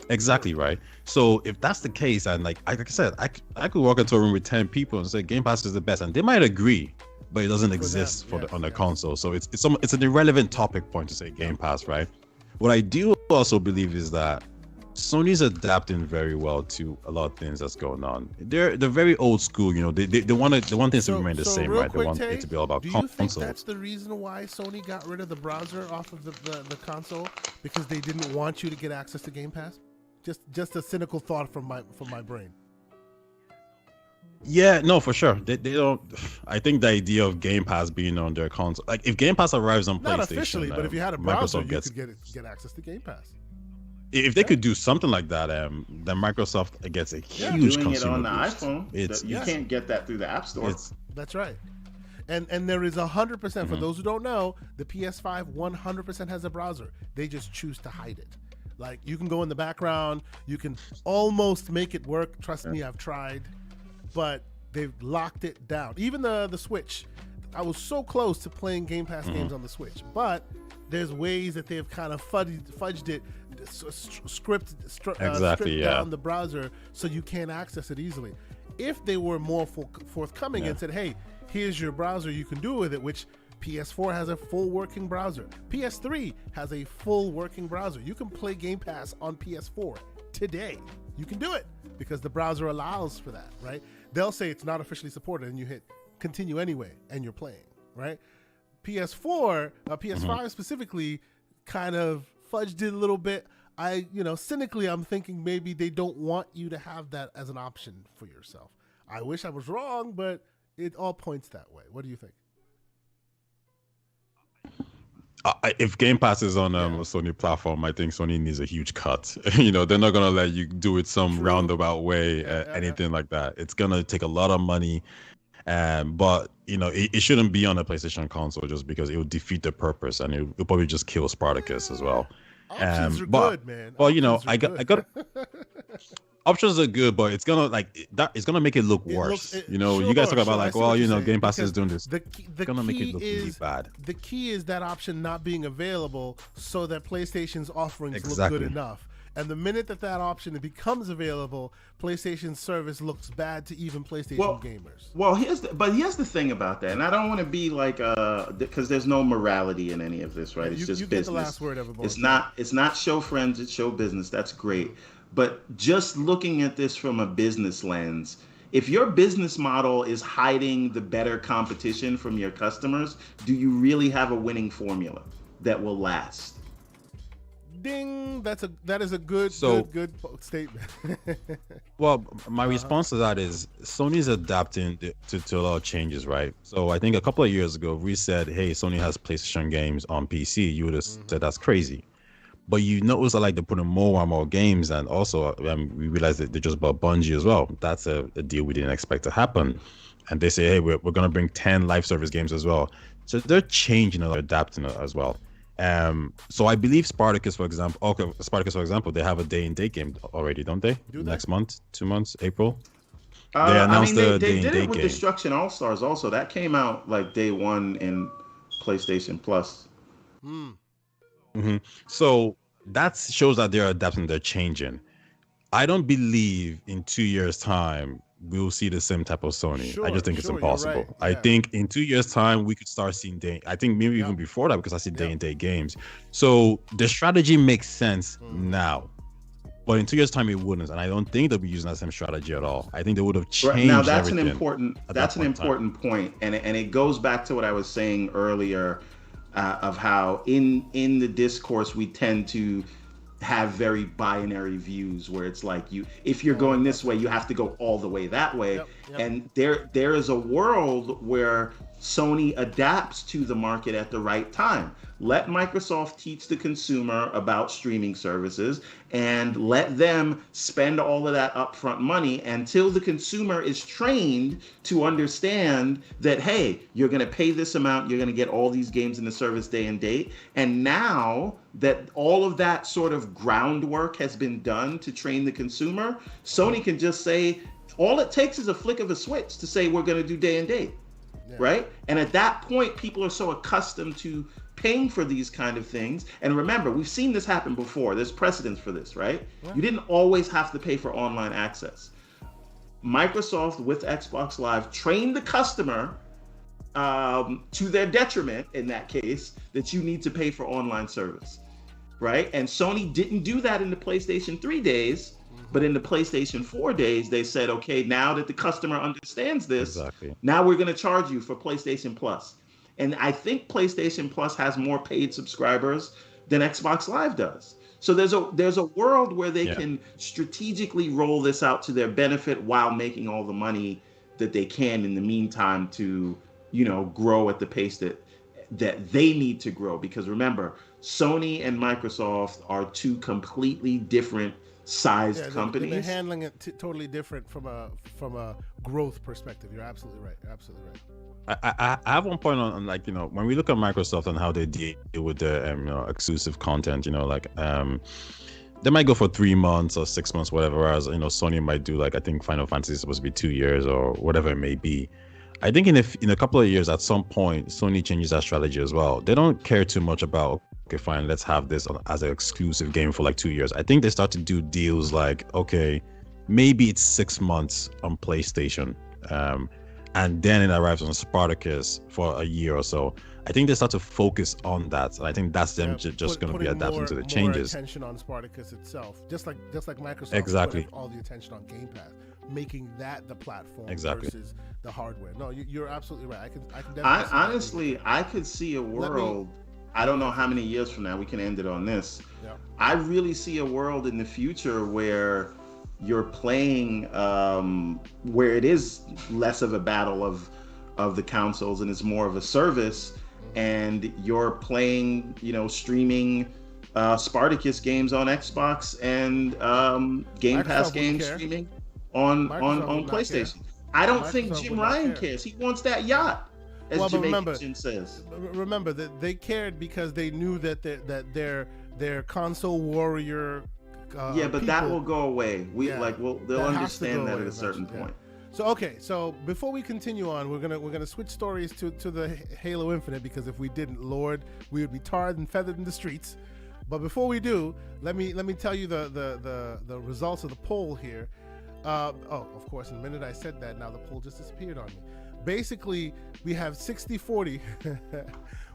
Exactly right. So if that's the case, and like I said, I could walk into a room with 10 people and say Game Pass is the best, and they might agree, but it doesn't exist on the console. So it's an irrelevant topic point to say Game Pass, right? What I do also believe is that Sony's adapting very well to a lot of things that's going on. They're very old school, They want things to remain the same, right? They want it to be all about consoles. Do you think that's the reason why Sony got rid of the browser off of the console, because they didn't want you to get access to Game Pass? Just a cynical thought from my brain. Yeah, no, for sure. They don't. I think the idea of Game Pass being on their console, like if Game Pass arrives on PlayStation, not officially, but if you had a browser, you could get access to Game Pass. If they could do something like that, then Microsoft gets a huge doing consumer it on the boost. iPhone. You can't get that through the App Store. That's right. And there is 100%. For those who don't know, the PS5 100% has a browser. They just choose to hide it. Like you can go in the background, you can almost make it work. Trust me, I've tried. But they've locked it down. Even the Switch, I was so close to playing Game Pass games on the Switch, but there's ways that they've kind of fudged it, stripped down the browser so you can't access it easily. If they were more forthcoming and said, hey, here's your browser, you can do with it, which PS4 has a full working browser. PS3 has a full working browser. You can play Game Pass on PS4 today. You can do it because the browser allows for that, right? They'll say it's not officially supported and you hit continue anyway and you're playing, right? PS5 specifically kind of fudged it a little bit. Cynically, I'm thinking maybe they don't want you to have that as an option for yourself. I wish I was wrong, but it all points that way. What do you think? If Game Pass is on a Sony platform, I think Sony needs a huge cut. You know, they're not gonna let you do it some roundabout way, anything like that. It's gonna take a lot of money, but you know, it shouldn't be on a PlayStation console just because it would defeat the purpose, and it'll probably just kill Spartacus as well. Options are good, man. Well, you know, I got options are good, but it's gonna it's gonna make it look worse. You know, you guys talk about like, well, you know, Game Pass is doing this. It's gonna make it look really bad. The key is that option not being available, so that PlayStation's offerings look good enough. And the minute that option becomes available, PlayStation's service looks bad to even PlayStation gamers. Well, here's the thing about that, and I don't want to be like because there's no morality in any of this, right? It's just business. Get the last word, everybody. It's not show friends, it's show business. That's great. But just looking at this from a business lens, if your business model is hiding the better competition from your customers, do you really have a winning formula that will last? Ding! That is a good statement. Well, my response to that is Sony's adapting to a lot of changes, right? So I think a couple of years ago, we said, "Hey, Sony has PlayStation games on PC." You would have said that's crazy, but you notice that like they're putting more and more games, and also we realized that they just bought Bungie as well. That's a deal we didn't expect to happen, and they say, "Hey, we're gonna bring 10 live service games as well." So they're changing and adapting as well. So I believe Spartacus, for example, they have a day-and-date game already, don't they? Next month, 2 months, April. They announced the day-and-date game. They did it with Destruction All-Stars also. That came out like day one in PlayStation Plus. So that shows that they're adapting, they're changing. I don't believe in 2 years' time we'll see the same type of Sony. I just think it's impossible. Right. I think in 2 years' time we could start seeing I think maybe even before that, because I see day-and-date games. So the strategy makes sense now, but in 2 years' time it wouldn't, and I don't think they'll be using that same strategy at all. I think they would have changed. Right. Now that's an important point, and it goes back to what I was saying earlier of how in the discourse we tend to have very binary views where it's like if you're going this way, you have to go all the way that way. And there is a world where Sony adapts to the market at the right time. Let Microsoft teach the consumer about streaming services and let them spend all of that upfront money until the consumer is trained to understand that, hey, you're going to pay this amount, you're going to get all these games in the service day and date. And now that all of that sort of groundwork has been done to train the consumer, Sony can just say, all it takes is a flick of a switch to say we're going to do day and date. Right? And at that point, people are so accustomed to paying for these kind of things. And remember, we've seen this happen before. There's precedence for this, right? You didn't always have to pay for online access. Microsoft with Xbox Live trained the customer to their detriment, in that case, that you need to pay for online service, right? And Sony didn't do that in the PlayStation 3 days. But in the PlayStation 4 days, they said, okay, now that the customer understands this, now we're going to charge you for PlayStation Plus. And I think PlayStation Plus has more paid subscribers than Xbox Live does. So there's a world where they can strategically roll this out to their benefit while making all the money that they can in the meantime to, grow at the pace that they need to grow. Because remember, Sony and Microsoft are two completely different sized companies. They're handling it totally different from a growth perspective. You're absolutely right. I have one point on like, when we look at Microsoft and how they deal with the exclusive content, they might go for 3 months or 6 months, whatever, whereas Sony might do, like, I think Final Fantasy is supposed to be 2 years or whatever it may be. I think in a couple of years, at some point, Sony changes that strategy as well. They don't care too much about, okay, fine, let's have this as an exclusive game for like 2 years. I think they start to do deals like, okay, maybe it's 6 months on PlayStation, and then it arrives on Spartacus for a year or so. I think they start to focus on that, and I think that's them just going to be adapting to the changes. More attention on Spartacus itself, just like Microsoft. Exactly. Put all the attention on Game Pass, making that the platform versus the hardware. No, you're absolutely right. I can definitely. I could see a world. I don't know how many years from now we can end it on this. Yeah. I really see a world in the future where you're playing, where it is less of a battle of the consoles and it's more of a service. and you're playing, streaming Spartacus games on Xbox and Game Pass games streaming on PlayStation. I don't think Jim Ryan cares. He wants that yacht, as Jamaican says. Remember that they cared because they knew that their console warrior. But that will go away. They'll understand that at a certain point. So before we continue on, we're gonna switch stories to the Halo Infinite, because if we didn't, Lord, we would be tarred and feathered in the streets. But before we do, let me tell you the results of the poll here. Of course, in the minute I said that, now the poll just disappeared on me. Basically, we have 60-40.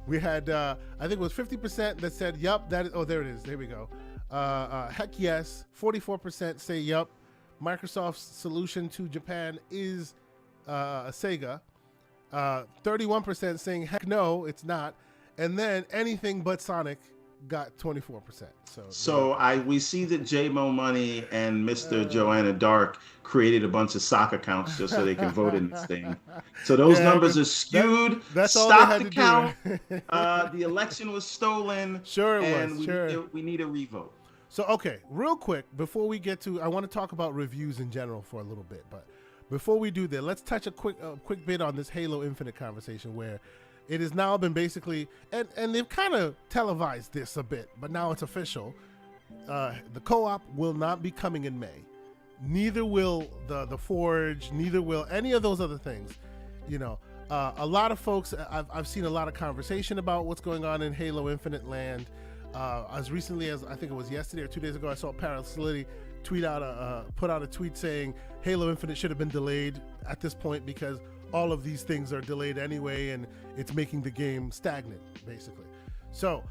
We had I think it was 50% that said yup. There it is. There we go. Heck yes. 44% say yup. Microsoft's solution to Japan is Sega. 31% saying heck no, it's not. And then anything but Sonic got 24%. We see that J-Mo Money and Mr. Joanna Dark created a bunch of sock accounts just so they can vote in this thing. So those numbers are skewed. That's Stop the count. The election was stolen. Sure it was. We need a revote. So, okay, real quick, before we get to, I want to talk about reviews in general for a little bit, but before we do that, let's touch a quick bit on this Halo Infinite conversation, where it has now been basically, and they've kind of televised this a bit, but now it's official. The co-op will not be coming in May. Neither will the Forge, neither will any of those other things. A lot of folks, I've seen a lot of conversation about what's going on in Halo Infinite land. As recently as I think it was yesterday or 2 days ago, I saw Parasolidity put out a tweet saying Halo Infinite should have been delayed at this point because all of these things are delayed anyway, and it's making the game stagnant, basically. So,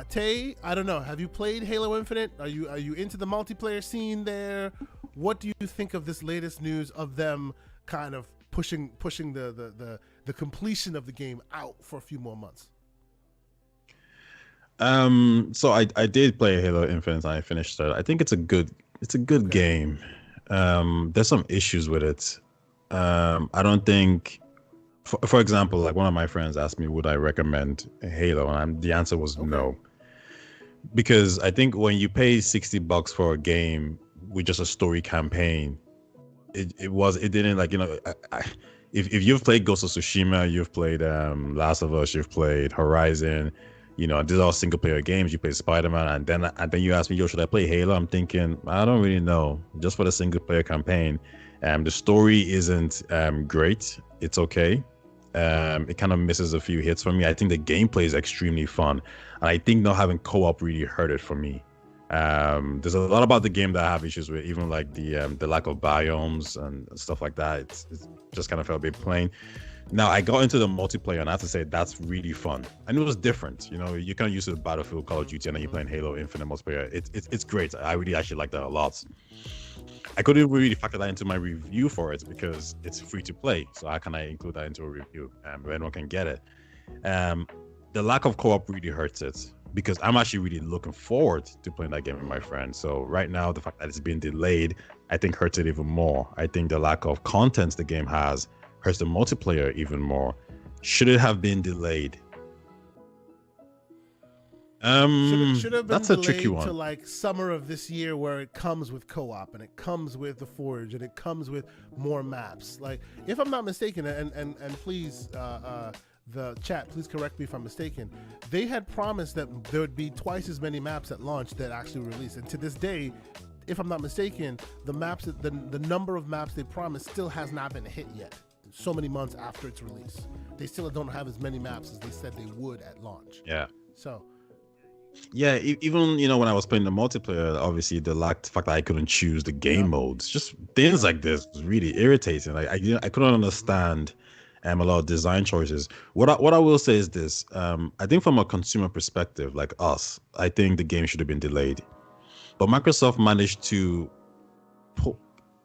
Tay, I don't know. Have you played Halo Infinite? Are you into the multiplayer scene there? What do you think of this latest news of them kind of pushing the completion of the game out for a few more months? So I did play Halo Infinite and I finished it. I think it's a good game. There's some issues with it. I don't think, for example, like one of my friends asked me, would I recommend Halo? And the answer was no. Because I think when you pay $60 for a game with just a story campaign, it didn't, like, if you've played Ghost of Tsushima, you've played Last of Us, you've played Horizon, these are all single player games. You play Spider-Man, and then you ask me, should I play Halo? I'm thinking, I don't really know. Just for the single player campaign, the story isn't great. It's okay. It kind of misses a few hits for me. I think the gameplay is extremely fun, and I think not having co-op really hurt it for me. There's a lot about the game that I have issues with, even like the lack of biomes and stuff like that. It's just kind of felt a bit plain. Now, I got into the multiplayer, and I have to say that's really fun. And it was different. You're kind of used to the Battlefield, Call of Duty, and then you're playing Halo Infinite multiplayer. It's great. I really actually like that a lot. I couldn't really factor that into my review for it because it's free to play. So how can I include that into a review? Where anyone can get it. The lack of co-op really hurts it because I'm actually really looking forward to playing that game with my friends. So right now, the fact that it's been delayed, I think hurts it even more. I think the lack of content the game has hurts the multiplayer even more. Should it have been delayed? Should have been that's a delayed tricky one. To like summer of this year, where it comes with co-op and it comes with the Forge and it comes with more maps. Like, if I'm not mistaken, and please, the chat, please correct me if I'm mistaken. They had promised that there would be twice as many maps at launch that actually released, and to this day, if I'm not mistaken, the number of maps they promised still has not been hit yet. So many months after its release, they still don't have as many maps as they said they would at launch. Yeah. So. Yeah, even when I was playing the multiplayer, obviously the fact that I couldn't choose the game modes, just things like this was really irritating. Like I couldn't understand a lot of design choices. What I will say is this: I think from a consumer perspective, like us, I think the game should have been delayed, but Microsoft managed to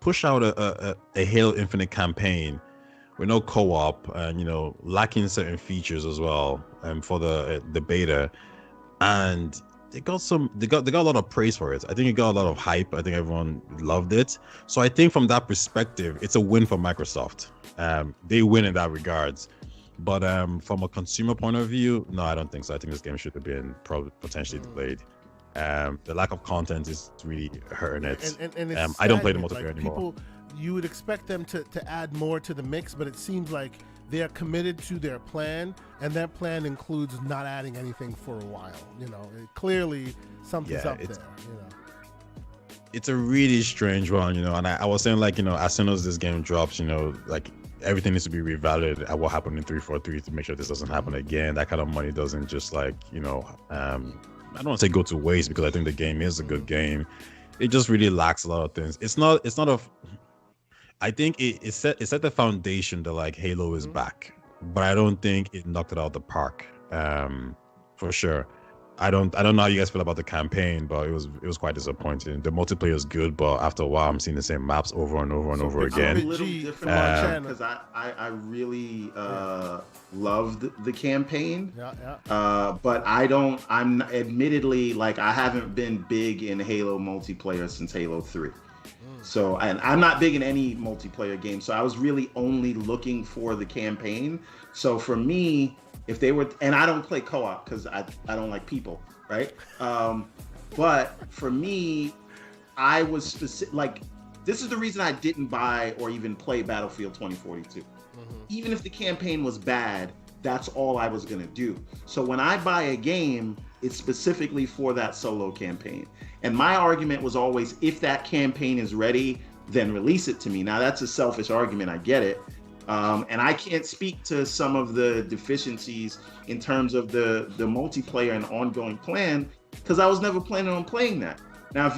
push out a Halo Infinite campaign with no co-op and lacking certain features as well for the beta. And they got a lot of praise for it. I think it got a lot of hype. I think everyone loved it. So I think from that perspective, it's a win for Microsoft. They win in that regards. But from a consumer point of view, no, I don't think so. I think this game should have been potentially delayed. The lack of content is really hurting it. And it's I don't play the stagnant. multiplayer anymore. You would expect them to add more to the mix, but it seems like they are committed to their plan, and that plan includes not adding anything for a while. Clearly something's up there. It's a really strange one, and I was saying, like, as soon as this game drops, like, everything needs to be reevaluated at what happened in 343 to make sure this doesn't happen again. That kind of money doesn't just, like, I don't want to say go to waste, because I think the game is a good game. It just really lacks a lot of things. I think it set the foundation that, like, Halo is back, but I don't think it knocked it out of the park, for sure. I don't know how you guys feel about the campaign, but it was quite disappointing. The multiplayer is good, but after a while, I'm seeing the same maps over and over and over again. I'm a little different because I really loved the campaign. But I'm admittedly, like, I haven't been big in Halo multiplayer since Halo 3. So, and I'm not big in any multiplayer game, so I was really only looking for the campaign. So for me, if they were, and I don't play co-op because I don't like people, right? But for me, I was specific. Like, this is the reason I didn't buy or even play Battlefield 2042. Even if the campaign was bad, that's all I was gonna do. So when I buy a game, it's specifically for that solo campaign. And my argument was always, if that campaign is ready, then release it to me. Now, that's a selfish argument, I get it. And I can't speak to some of the deficiencies in terms of the multiplayer and ongoing plan, because I was never planning on playing that. Now,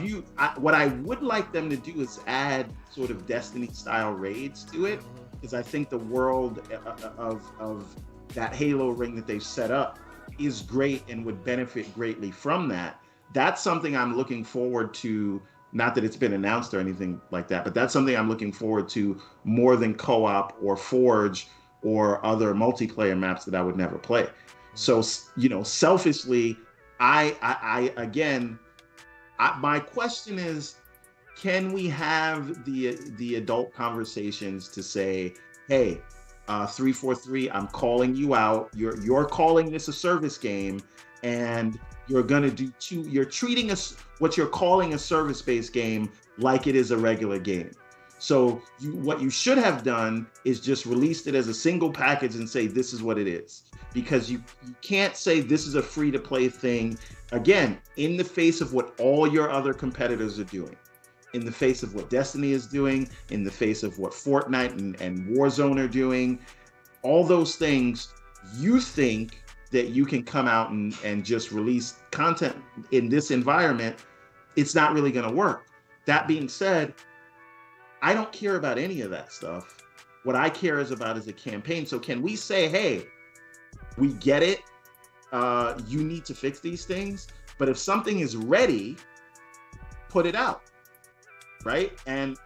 what I would like them to do is add sort of Destiny-style raids to it, because I think the world of that Halo ring that they've set up is great and would benefit greatly from that. That's something I'm looking forward to. Not that it's been announced or anything like that, but that's something I'm looking forward to more than co-op or Forge or other multiplayer maps that I would never play. So, selfishly, my question is, can we have the adult conversations to say, hey, 343, I'm calling you out. You're calling this a service game, and you're gonna you're treating what you're calling a service-based game like it is a regular game. So what you should have done is just released it as a single package and say, this is what it is. Because you can't say this is a free-to-play thing, again, in the face of what all your other competitors are doing, in the face of what Destiny is doing, in the face of what Fortnite and Warzone are doing. All those things, you think that you can come out and just release content in this environment. It's not really going to work. That being said, I don't care about any of that stuff. What I care is a campaign. So can we say, hey, we get it. You need to fix these things. But if something is ready, put it out, right? And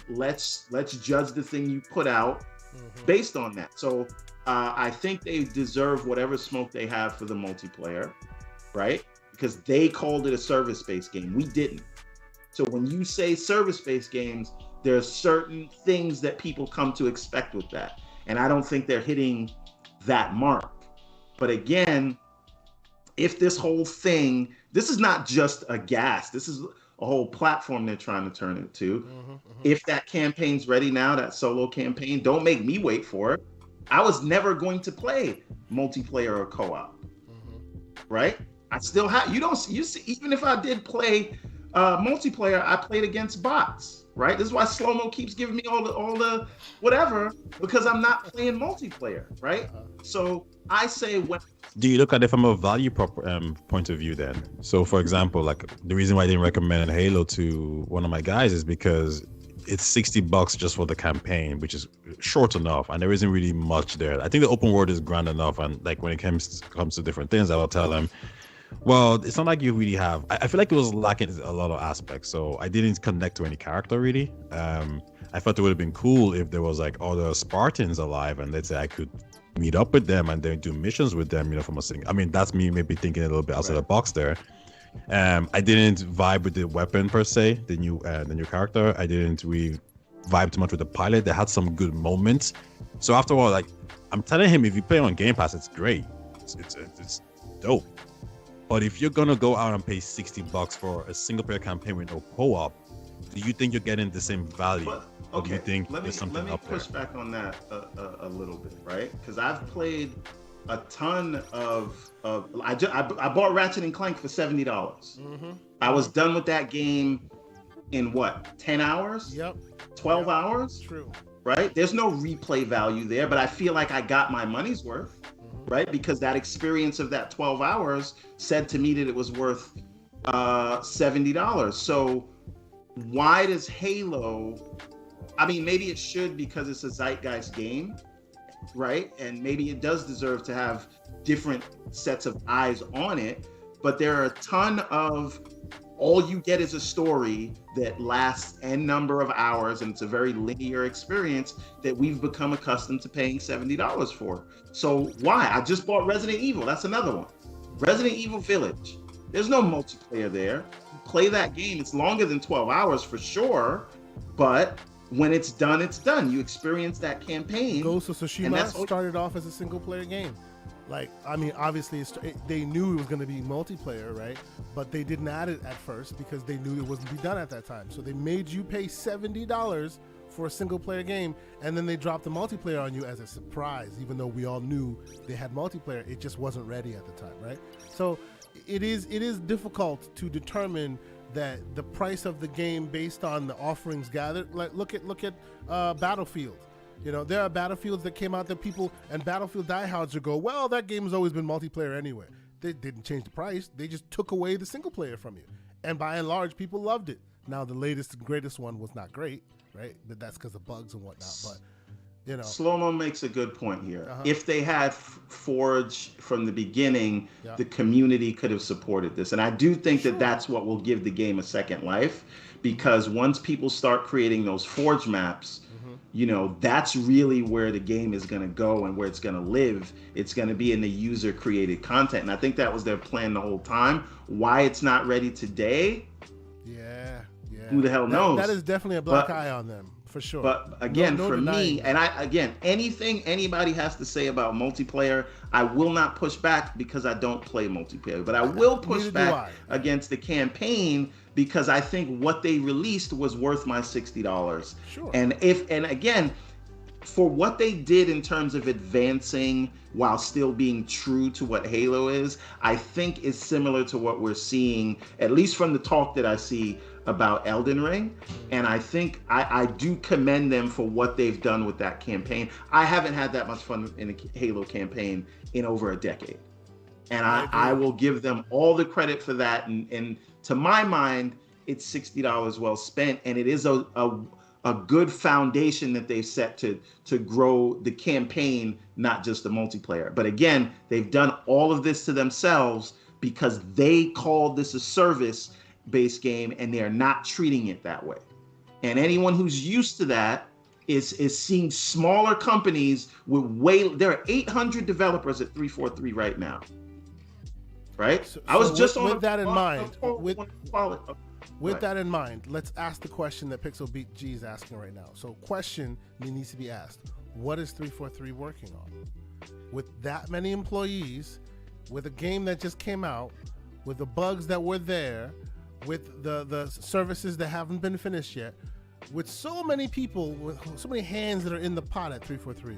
let's judge the thing you put out based on that. So I think they deserve whatever smoke they have for the multiplayer, right? Because they called it a service-based game. We didn't. So when you say service-based games, there are certain things that people come to expect with that. And I don't think they're hitting that mark. But again, if this whole thing, this is not just a gas, this is a whole platform they're trying to turn it to. If that campaign's ready now, that solo campaign, don't make me wait for it. I was never going to play multiplayer or co-op, right? I still have, you see, even if I did play multiplayer, I played against bots, right? This is why Slow-Mo keeps giving me all the whatever, because I'm not playing multiplayer, right? So I say, when do you look at it from a value point of view then? So for example, like the reason why I didn't recommend Halo to one of my guys is because it's $60 just for the campaign, which is short enough, and there isn't really much there. I think the open world is grand enough, and like when it comes to different things, I will tell them, well, it's not like you really have. I feel like it was lacking a lot of aspects, so I didn't connect to any character really. I thought it would have been cool if there was like other Spartans alive, and let's say I could meet up with them and then do missions with them, from a single. I mean, that's me maybe thinking a little bit outside the box there. I didn't vibe with the weapon per se, the new character. I didn't really vibe too much with the pilot. They had some good moments. So after all, like I'm telling him, if you play on Game Pass, it's great. It's dope. But if you're gonna go out and pay $60 for a single player campaign with no co-op, do you think you're getting the same value? But, or do you think let me push back on that a little bit, right? Because I've played a ton of I bought Ratchet and Clank for $70. Mm-hmm. I was done with that game in what, 10 hours? Yep. 12 hours? True. Right? There's no replay value there, but I feel like I got my money's worth, right? Because that experience of that 12 hours said to me that it was worth $70. So why does Halo, I mean, maybe it should because it's a zeitgeist game, right? And maybe it does deserve to have different sets of eyes on it, but there are a ton of, all you get is a story that lasts n number of hours, and it's a very linear experience that we've become accustomed to paying $70 for. So why? I just bought Resident Evil. That's another one. Resident Evil Village. There's no multiplayer there. You play that game. It's longer than 12 hours for sure, but when it's done, it's done. You experience that campaign. Ghost of Tsushima started off as a single player game. Like, I mean, obviously they knew it was going to be multiplayer, right? But they didn't add it at first because they knew it wasn't be done at that time. So they made you pay $70 for a single player game, and then they dropped the multiplayer on you as a surprise, even though we all knew they had multiplayer. It just wasn't ready at the time, right? So it is difficult to determine that the price of the game based on the offerings gathered. Like, look at Battlefield. You know, there are Battlefields that came out that people and Battlefield diehards would go, well, that game has always been multiplayer anyway. They didn't change the price. They just took away the single player from you. And by and large, people loved it. Now, the latest and greatest one was not great, right? But that's because of bugs and whatnot. But, you know. Slow-mo makes a good point here. If they had Forge from the beginning, the community could have supported this. And I do think that that's what will give the game a second life, because once people start creating those Forge maps, you know, that's really where the game is going to go and where it's going to live. It's going to be in the user created content. And I think that was their plan the whole time. Why it's not ready today? Yeah. Who the hell knows? That is definitely a black eye on them, for sure. But again, for me, and anything anybody has to say about multiplayer, I will not push back because I don't play multiplayer. But I will push back against the campaign, because I think what they released was worth my $60. Sure. And again, for what they did in terms of advancing while still being true to what Halo is, I think is similar to what we're seeing, at least from the talk that I see about Elden Ring. And I think I do commend them for what they've done with that campaign. I haven't had that much fun in a Halo campaign in over a decade. And I will give them all the credit for that. And to my mind, it's $60 well spent. And it is a good foundation that they've set to grow the campaign, not just the multiplayer. But again, they've done all of this to themselves because they called this a service-based game, and they are not treating it that way. And anyone who's used to that is seeing smaller companies with there are 800 developers at 343 right now. Right? So I was just with that in mind. With that in mind, let's ask the question that Pixel Beat G is asking right now. So question needs to be asked. What is 343 working on? With that many employees, with a game that just came out, with the bugs that were there, with the services that haven't been finished yet, with so many people, with so many hands that are in the pot at 343,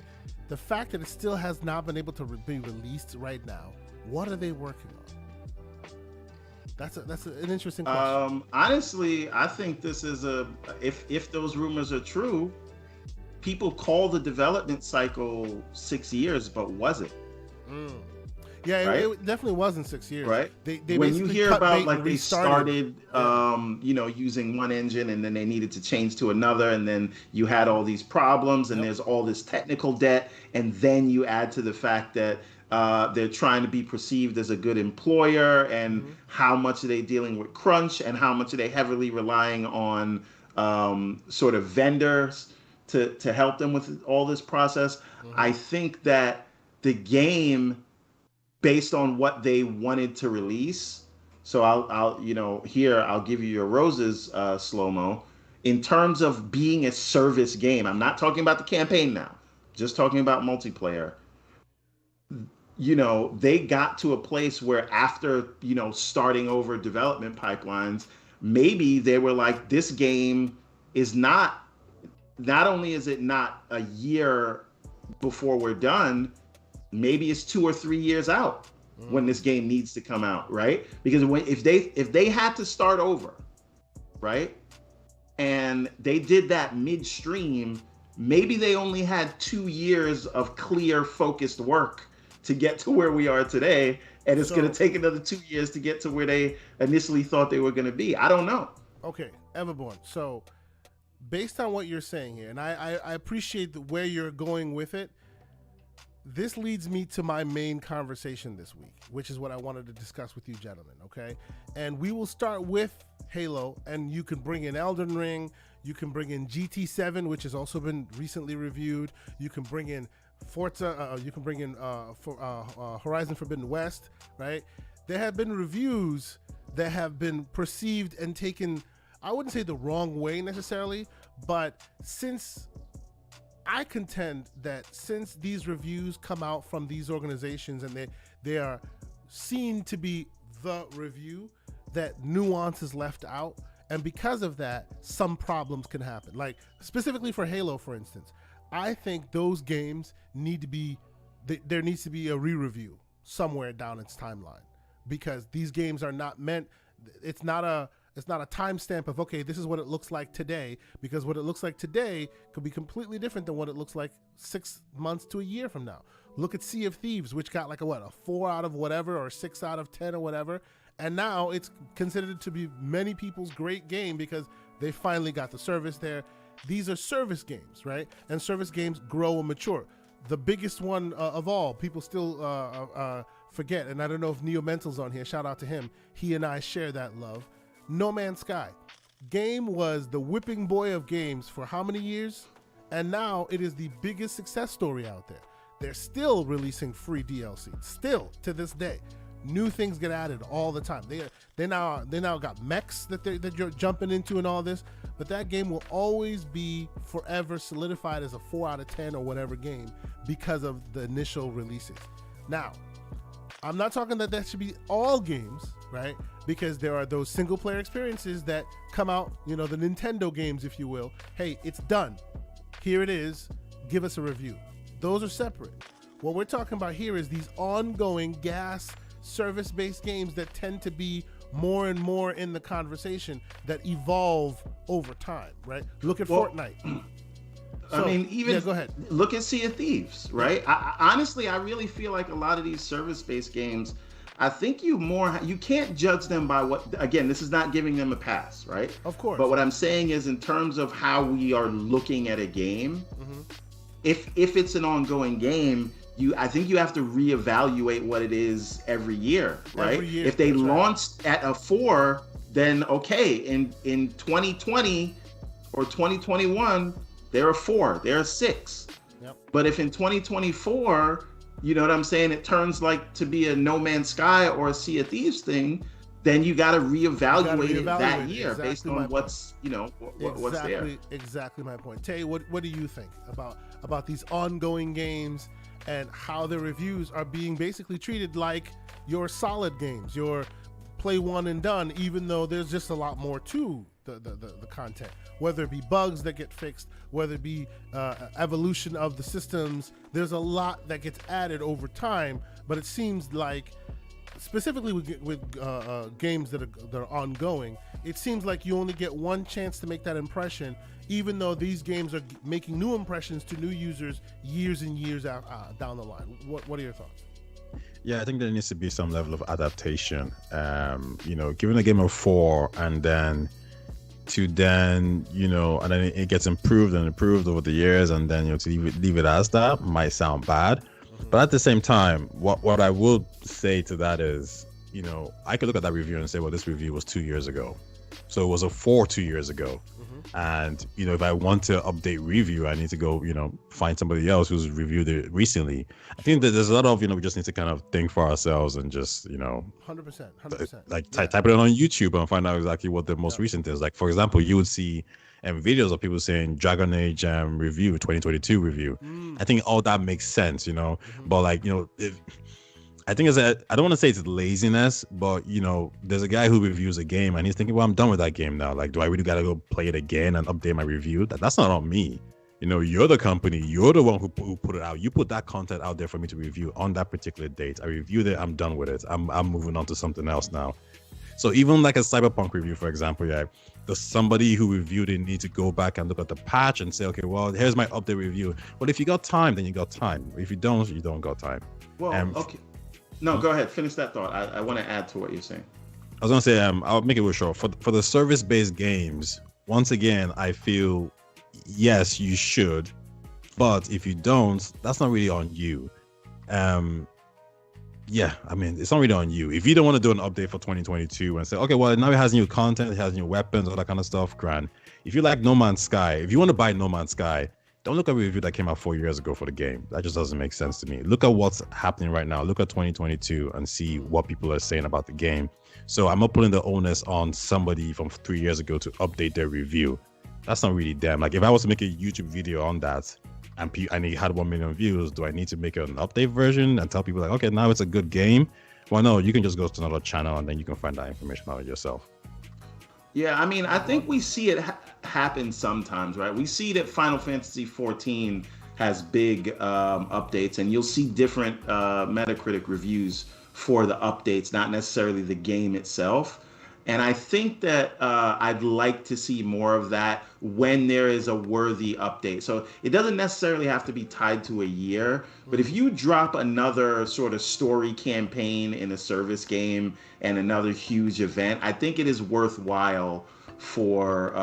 the fact that it still has not been able to be released right now, what are they working on? That's an interesting question. Honestly, I think this is if those rumors are true, people call the development cycle 6 years, but was it? Yeah, right? it definitely wasn't 6 years. Right. They when you hear about like they started, yeah. Using one engine, and then they needed to change to another, and then you had all these problems, and there's all this technical debt, and then you add to the fact that they're trying to be perceived as a good employer, and how much are they dealing with crunch, and how much are they heavily relying on sort of vendors to help them with all this process. I think that the game, based on what they wanted to release, so I'll give you your roses, Slow-Mo. in terms of being a service game, I'm not talking about the campaign now, just talking about multiplayer. You know, they got to a place where after, you know, starting over development pipelines, maybe they were like, this game is not only is it not a year before we're done, maybe it's 2 or 3 years out when this game needs to come out, right? Because if they had to start over, right, and they did that midstream, maybe they only had 2 years of clear, focused work to get to where we are today, and it's going to take another 2 years to get to where they initially thought they were going to be. I don't know. Okay, Everborn. So, based on what you're saying here, and I appreciate where you're going with it, this leads me to my main conversation this week, which is what I wanted to discuss with you gentlemen, okay? And we will start with Halo, and you can bring in Elden Ring, you can bring in GT7, which has also been recently reviewed, you can bring in Forza, you can bring in Horizon Forbidden West, right? There have been reviews that have been perceived and taken, I wouldn't say the wrong way necessarily, but I contend that since these reviews come out from these organizations and they are seen to be the review, that nuance is left out, and because of that, some problems can happen. Like specifically for Halo, for instance, I think those games need to be, there needs to be a re-review somewhere down its timeline, because these games are not meant, it's not a timestamp of, okay, this is what it looks like today, because what it looks like today could be completely different than what it looks like 6 months to a year from now. Look at Sea of Thieves, which got like a 4 out of whatever, or 6 out of 10 or whatever. And now it's considered to be many people's great game because they finally got the service there. These are service games, right? And service games grow and mature. The biggest one of all, people still forget, and I don't know if Neo Mental's on here, shout out to him. He and I share that love. No Man's Sky. Game was the whipping boy of games for how many years? And now it is the biggest success story out there. They're still releasing free DLC, still to this day. New things get added all the time. They now got mechs that you're jumping into and all this, but that game will always be forever solidified as a 4 out of 10 or whatever game because of the initial releases. Now, I'm not talking that should be all games, right? Because there are those single player experiences that come out, you know, the Nintendo games, if you will. Hey, it's done. Here it is. Give us a review. Those are separate. What we're talking about here is these ongoing gas service-based games that tend to be more and more in the conversation, that evolve over time, right? Look at Fortnite. I mean, even go ahead. Look at Sea of Thieves, right? Honestly, I really feel like a lot of these service-based games, I think you can't judge them by what, again, this is not giving them a pass, right? Of course. But what I'm saying is, in terms of how we are looking at a game, if it's an ongoing game, I think you have to reevaluate what it is every year, right? Every year, if they launched at a 4, then okay, in 2020 or 2021, they're a 4, they're a 6. Yep. But if in 2024, you know what I'm saying, it turns like to be a No Man's Sky or a Sea of Thieves thing, then you got to reevaluate it that year, exactly, based on what's, you know, what's there. Exactly my point. Tay, what do you think about these ongoing games and how the reviews are being basically treated like your solid games, your play one and done, even though there's just a lot more to the content, whether it be bugs that get fixed, whether it be evolution of the systems. There's a lot that gets added over time, but it seems like, specifically with games that are ongoing, it seems like you only get one chance to make that impression, even though these games are making new impressions to new users years and years out down the line. What are your thoughts? Yeah, I think there needs to be some level of adaptation. You know, giving a game a 4 and then and then it gets improved and improved over the years, and then, you know, to leave it as that might sound bad. But at the same time, what I will say to that is, you know, I could look at that review and say, well, this review was 2 years ago. So it was a 4 2 years ago. And, you know, if I want to update review, I need to go, you know, find somebody else who's reviewed it recently. I think that there's a lot of, you know, we just need to kind of think for ourselves and just, you know, 100%. Like type it on YouTube and find out exactly what the most recent is. Like, for example, you would see videos of people saying Dragon Age review, 2022 review. I think all that makes sense, you know, but like, you know, I think I don't want to say it's laziness, but you know, there's a guy who reviews a game and he's thinking, well, I'm done with that game now. Like, do I really gotta go play it again and update my review? That's not on me. You know, you're the company. You're the one who put it out. You put that content out there for me to review on that particular date. I reviewed it. I'm done with it. I'm moving on to something else now. So even like a Cyberpunk review, for example, yeah, does somebody who reviewed it need to go back and look at the patch and say, okay, well, here's my update review. But if you got time, then you got time. If you don't got time. Well, okay. No, go ahead. Finish that thought. I want to add to what you're saying. I was going to say, I'll make it real short. For the service-based games, once again, I feel, yes, you should. But if you don't, that's not really on you. Yeah, I mean, it's not really on you. If you don't want to do an update for 2022 and say, okay, well, now it has new content, it has new weapons, all that kind of stuff, grand. If you like No Man's Sky, if you want to buy No Man's Sky, don't look at a review that came out 4 years ago for the game. That just doesn't make sense to me. Look at what's happening right now. Look at 2022 and see what people are saying about the game. So I'm not putting the onus on somebody from 3 years ago to update their review. That's not really them. Like, if I was to make a YouTube video on that and it had 1 million views, do I need to make an update version and tell people like, okay, now it's a good game? Well, no, you can just go to another channel and then you can find that information out yourself. Yeah, I mean, I think we see it happen sometimes, right? We see that Final Fantasy XIV has big updates, and you'll see different Metacritic reviews for the updates, not necessarily the game itself. And I think that I'd like to see more of that when there is a worthy update. So it doesn't necessarily have to be tied to a year, but if you drop another sort of story campaign in a service game and another huge event, I think it is worthwhile for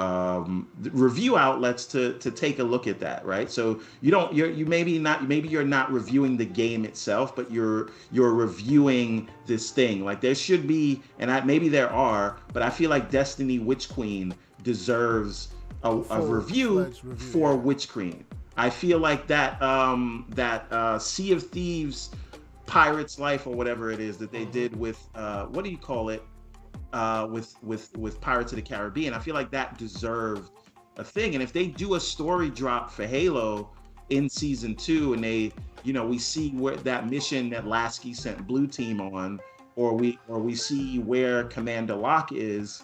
review outlets to take a look at that, right? So maybe you're not reviewing the game itself, but you're reviewing this thing. Like, there should be, and maybe there are, but I feel like Destiny Witch Queen deserves a review for Witch Queen. I feel like that Sea of Thieves Pirate's Life, or whatever it is that they did with what do you call it? With Pirates of the Caribbean, I feel like that deserved a thing. And if they do a story drop for Halo in season 2, and we see where that mission that Lasky sent Blue Team on, or we see where Commander Locke is,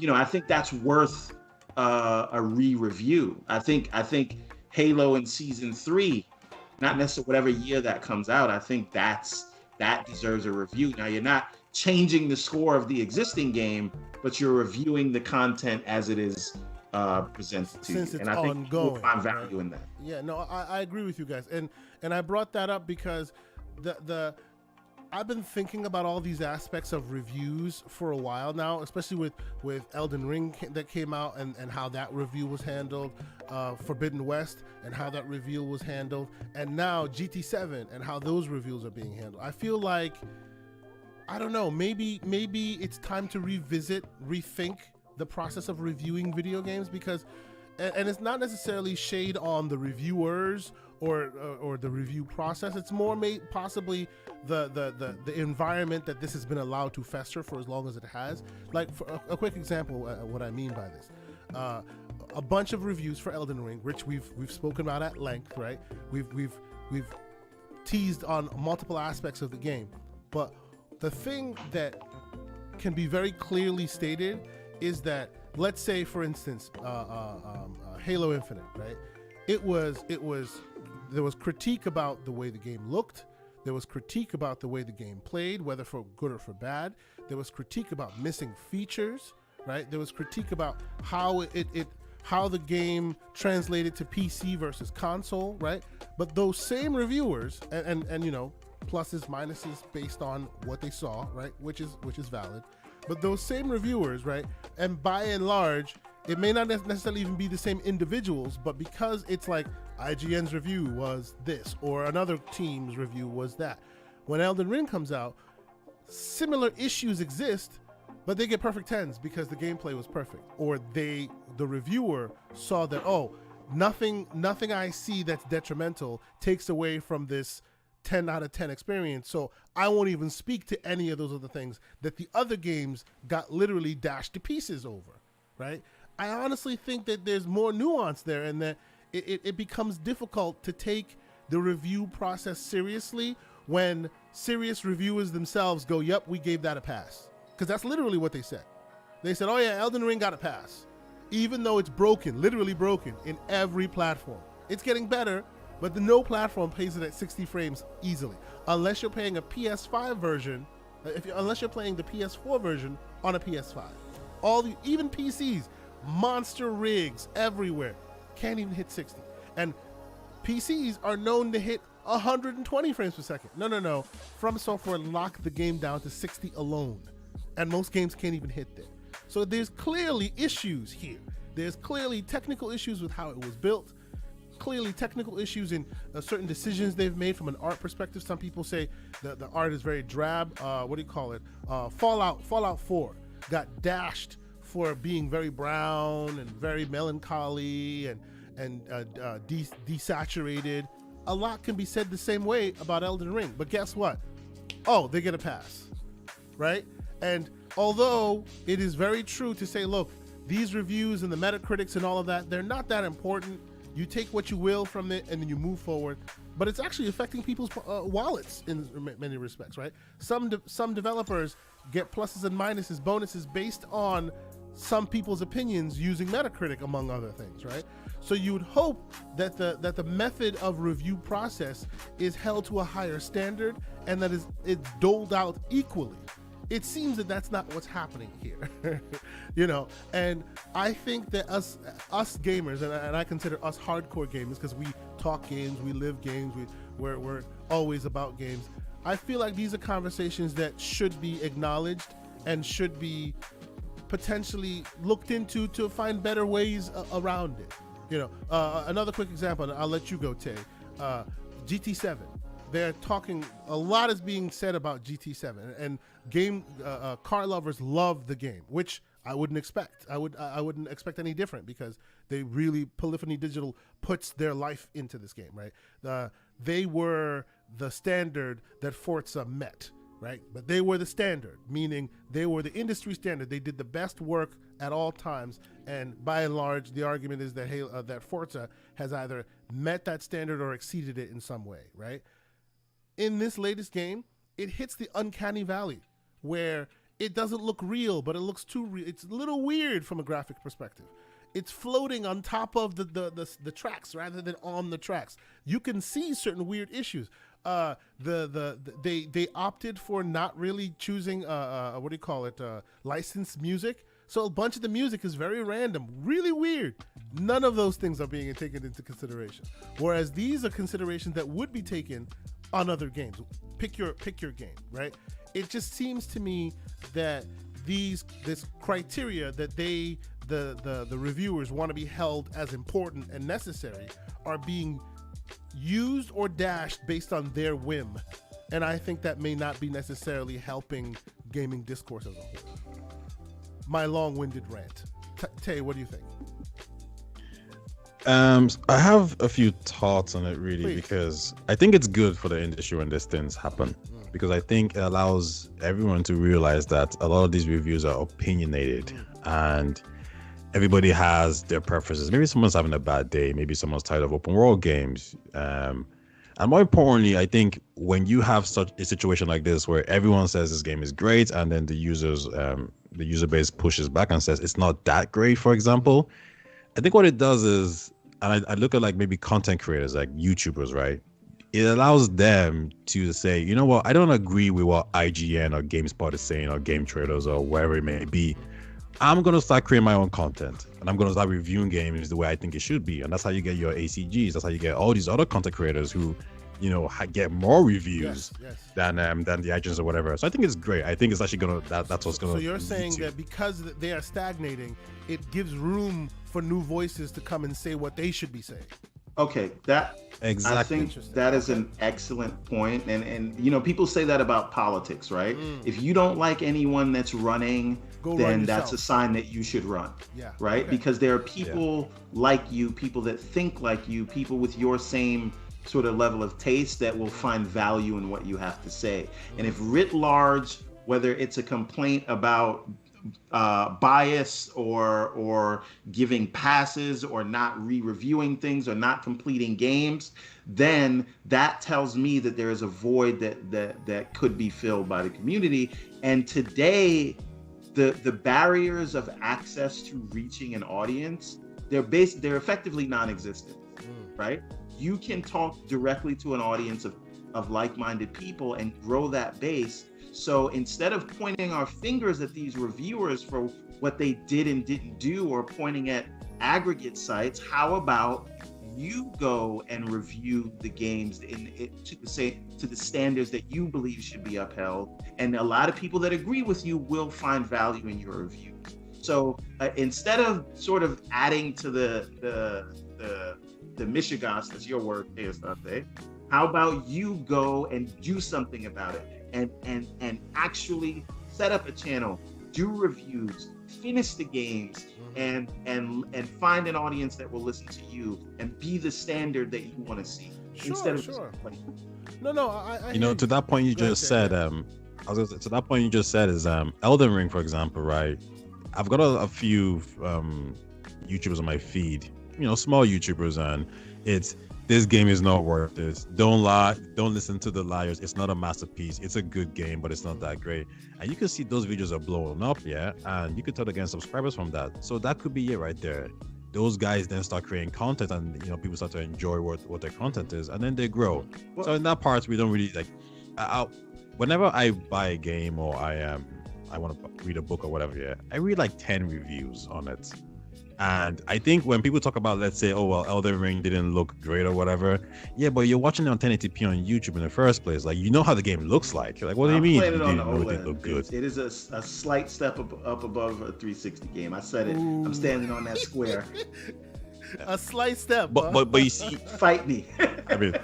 I think that's worth a re-review. I think Halo in season 3, not necessarily whatever year that comes out, I think that deserves a review. Now, you're not changing the score of the existing game, but you're reviewing the content as it is presented to you. Since it's and I think ongoing, we'll find value in that. Yeah, no, I agree with you guys, and I brought that up because I've been thinking about all these aspects of reviews for a while now, especially with Elden Ring that came out and how that review was handled, Forbidden West and how that review was handled, and now GT7 and how those reviews are being handled. I feel like, I don't know, maybe it's time to rethink the process of reviewing video games, because, and it's not necessarily shade on the reviewers or the review process. It's more possibly the environment that this has been allowed to fester for as long as it has. Like, for a quick example, what I mean by this, a bunch of reviews for Elden Ring, which we've spoken about at length, right? We've teased on multiple aspects of the game, but the thing that can be very clearly stated is that, let's say, for instance, Halo Infinite, right? There was critique about the way the game looked. There was critique about the way the game played, whether for good or for bad. There was critique about missing features, right? There was critique about how how the game translated to PC versus console, right? But those same reviewers, and pluses, minuses based on what they saw, right? Which is valid. But those same reviewers, right? And by and large, it may not necessarily even be the same individuals, but because it's like IGN's review was this, or another team's review was that. When Elden Ring comes out, similar issues exist, but they get perfect 10s because the gameplay was perfect, or the reviewer saw that, oh, nothing I see that's detrimental takes away from this 10 out of 10 experience, so I won't even speak to any of those other things that the other games got literally dashed to pieces over, right? I honestly think that there's more nuance there, and that it becomes difficult to take the review process seriously when serious reviewers themselves go, yep, we gave that a pass. Because that's literally what they said. They said, oh yeah, Elden Ring got a pass. Even though it's broken, literally broken, in every platform. It's getting better, but no platform plays it at 60 frames easily. Unless you're playing a PS5 version, unless you're playing the PS4 version on a PS5. Even PCs, monster rigs everywhere, can't even hit 60. And PCs are known to hit 120 frames per second. No. From Software locked the game down to 60 alone. And most games can't even hit there. So there's clearly issues here. There's clearly technical issues with how it was built. Clearly technical issues in certain decisions they've made from an art perspective. Some people say that the art is very drab. Fallout 4 got dashed for being very brown and very melancholy and desaturated. A lot can be said the same way about Elden Ring, but guess what? Oh, they get a pass, right? And although it is very true to say, look, these reviews and the Metacritics and all of that, they're not that important. You take what you will from it and then you move forward. But it's actually affecting people's wallets in many respects, right? Some developers get pluses and minuses, bonuses based on some people's opinions using Metacritic, among other things, right? So you would hope that the method of review process is held to a higher standard and that it's doled out equally. It seems that that's not what's happening here, and I think that us gamers, and I consider us hardcore gamers because we talk games, we live games, we're always about games. I feel like these are conversations that should be acknowledged and should be potentially looked into to find better ways around it. Another quick example, and I'll let you go, Tay. GT7. They're talking, a lot is being said about GT7, and car lovers love the game, which I wouldn't expect. I wouldn't expect any different because Polyphony Digital puts their life into this game, right? They were the standard that Forza met, right? But they were the standard, meaning they were the industry standard. They did the best work at all times, and by and large, the argument is that that Forza has either met that standard or exceeded it in some way, right? In this latest game, it hits the uncanny valley where it doesn't look real, but it looks too real. It's a little weird from a graphic perspective. It's floating on top of the tracks rather than on the tracks. You can see certain weird issues. They opted for not really choosing licensed music. So a bunch of the music is very random, really weird. None of those things are being taken into consideration. Whereas these are considerations that would be taken on other games. Pick your game, right? It just seems to me that this criteria that the reviewers want to be held as important and necessary are being used or dashed based on their whim. And I think that may not be necessarily helping gaming discourse as a whole. My long-winded rant. Tay, what do you think? I have a few thoughts on it, really. Please. Because I think it's good for the industry when these things happen. Because I think it allows everyone to realize that a lot of these reviews are opinionated and everybody has their preferences. Maybe someone's having a bad day. Maybe someone's tired of open world games. And more importantly, I think when you have such a situation like this where everyone says this game is great and then the user base pushes back and says it's not that great, for example, I think what it does is, and I look at like maybe content creators, like YouTubers, right? It allows them to say, you know what, I don't agree with what IGN or GameSpot is saying or Game Traders or wherever it may be. I'm going to start creating my own content and I'm going to start reviewing games the way I think it should be. And that's how you get your ACGs. That's how you get all these other content creators who, get more reviews than the agents or whatever. So I think it's great. I think it's actually that's what's going to. So you're saying that because they are stagnating, it gives room for new voices to come and say what they should be saying. Okay, that Exactly. I think that is an excellent point. And you know, people say that about politics, right? If you don't like anyone that's running, then that's a sign that you should run. Yeah. Right? Okay. Because there are people like you, people that think like you, people with your same sort of level of taste that will find value in what you have to say. And if writ large, whether it's a complaint about bias or giving passes or not re-reviewing things or not completing games, then that tells me that there is a void that could be filled by the community. And today, the barriers of access to reaching an audience, they're effectively non-existent, right? You can talk directly to an audience of like-minded people and grow that base. So instead of pointing our fingers at these reviewers for what they did and didn't do, or pointing at aggregate sites, how about you go and review the games to the standards that you believe should be upheld? And a lot of people that agree with you will find value in your reviews. So instead of sort of adding to the mishigas, that's your word, Estante, how about you go and do something about it? And actually set up a channel, do reviews, finish the games, and find an audience that will listen to you and be the standard that you want to see. Instead of just playing. No, I you know, to that point you just said, to that point you just said is Elden Ring, for example, right? I've got a few YouTubers on my feed, you know, small YouTubers, and it's, this game is not worth it. Don't lie. Don't listen to the liars. It's not a masterpiece. It's a good game, but it's not that great. And you can see those videos are blowing up, yeah? And you could tell again subscribers from that. So that could be it right there. Those guys then start creating content, and, you know, people start to enjoy what their content is, and then they grow. Well, so in that part, we don't really like. Whenever I buy a game or I want to read a book or whatever, yeah, I read like 10 reviews on it. And I think when people talk about, let's say, oh, well, Elden Ring didn't look great or whatever. Yeah, but you're watching it on 1080p on YouTube in the first place. Like, you know how the game looks like. Like, what do you mean? You didn't know it looked good. It is a slight step up above a 360 game. I said it. Ooh. I'm standing on that square. A slight step. But you see, fight me. I mean,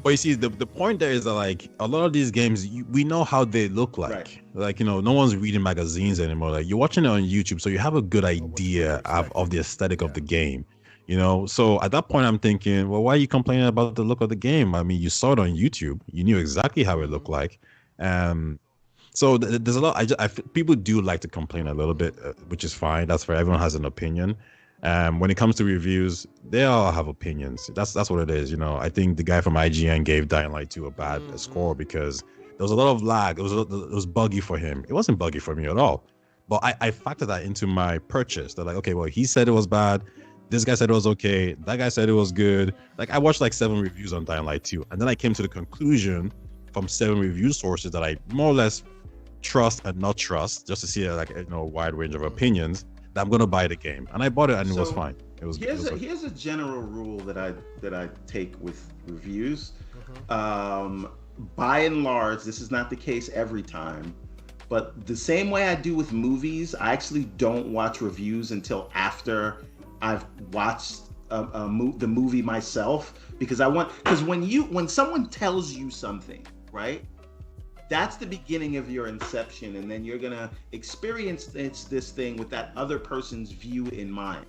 but you see, the point there is that, like, a lot of these games, we know how they look like. Right. Like, you know, no one's reading magazines anymore. Like, you're watching it on YouTube, so you have a good idea of the aesthetic of the game. You know, so at that point, I'm thinking, well, why are you complaining about the look of the game? I mean, you saw it on YouTube. You knew exactly how it looked like. So there's a lot. People do like to complain a little bit, which is fine. That's fair. Everyone has an opinion. When it comes to reviews, they all have opinions. That's what it is. You know, I think the guy from IGN gave Dying Light 2 a bad score because there was a lot of lag. It was buggy for him. It wasn't buggy for me at all. But I factored that into my purchase. They're like, okay, well, he said it was bad. This guy said it was okay. That guy said it was good. Like, I watched like 7 reviews on Dying Light 2, and then I came to the conclusion from 7 review sources that I more or less trust and not trust, just to see like, you know, a wide range of opinions, that I'm gonna buy the game. And I bought it, and it was fine. Here's a general rule that I take with reviews. By and large, this is not the case every time, but the same way I do with movies, I actually don't watch reviews until after I've watched the movie myself, because when someone tells you something, right? That's the beginning of your inception, and then you're gonna experience this thing with that other person's view in mind.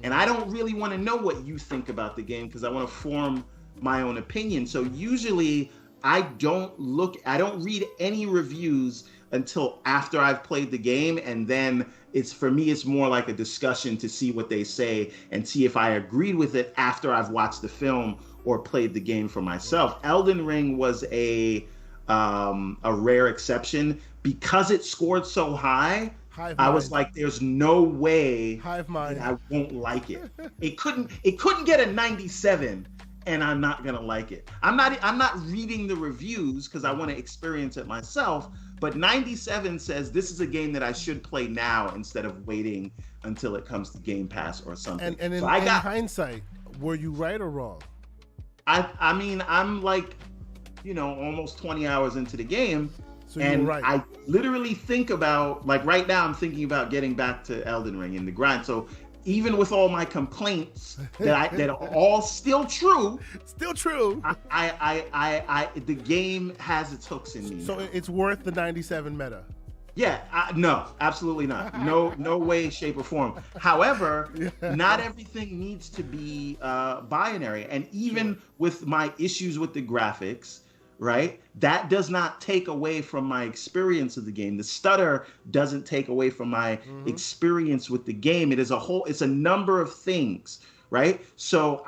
And I don't really want to know what you think about the game, because I want to form my own opinion. So usually I don't read any reviews until after I've played the game, and then it's more like a discussion to see what they say and see if I agreed with it after I've watched the film or played the game for myself. Elden Ring was a rare exception because it scored so high. I was like, there's no way that I won't like it. It couldn't get a 97 and I'm not gonna like it. I'm not reading the reviews because I want to experience it myself, but 97 says this is a game that I should play now instead of waiting until it comes to Game Pass or something. And in hindsight, were you right or wrong? I mean, I'm like, you know, almost 20 hours into the game, so and right. I literally think about, like, right now I'm thinking about getting back to Elden Ring in the grind. So even with all my complaints that are all still true, the game has its hooks in me. So it's worth the 97 meta. Yeah, no, absolutely not. No way, shape, or form. However, not everything needs to be binary. And even with my issues with the graphics, right, that does not take away from my experience of the game. The stutter doesn't take away from my experience with the game. It's a number of things, right? So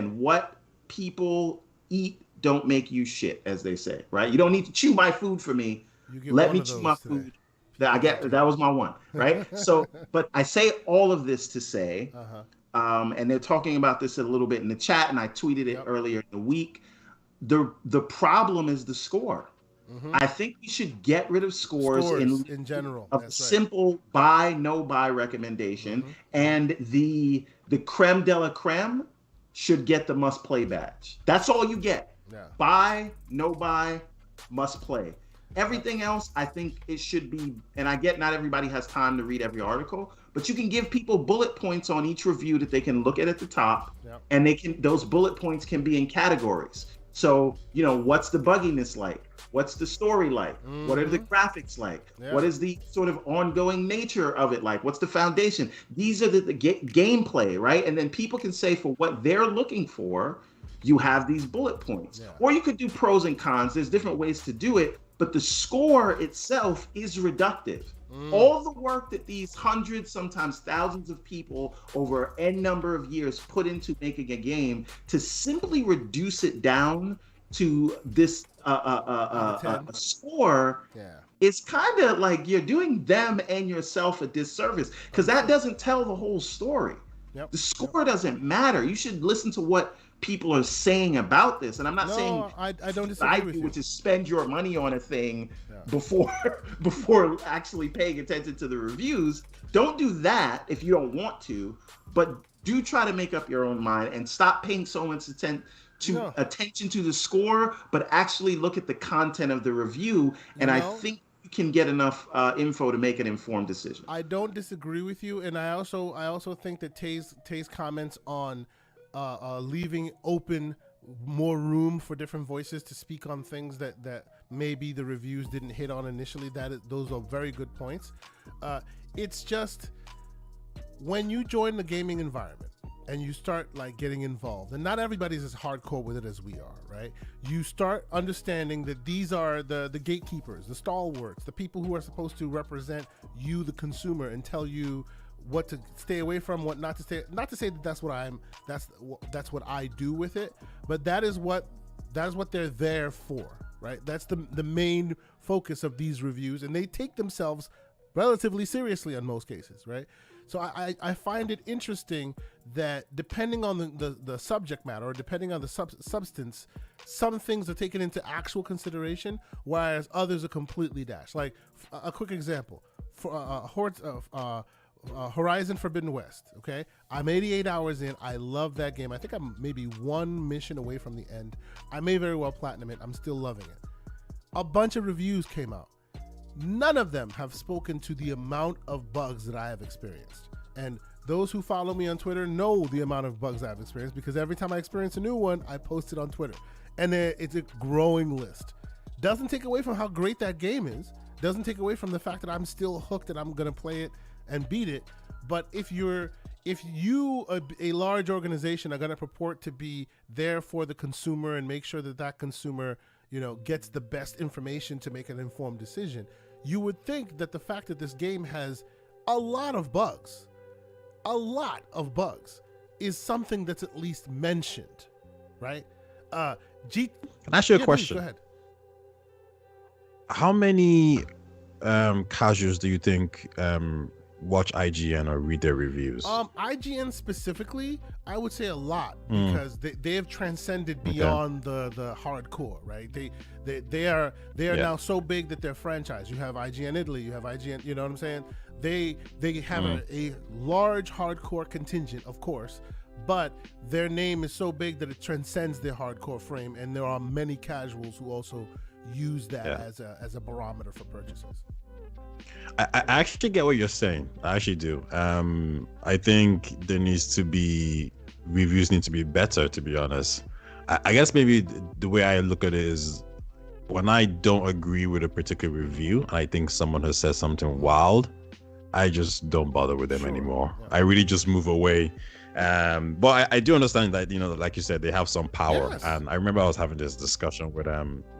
what people eat don't make you shit, as they say, right? You don't need to chew my food for me. Let me chew my food. That was my one, right? So, but I say all of this to say, and they're talking about this a little bit in the chat, and I tweeted it earlier in the week. The problem is the score. I think we should get rid of scores in general. A simple buy, no buy recommendation, and the creme de la creme should get the must play badge. That's all you get. Buy, no buy, must play. Everything else, I think it should be, and I get not everybody has time to read every article, but you can give people bullet points on each review that they can look at the top, and those bullet points can be in categories. So, what's the bugginess like? What's the story like? What are the graphics like? What is the sort of ongoing nature of it like? What's the foundation? These are the gameplay, right? And then people can say for what they're looking for, you have these bullet points. Or you could do pros and cons. There's different ways to do it. But the score itself is reductive. All the work that these hundreds, sometimes thousands of people over n number of years put into making a game, to simply reduce it down to this score is kind of like you're doing them and yourself a disservice, because that doesn't tell the whole story. The score doesn't matter. You should listen to what people are saying about this, and I'm not saying I don't disagree with you, which is spend your money on a thing before actually paying attention to the reviews. Don't do that if you don't want to, but do try to make up your own mind and stop paying so much attention to the score, but actually look at the content of the review. And I think you can get enough info to make an informed decision. I don't disagree with you, and I also think that Tay's comments on leaving open more room for different voices to speak on things that maybe the reviews didn't hit on initially, those are very good points. It's just when you join the gaming environment and you start like getting involved, and not everybody's as hardcore with it as we are, right? You start understanding that these are the gatekeepers, the stalwarts, the people who are supposed to represent you, the consumer, and tell you what to stay away from, what not to stay. Not to say that that's what I do with it, but that is what they're there for, right? That's the main focus of these reviews, and they take themselves relatively seriously in most cases, right? So I find it interesting that depending on the subject matter, or depending on the substance, some things are taken into actual consideration, whereas others are completely dashed. Like a quick example, for Horizon Forbidden West, okay? I'm 88 hours in. I love that game. I think I'm maybe one mission away from the end. I may very well platinum it. I'm still loving it. A bunch of reviews came out. None of them have spoken to the amount of bugs that I have experienced. And those who follow me on Twitter know the amount of bugs I've experienced, because every time I experience a new one, I post it on Twitter. And it's a growing list. Doesn't take away from how great that game is. Doesn't take away from the fact that I'm still hooked and I'm going to play it and beat it. But if you, a large organization, are going to purport to be there for the consumer and make sure that consumer, gets the best information to make an informed decision, you would think that the fact that this game has a lot of bugs is something that's at least mentioned, right? Can I ask you a question? Please, go ahead. How many casuals do you think watch IGN or read their reviews? IGN specifically, I would say a lot, because they have transcended beyond the hardcore, right? They are now so big that they're franchise. You have IGN Italy, you have IGN, you know what I'm saying? They have a large hardcore contingent, of course, but their name is so big that it transcends their hardcore frame, and there are many casuals who also use that as a barometer for purchases. I actually get what you're saying. I actually do. I think reviews need to be better, to be honest. I guess maybe the way I look at it is when I don't agree with a particular review, and I think someone has said something wild, I just don't bother with them anymore. Yeah. I really just move away. But I do understand that, like you said, they have some power. Yes. And I remember I was having this discussion with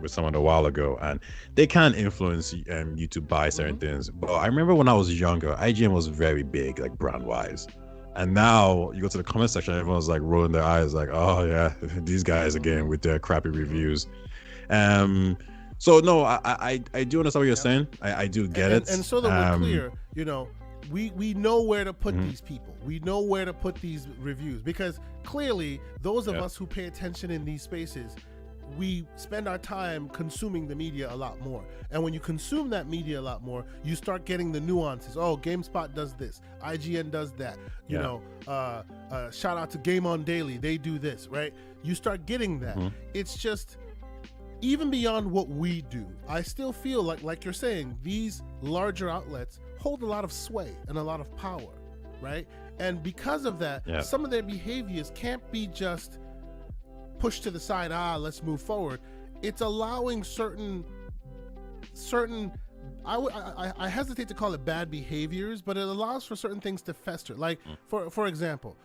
someone a while ago, and they can influence you to buy certain things. But I remember when I was younger, IGN was very big, like brand wise. And now you go to the comment section, everyone's like rolling their eyes, like, oh yeah, these guys again with their crappy reviews. So no, I do understand what you're saying. I do get it. And so that we're clear, we know where to put these people. We know where to put these reviews, because clearly those of us who pay attention in these spaces, we spend our time consuming the media a lot more. And when you consume that media a lot more, you start getting the nuances. Oh, GameSpot does this, IGN does that. Shout out to Game On Daily, they do this, right? You start getting that. It's just, even beyond what we do, I still feel like you're saying, these larger outlets hold a lot of sway and a lot of power, right? And because of that, some of their behaviors can't be just pushed to the side, let's move forward. It's allowing certain I hesitate to call it bad behaviors, but it allows for certain things to fester. Like for example,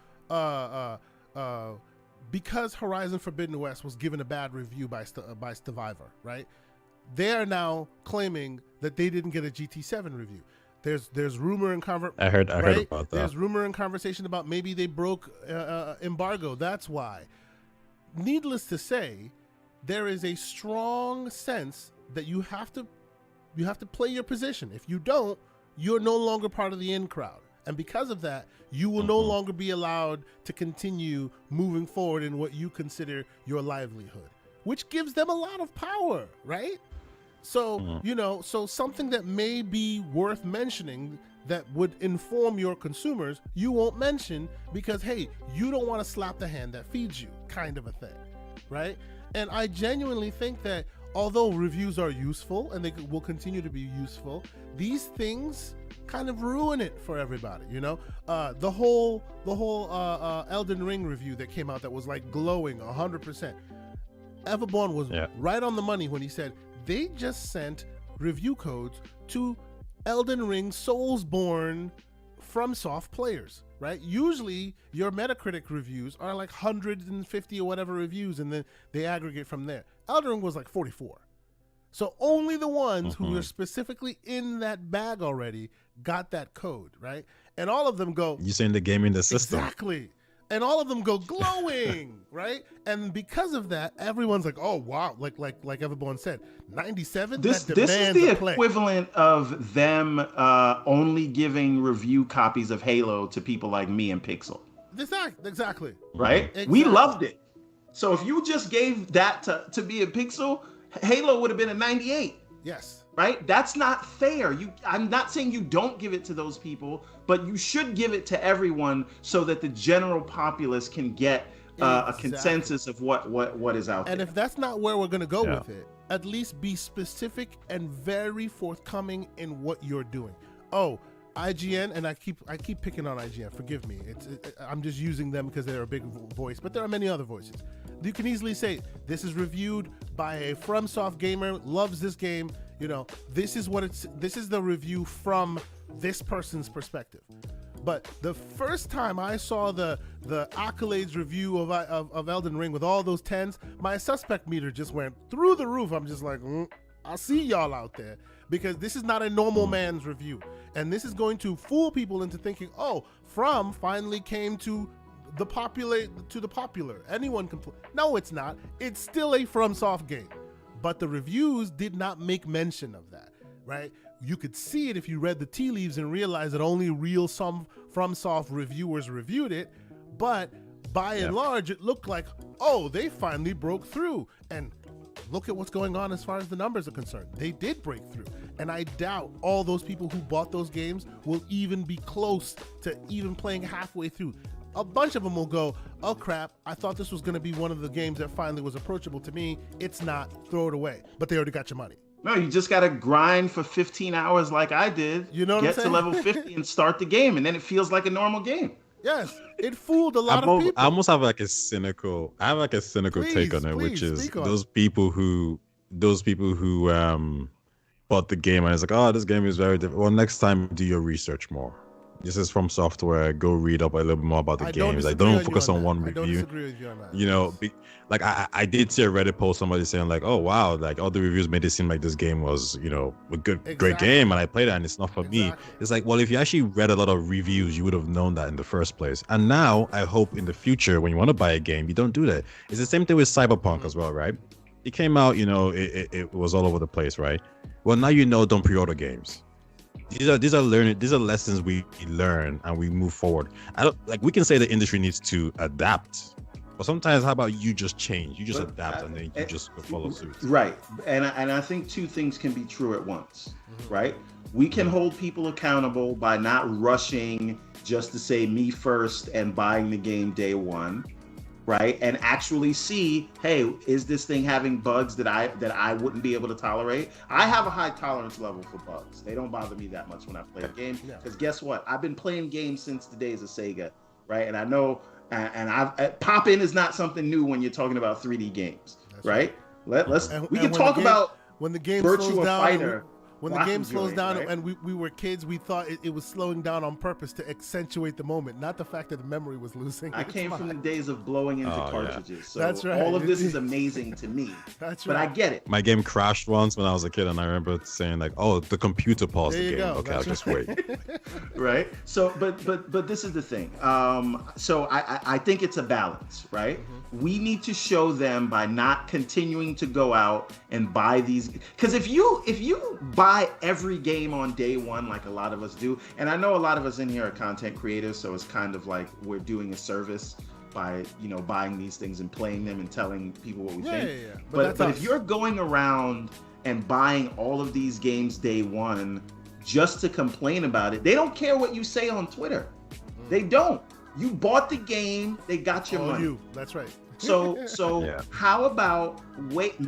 because Horizon Forbidden West was given a bad review by Stevivor, right? They are now claiming that they didn't get a GT7 review. There's rumor and I heard about that. There's rumor and conversation about maybe they broke embargo. That's why. Needless to say, there is a strong sense that you have to play your position. If you don't, you're no longer part of the in crowd. And because of that, you will no longer be allowed to continue moving forward in what you consider your livelihood, which gives them a lot of power, right? So, so something that may be worth mentioning that would inform your consumers, you won't mention because, hey, you don't want to slap the hand that feeds you, kind of a thing, right? And I genuinely think that although reviews are useful and they will continue to be useful, these things kind of ruin it for everybody, The whole Elden Ring review that came out that was like glowing 100%. Everborn was right on the money when he said they just sent review codes to Elden Ring Soulsborne FromSoft players, right? Usually your Metacritic reviews are like 150 or whatever reviews, and then they aggregate from there. Elden Ring was like 44. So only the ones who are specifically in that bag already got that code, right? And all of them go... You're saying the game in the system. Exactly. And all of them go glowing, right? And because of that, everyone's like, "Oh wow!" Like Everborn said, 97. This is the equivalent of them only giving review copies of Halo to people like me and Pixel. Exactly. Right? Exactly. We loved it. So if you just gave that to me and Pixel, Halo would have been a 98. Yes. Right? That's not fair. I'm not saying you don't give it to those people, but you should give it to everyone so that the general populace can get a consensus of what is out there. And if that's not where we're going to go with it, at least be specific and very forthcoming in what you're doing. Oh, IGN, and I keep picking on IGN. Forgive me. I'm just using them because they're a big voice, but there are many other voices. You can easily say this is reviewed by a FromSoft gamer, loves this game. This is the review from this person's perspective. But the first time I saw the accolades review of Elden Ring with all those 10s, my suspect meter just went through the roof. I'm just like, I see y'all out there, because this is not a normal man's review. And this is going to fool people into thinking, oh, From finally came to the popular. Anyone can play. No, it's not. It's still a FromSoft game. But the reviews did not make mention of that, right? You could see it if you read the tea leaves and realize that only real FromSoft reviewers reviewed it. But by and large, it looked like, oh, they finally broke through. And look at what's going on as far as the numbers are concerned. They did break through. And I doubt all those people who bought those games will even be close to even playing halfway through. A bunch of them will go, oh crap, I thought this was going to be one of the games that finally was approachable to me. It's not. Throw it away. But they already got your money. No, you just got to grind for 15 hours like I did. You know what Get I'm saying? to level 50 and start the game, and then it feels like a normal game. Yes, it fooled a lot of people. I almost have like a cynical. I have like a cynical take on it, which is those people who bought the game and it's like, oh, this game is very different. Well, next time do your research more. This is from software. Go read up a little bit more about the games. Like, don't focus on one review. I don't disagree with you on that. You know, like I did see a Reddit post, somebody saying like, oh wow, like all the reviews made it seem like this game was, you know, a great game, and I played it and it's not for me. It's like, well, if you actually read a lot of reviews, you would have known that in the first place. And now I hope in the future when you want to buy a game, you don't do that. It's the same thing with Cyberpunk as well, right? It came out, you know, it was all over the place, right? Well, now you know, don't pre-order games. These are lessons we learn and we move forward. We can say the industry needs to adapt, but sometimes how about you just change, you just adapt, and then you just follow suit. Right, and I think two things can be true at once, right? We can hold people accountable by not rushing just to say me first and buying the game day one, right? And actually see, hey, is this thing having bugs that I wouldn't be able to tolerate? I have a high tolerance level for bugs. They don't bother me that much when I play a game, because guess what? I've been playing games since the days of Sega, right? And I know, and pop-in is not something new when you're talking about 3D games, right? We can talk about when the game Virtua Fighter. When the game slows down, right? And we were kids, we thought it was slowing down on purpose to accentuate the moment, not the fact that the memory was losing. I came from the days of blowing into cartridges, yeah. So that's right. All of this is amazing to me. That's right. But I get it. My game crashed once when I was a kid, and I remember saying like, "Oh, the computer paused the game. Go. Okay, I'll just wait." Right. So, but this is the thing. So I think it's a balance, right? We need to show them by not continuing to go out and buy these, because if you buy every game on day one like a lot of us do, and I know a lot of us in here are content creators, so it's kind of like we're doing a service by, you know, buying these things and playing them and telling people what we think. Yeah. But if you're going around and buying all of these games day one just to complain about it, they don't care what you say on Twitter. They don't. You bought the game, they got your money. That's right. So yeah. How about wait,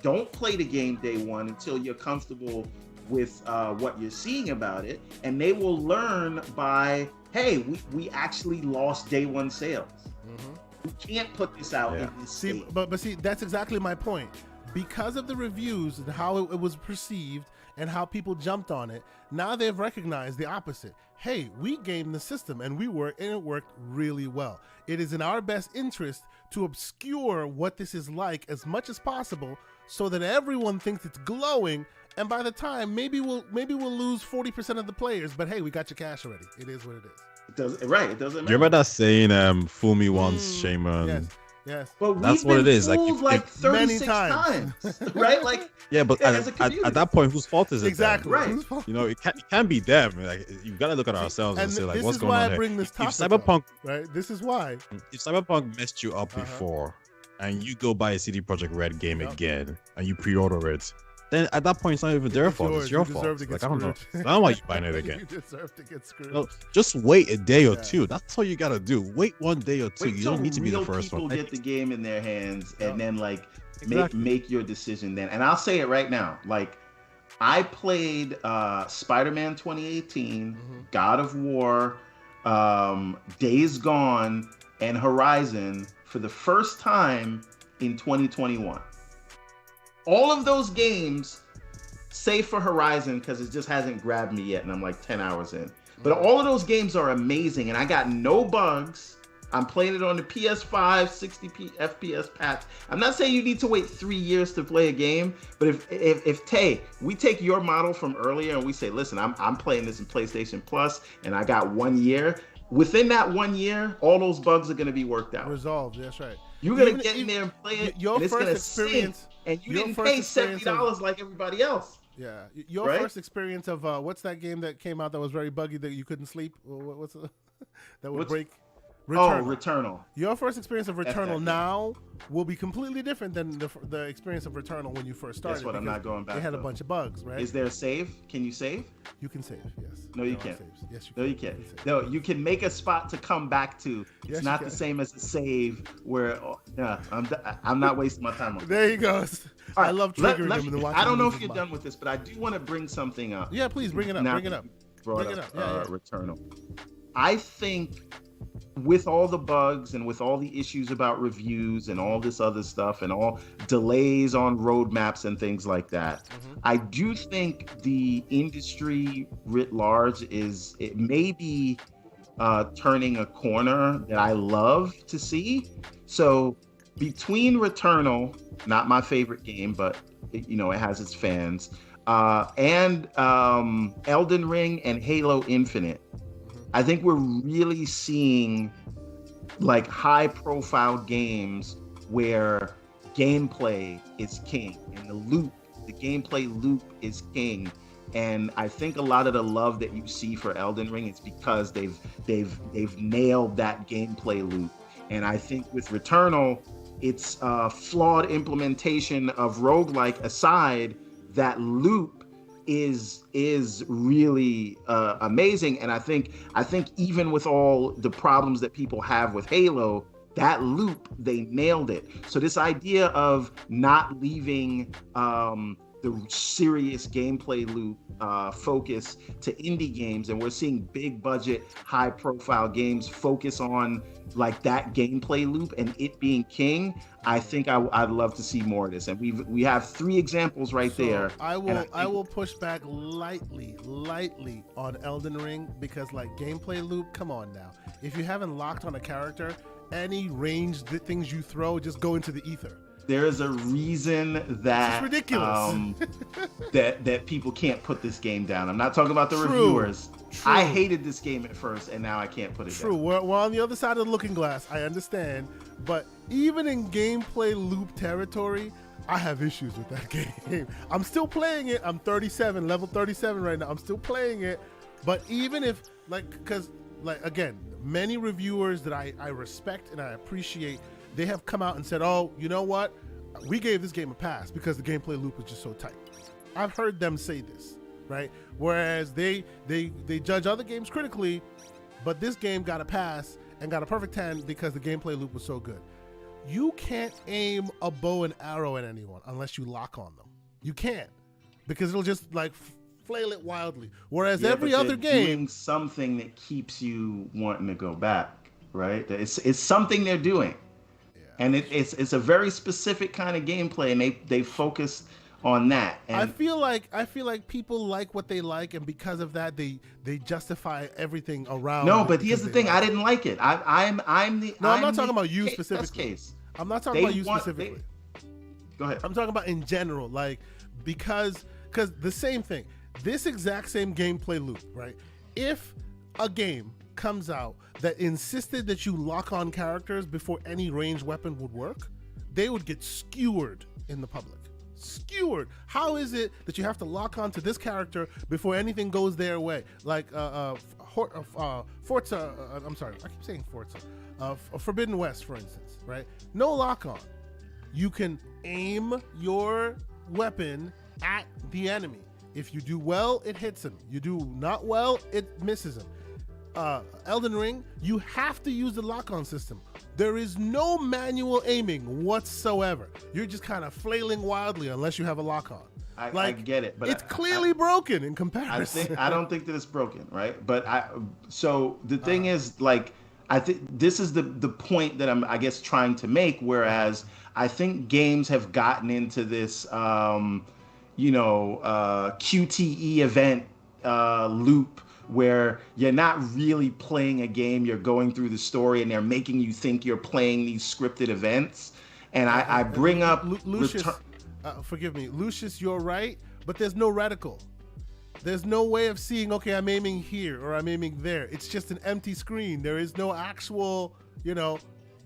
don't play the game day one until you're comfortable with what you're seeing about it, and they will learn by, hey, we actually lost day one sales. We can't put this out in this state. But see, that's exactly my point. Because of the reviews and how it was perceived and how people jumped on it, now they've recognized the opposite. Hey, we gamed the system and it worked really well. It is in our best interest to obscure what this is like as much as possible so that everyone thinks it's glowing, and by the time maybe we'll lose 40% of the players, but hey, we got your cash already. It is what it is. It doesn't matter. Do you remember that saying, fool me once, shame on? Yes. But that's what it is. Like 36 times, right? Like, yeah, but at that point, whose fault is it? Exactly. Then? Right. You know, it can't be them. Like, you gotta look at ourselves and say, like, what's going on here? Bring this topic if Cyberpunk, right? This is why. If Cyberpunk messed you up before, and you go buy a CD Projekt Red game again, and you pre-order it, then at that point, it's not even their fault. It's your fault. Like, I don't know. I don't know why you buying it again. You deserve to get screwed. No, just wait a day or two. That's all you gotta do. Wait 1 day or two. You don't need to be the first one. People get the game in their hands and then make your decision then. And I'll say it right now. Like, I played Spider-Man 2018, God of War, Days Gone, and Horizon for the first time in 2021. All of those games, save for Horizon, because it just hasn't grabbed me yet, and I'm like 10 hours in. But all of those games are amazing, and I got no bugs. I'm playing it on the PS5, 60 FPS patch. I'm not saying you need to wait 3 years to play a game, but if Tay, we take your model from earlier and we say, listen, I'm playing this in PlayStation Plus, and I got 1 year. Within that 1 year, all those bugs are going to be worked out. Resolved, that's right. You're going to get in there and play it, and it's going to sink. And you didn't pay $70 like everybody else. Yeah, your first experience of what's that game that came out that was very buggy that you couldn't sleep? What's that would break? Returnal. Your first experience of Returnal now will be completely different than the experience of Returnal when you first started. That's what I'm not going back. They had a bunch of bugs, right? Is there a save? Can you save? You can save, yes. No, you can't. Yes, you can. No, you can't. No, you can make a spot to come back to. It's Yes, not the same as a save where, I'm not wasting my time on. There you go. All right, I love triggering them and then watching I don't know if them you're lose done with this, but I do want to bring something up. Yeah, please bring it up. Now Bring it up. Brought Bring it up, up. Yeah. Returnal. I think with all the bugs and with all the issues about reviews and all this other stuff and all delays on roadmaps and things like that, I do think the industry writ large it may be turning a corner that I love to see. So between Returnal, not my favorite game, but it has its fans, and Elden Ring and Halo Infinite, I think we're really seeing like high profile games where gameplay is king and the gameplay loop is king. And I think a lot of the love that you see for Elden Ring is because they've nailed that gameplay loop. And I think with Returnal, its flawed implementation of roguelike aside, that loop is really amazing. And I think even with all the problems that people have with Halo, that loop, they nailed it. So this idea of not leaving the serious gameplay loop focus to indie games, and we're seeing big budget, high profile games focus on like that gameplay loop and it being king. I think I'd love to see more of this, and we have 3 examples right there. I will push back lightly on Elden Ring, because like gameplay loop, come on now. If you haven't locked on a character, any ranged things you throw just go into the ether. There is a reason that it's ridiculous. that people can't put this game down. I'm not talking about the reviewers. True. I hated this game at first, and now I can't put it True. down. We're on the other side of the looking glass. I understand, but even in gameplay loop territory, I have issues with that game. I'm still playing it. I'm 37, level 37 right now. I'm still playing it, but even if because again, many reviewers that I respect and I appreciate, they have come out and said, oh, you know what? We gave this game a pass because the gameplay loop was just so tight. I've heard them say this, right? Whereas they judge other games critically, but this game got a pass and got a perfect 10 because the gameplay loop was so good. You can't aim a bow and arrow at anyone unless you lock on them. You can't, because it'll just like flail it wildly. Whereas every other game, doing something that keeps you wanting to go back, right? It's something they're doing. And it's a very specific kind of gameplay, and they focus on that. And I feel like people like what they like, and because of that, they justify everything around. No, but here's the thing: I didn't like it. I'm not talking about you specifically. Case. I'm not talking about you specifically. Go ahead. I'm talking about in general, like because the same thing, this exact same gameplay loop, right? If a game comes out that insisted that you lock on characters before any ranged weapon would work, they would get skewered in the public. Skewered. How is it that you have to lock on to this character before anything goes their way? Like Forza, I'm sorry, I keep saying Forza. Forbidden West, for instance, right? No lock on. You can aim your weapon at the enemy. If you do well, it hits him. You do not well, it misses him. Elden Ring, you have to use the lock-on system. There is no manual aiming whatsoever. You're just kind of flailing wildly unless you have a lock-on. I get it, but it's clearly broken in comparison. I don't think that it's broken, right? But so the thing is, like, I think this is the point that I'm, I guess, trying to make. Whereas I think games have gotten into this, QTE event loop, where you're not really playing a game, you're going through the story, and they're making you think you're playing these scripted events. And I bring up Lucius, forgive me, Lucius, you're right, but there's no reticle. There's no way of seeing, okay, I'm aiming here or I'm aiming there. It's just an empty screen. There is no actual,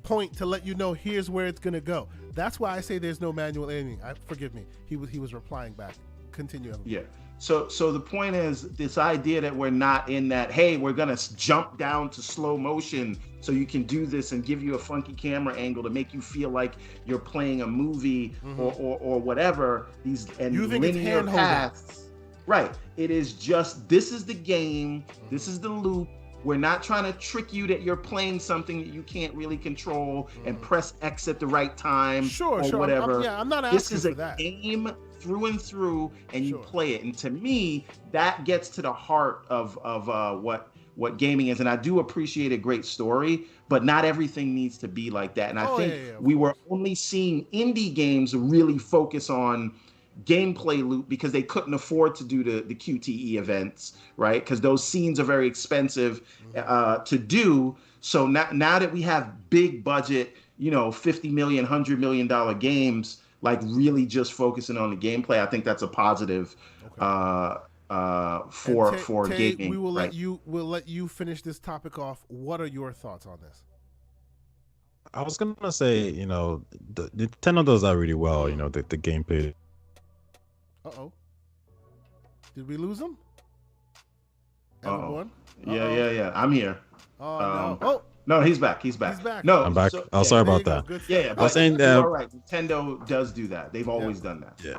point to let you know here's where it's gonna go. That's why I say there's no manual aiming. Forgive me. He was replying back. Continue. Yeah. So the point is this idea that we're not in that, hey, we're going to jump down to slow motion so you can do this and give you a funky camera angle to make you feel like you're playing a movie or whatever. These and you think linear paths. Right. It is just, this is the game. This is the loop. We're not trying to trick you that you're playing something that you can't really control and press X at the right time or whatever. I'm not asking this is for a that. game through and through, and you play it. And to me, that gets to the heart of what gaming is. And I do appreciate a great story, but not everything needs to be like that. And I think we were only seeing indie games really focus on gameplay loop because they couldn't afford to do the QTE events, right? Because those scenes are very expensive to do. So now that we have big budget, $50 million, $100 million games, like really just focusing on the gameplay, I think that's a positive for gaming. We will let you finish this topic off. What are your thoughts on this? I was gonna say, the Nintendo does that really well. The gameplay. Uh-oh. Did we lose him? Uh-oh. Yeah. I'm here. Oh, no. No, he's back. He's back. No, I'm back. Sorry about that. Yeah, but I was saying all right. Nintendo does do that. They've always done that. Yeah.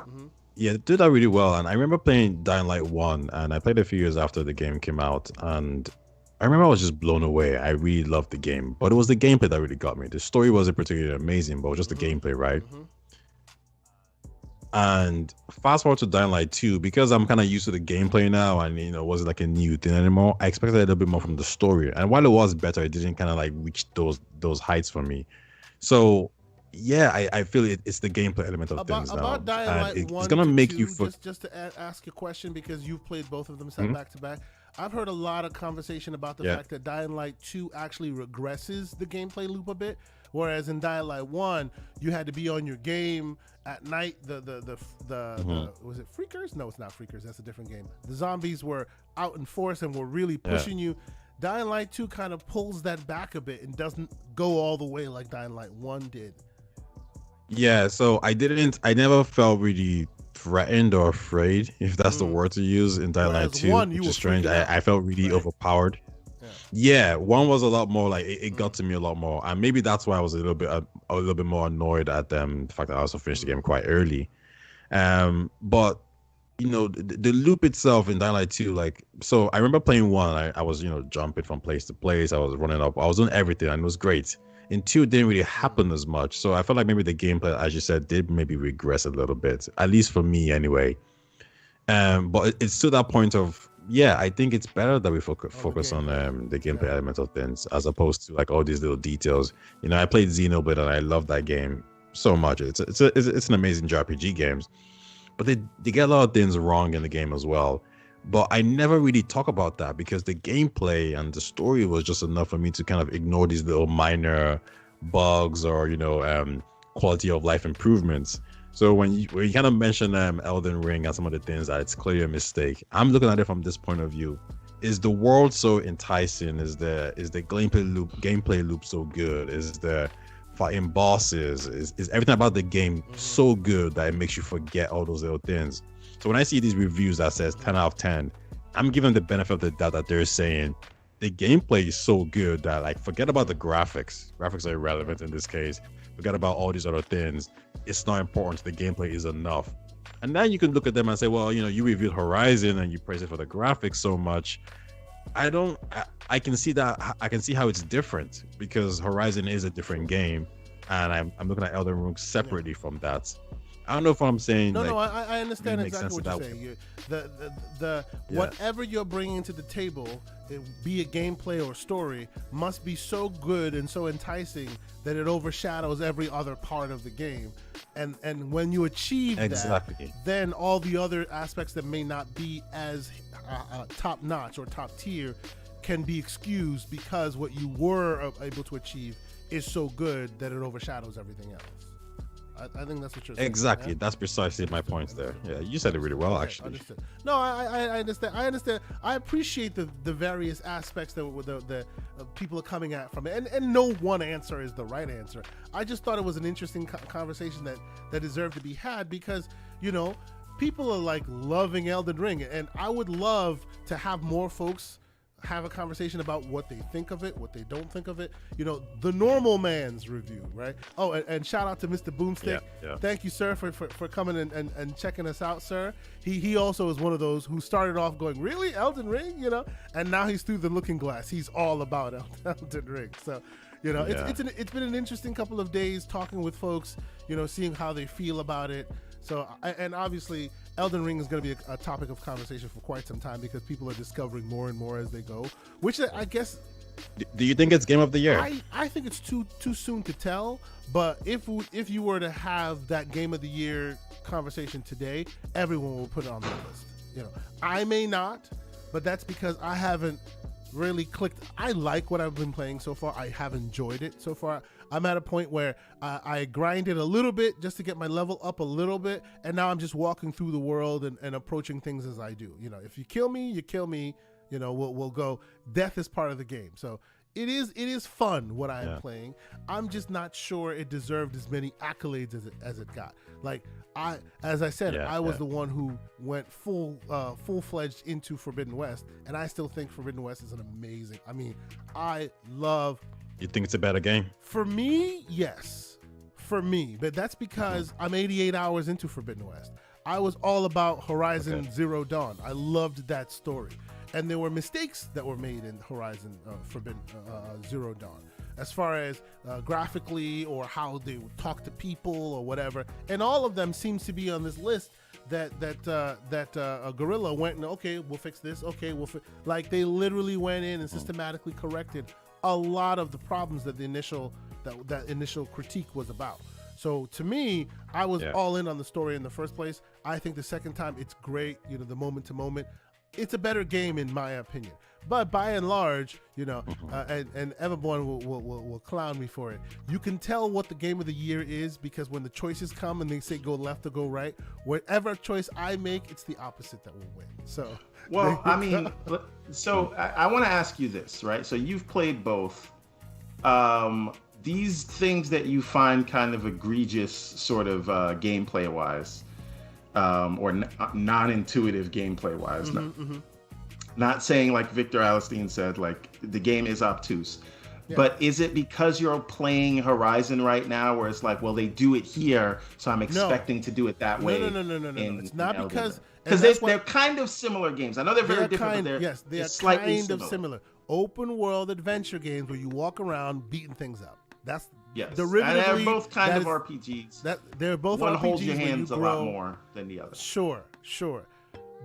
Yeah, they do that really well. And I remember playing Dying Light 1, and I played a few years after the game came out, and I remember I was just blown away. I really loved the game, but it was the gameplay that really got me. The story wasn't particularly amazing, but it was just the gameplay, right? And fast forward to Dying Light 2, because I'm kind of used to the gameplay now, and it wasn't like a new thing anymore. I expected a little bit more from the story, and while it was better, it didn't kind of like reach those heights for me. So yeah, I feel it's the gameplay element of things now. About Dying Light 1 it's gonna make you just to ask a question, because you've played both of them back to back. I've heard a lot of conversation about the fact that Dying Light 2 actually regresses the gameplay loop a bit. Whereas in Dying Light 1, you had to be on your game at night. The was it Freakers? No, it's not Freakers. That's a different game. The zombies were out in force and were really pushing you. Dying Light 2 kind of pulls that back a bit and doesn't go all the way like Dying Light 1 did. Yeah, so I never felt really threatened or afraid, if that's the word to use, in Dying Light 2, which is strange. I felt really overpowered. Yeah, 1 was a lot more like it got to me a lot more, and maybe that's why I was a little bit more annoyed at the fact that I also finished the game quite early. But the loop itself in Dying Light 2, like, so I remember playing 1. I was jumping from place to place. I was running up. I was doing everything, and it was great. In 2, it didn't really happen as much, so I felt like maybe the gameplay, as you said, did maybe regress a little bit, at least for me anyway. But it's to that point of, I think it's better that we focus on the gameplay element of things, as opposed to like all these little details. I played Xenoblade and I love that game so much. It's an amazing JRPG game, but they get a lot of things wrong in the game as well. But I never really talk about that because the gameplay and the story was just enough for me to kind of ignore these little minor bugs or quality of life improvements. So when you kind of mention Elden Ring and some of the things that it's clearly a mistake, I'm looking at it from this point of view. Is the world so enticing? Is the gameplay loop so good? Is the fighting bosses? Is everything about the game so good that it makes you forget all those little things? So when I see these reviews that says 10 out of 10, I'm giving the benefit of the doubt that they're saying the gameplay is so good that, like, forget about the graphics. Graphics are irrelevant in this case. Forget about all these other things. It's not important. The gameplay is enough. And then you can look at them and say, well, you reviewed Horizon and you praise it for the graphics so much. I can see that. I can see how it's different because Horizon is a different game, and I'm looking at Elden Ring separately from that. I don't know if I'm saying. No, I understand exactly what you're saying. Whatever you're bringing to the table, be it gameplay or story, must be so good and so enticing that it overshadows every other part of the game. And when you achieve that, then all the other aspects that may not be as top notch or top tier can be excused because what you were able to achieve is so good that it overshadows everything else. I think that's what you're saying. Exactly. That's precisely my point there. Yeah, you said it really well, actually. Understood. No, I understand. I understand. I appreciate the various aspects that the people are coming at from it. And no one answer is the right answer. I just thought it was an interesting conversation that deserved to be had because, people are like loving Elden Ring. And I would love to have more folks have a conversation about what they think of it, what they don't think of it. You know, the normal man's review, right? Oh, and shout out to Mr. Boomstick. Yeah. Thank you, sir, for coming and checking us out, sir. He also is one of those who started off going, really, Elden Ring, you know, and now he's through the looking glass. He's all about Elden Ring. So, you know, it's been an interesting couple of days talking with folks, you know, seeing how they feel about it. So, and obviously, Elden Ring is going to be a topic of conversation for quite some time because people are discovering more and more as they go, which I guess... Do you think it's Game of the Year? I think it's too soon to tell, but if you were to have that Game of the Year conversation today, everyone will put it on their list. You know, I may not, but that's because I haven't really clicked. I like what I've been playing so far. I have enjoyed it so far. I'm at a point where I grinded a little bit just to get my level up a little bit, and now I'm just walking through the world and approaching things as I do. You know, if you kill me, you kill me. You know, we'll go. Death is part of the game, so it is fun what I am playing. I'm just not sure it deserved as many accolades as it got. Like as I said, I was the one who went full-fledged into Forbidden West, and I still think Forbidden West is an amazing. I mean, I love. You think it's a better game? For me, yes. For me, but that's because I'm 88 hours into Forbidden West. I was all about Horizon Zero Dawn. I loved that story. And there were mistakes that were made in Horizon Forbidden Zero Dawn, as far as graphically or how they would talk to people or whatever. And all of them seems to be on this list that Guerrilla went and, okay, we'll fix this. Okay, like they literally went in and systematically corrected a lot of the problems that the initial critique was about. So to me, I was all in on the story in the first place. I think the second time it's great, you know, the moment to moment. It's a better game in my opinion. But by and large, you know, and Everborn will clown me for it. You can tell what the Game of the Year is because when the choices come and they say go left or go right, whatever choice I make, it's the opposite that will win. So, well, I mean, so I want to ask you this, right? So you've played both. These things that you find kind of egregious, sort of gameplay wise, or non-intuitive gameplay wise. Not saying like Victor Alistine said, like the game is obtuse, but is it because you're playing Horizon right now where it's like, well, they do it here, so I'm expecting to do it that way? No. It's not because they're kind of similar games. I know they're very different. They are slightly kind of similar. Open world adventure games where you walk around beating things up. That's derivatively, and they're both kind of RPGs. They're both one RPGs. holds your hands a lot more than the other. Sure.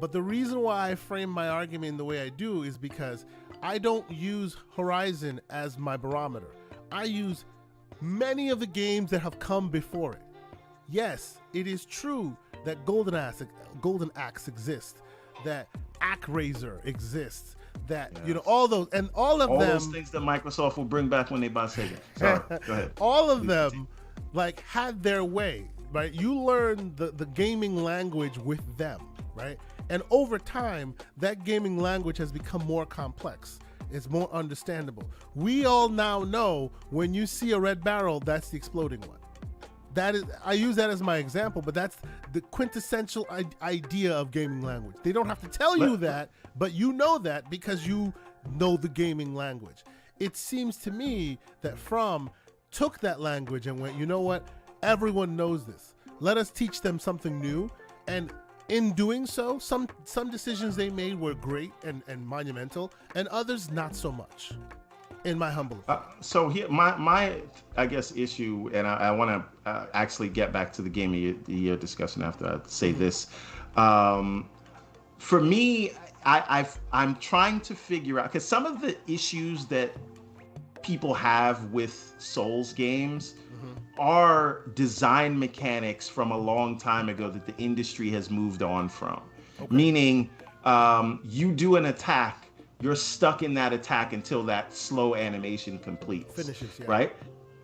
But the reason why I frame my argument the way I do is because I don't use Horizon as my barometer. I use many of the games that have come before it. Yes, it is true that Golden Axe exists, that ActRaiser exists, that you know all those and all of them. All those things that Microsoft will bring back when they buy Sega. Sorry, go ahead. All of them, like, had their way, right? You learn the gaming language with them, right? And over time, that gaming language has become more complex. It's more understandable. We all now know when you see a red barrel, that's the exploding one. That is, I use that as my example, but that's the quintessential idea of gaming language. They don't have to tell you that, but you know that because you know the gaming language. It seems to me that From took that language and went, you know what? Everyone knows this. Let us teach them something new. And in doing so, some decisions they made were great and monumental, and others not so much, in my humble opinion. So here, my I guess issue, and I want to actually get back to the Game of the Year discussion after I say this. For me, I'm trying to figure out, because some of the issues that people have with Souls games are design mechanics from a long time ago that the industry has moved on from. Meaning, you do an attack, you're stuck in that attack until that slow animation completes. Finishes, right?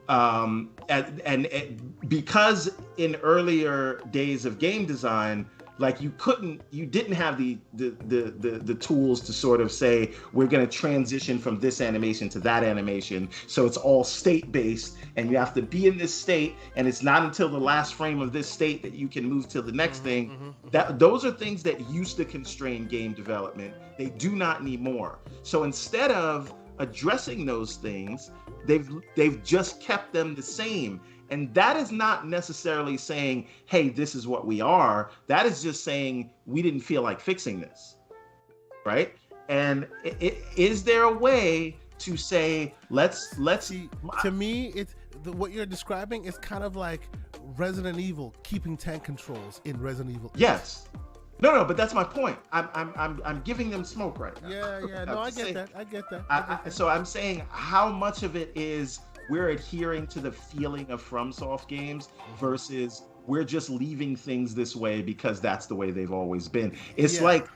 And because in earlier days of game design, Like you didn't have the tools to sort of say, we're going to transition from this animation to that animation. So it's all state based and you have to be in this state. And it's not until the last frame of this state that you can move to the next thing. Those are things that used to constrain game development. They do not anymore. So instead of addressing those things, they've just kept them the same. And that is not necessarily saying, hey, this is what we are. That is just saying we didn't feel like fixing this, right? And is there a way to say, let's see? To me, it's what you're describing is kind of like Resident Evil keeping tank controls in Resident Evil. Yes. No, but that's my point. I'm giving them smoke right now. Yeah. No, I get that. So I'm saying how much of it is we're adhering to the feeling of FromSoft games versus we're just leaving things this way because that's the way they've always been. It's like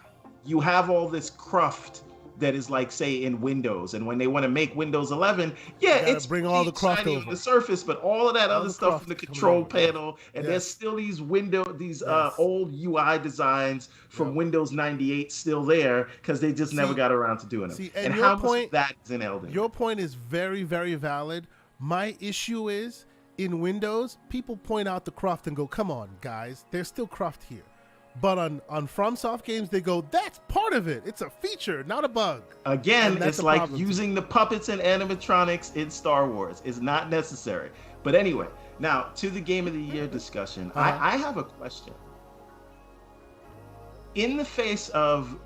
you have all this cruft that is like, say, in Windows, and when they want to make Windows 11, it's bring all the cruft over on the surface, but all of that other stuff in the control panel, and there's still these old UI designs from Windows 98 still there because they just never got around to doing them. And how much of that is in Elden? Your point is very, very valid. My issue is, in Windows, people point out the cruft and go, come on, guys, there's still cruft here. But on FromSoft games, they go, that's part of it. It's a feature, not a bug. Again, it's like using the puppets and animatronics in Star Wars. It's not necessary. But anyway, now to the Game of the Year discussion. I have a question. In the face of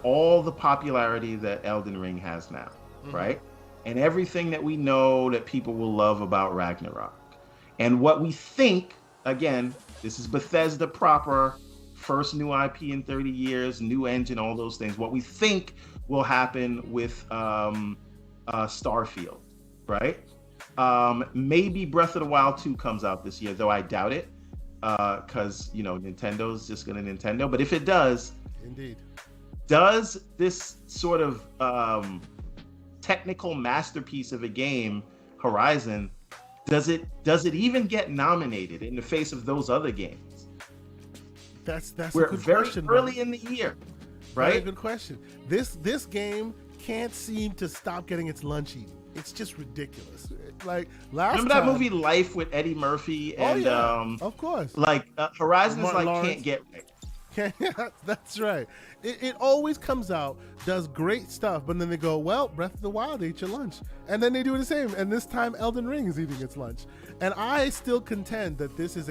all the popularity that Elden Ring has now, right? And everything that we know that people will love about Ragnarok. And what we think, again, this is Bethesda proper, first new IP in 30 years, new engine, all those things. What we think will happen with Starfield, right? Maybe Breath of the Wild 2 comes out this year, though I doubt it, because, Nintendo's just going to Nintendo. But if it does, indeed, does this sort of technical masterpiece of a game, Horizon, does it even get nominated in the face of those other games? That's We're a good very question, early in the year, right? Very good question. This game can't seem to stop getting its lunch eaten. It's just ridiculous. Like remember that movie Life with Eddie Murphy and of course. Like Horizon is like Lawrence. can't get right. That's right. It always comes out, does great stuff, but then they go, well, Breath of the Wild ate your lunch. And then they do the same. And this time Elden Ring is eating its lunch. And I still contend that this is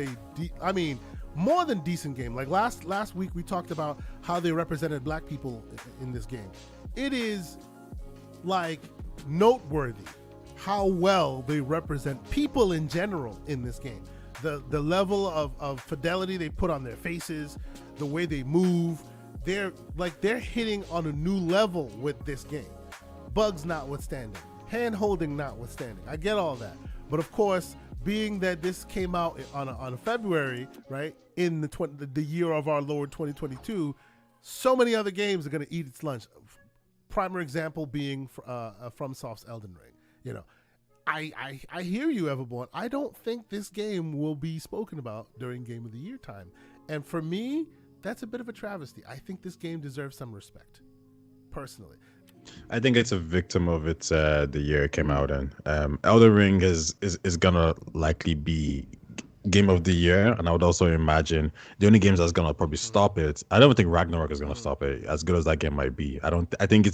more than decent game. Like last week we talked about how they represented black people in this game. It is like noteworthy how well they represent people in general in this game. The level of fidelity they put on their faces, the way they move, they're hitting on a new level with this game. Bugs notwithstanding, hand holding notwithstanding. I get all that, but of course, being that this came out on a February, right, in the year of our Lord 2022, so many other games are going to eat its lunch. Primary example being FromSoft's Elden Ring. I hear you, Everborn. I don't think this game will be spoken about during Game of the Year time. And for me, that's a bit of a travesty. I think this game deserves some respect, personally. I think it's a victim of its the year it came out in. Elden Ring is gonna likely be Game of the Year, and I would also imagine the only games that's gonna probably stop it. I don't think Ragnarok is gonna stop it, as good as that game might be. I think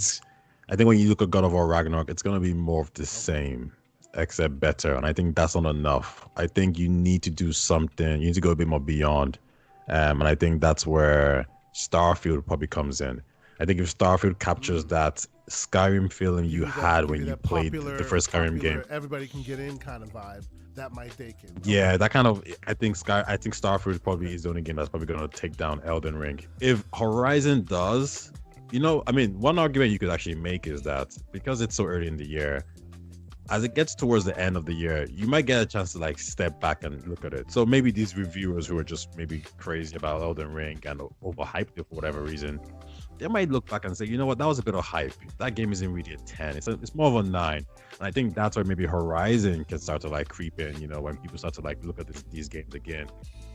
when you look at God of War Ragnarok, it's gonna be more of the same, except better, and I think that's not enough. I think you need to do something. You need to go a bit more beyond, and I think that's where Starfield probably comes in. I think if Starfield captures that Skyrim feeling you had when you played the first Skyrim game, everybody can get in kind of vibe, that might take it. Yeah, that kind of. I think Starfield probably is the only game that's probably going to take down Elden Ring. If Horizon does, one argument you could actually make is that because it's so early in the year, as it gets towards the end of the year, you might get a chance to step back and look at it. So maybe these reviewers who are just maybe crazy about Elden Ring and overhyped it for whatever reason, they might look back and say, you know what, that was a bit of hype. That game isn't really a 10. It's more of a 9. And I think that's where maybe Horizon can start to like creep in, you know, when people start to like look at these games again.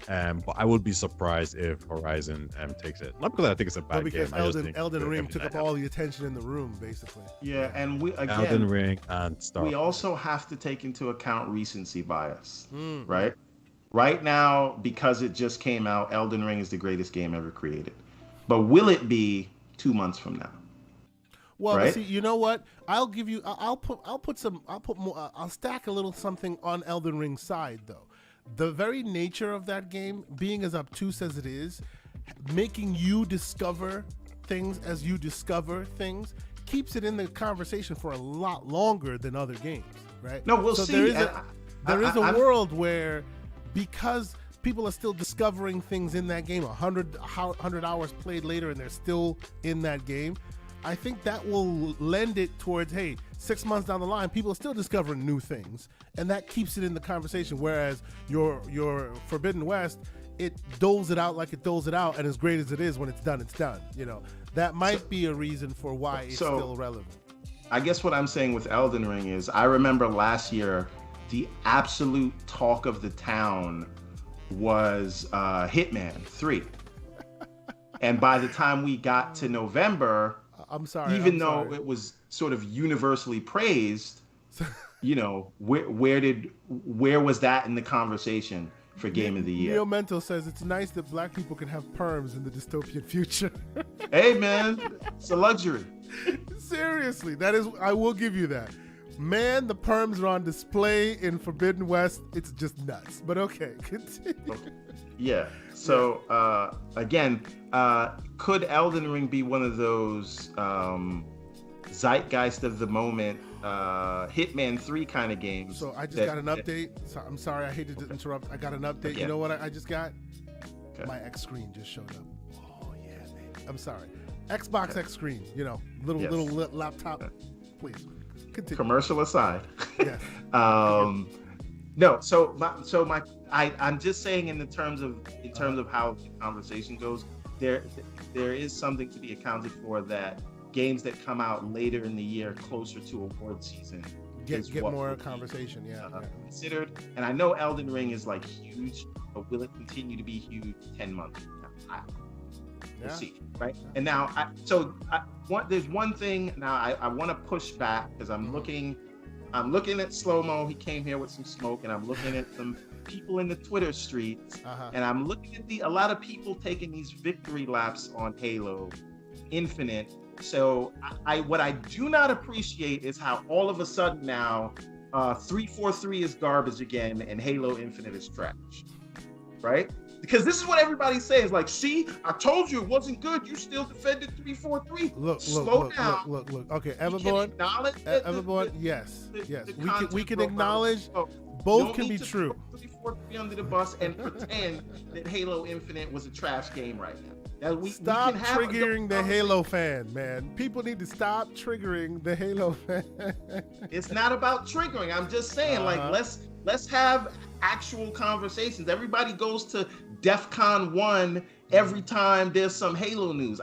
But I would be surprised if Horizon takes it. Not because I think it's a bad game. Because Elden Ring took up all the attention in the room, basically. Yeah, and we again, Elden Ring and Star. We also have to take into account recency bias, right? Right now, because it just came out, Elden Ring is the greatest game ever created. But will it be 2 months from now? Well, right? See, you know what? I'll stack a little something on Elden Ring's side, though. The very nature of that game, being as obtuse as it is, making you discover things as you discover things, keeps it in the conversation for a lot longer than other games, right? No, we'll see. There is a world where, because people are still discovering things in that game, 100 hours played later and they're still in that game, I think that will lend it towards, hey, 6 months down the line, people are still discovering new things, and that keeps it in the conversation. Whereas your Forbidden West, it doles it out like it doles it out, and as great as it is, when it's done, it's done. You know, that might be a reason for why it's still relevant. I guess what I'm saying with Elden Ring is, I remember last year, the absolute talk of the town was Hitman 3. And by the time we got to November, even though it was sort of universally praised, you know, where was that in the conversation for Game of the Year? Neo Mental says it's nice that black people can have perms in the dystopian future. Hey man, it's a luxury. Seriously, I will give you that. Man, the perms are on display in Forbidden West. It's just nuts. But okay, continue. Yeah. So again, could Elden Ring be one of those zeitgeist of the moment, Hitman 3 kind of games? So I just got an update. So I'm sorry, I hate to interrupt. I got an update. Again. You know what I just got? Okay. My X screen just showed up. Oh yeah, baby. I'm sorry. Xbox X screen. You know, little laptop. Please continue. Commercial aside. Yes. No. I'm just saying in terms of how the conversation goes, there is something to be accounted for, that games that come out later in the year, closer to award season, get more conversation. Considered. And I know Elden Ring is like huge, but will it continue to be huge 10 months from now? We'll see, right? Yeah. And now, there's one thing now I want to push back, because I'm looking at Slow-Mo. He came here with some smoke, and I'm looking at some people in the Twitter streets, and I'm looking at a lot of people taking these victory laps on Halo Infinite. So what I do not appreciate is how all of a sudden now 343 is garbage again and Halo Infinite is trash, right? Because this is what everybody says, like, see, I told you it wasn't good. You still defended 343. Slow down. Look. Okay, Everborn. Yes. We can acknowledge both can be true. 343 under the bus and pretend that Halo Infinite was a trash game right now. Stop triggering the Halo fan, man. People need to stop triggering the Halo fan. It's not about triggering. I'm just saying, like, let's have actual conversations. Everybody goes to DEF CON 1 every time there's some Halo news.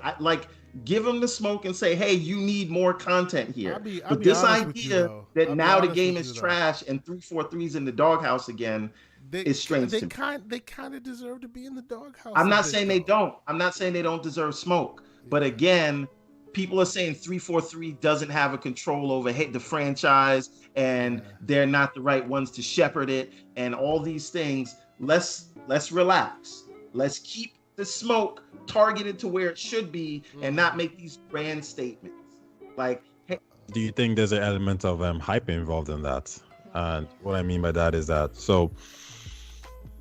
Give them the smoke and say, hey, you need more content here. But this idea that now the game is trash and 343's in the doghouse again, it's strange to me. They kind of deserve to be in the doghouse. I'm not saying they don't. I'm not saying they don't deserve smoke. But again, people are saying 343 doesn't have a control over the franchise, and they're not the right ones to shepherd it, and all these things. Let's relax. Let's keep the smoke targeted to where it should be, and not make these grand statements. Like, hey. Do you think there's an element of hype involved in that? And what I mean by that is that, so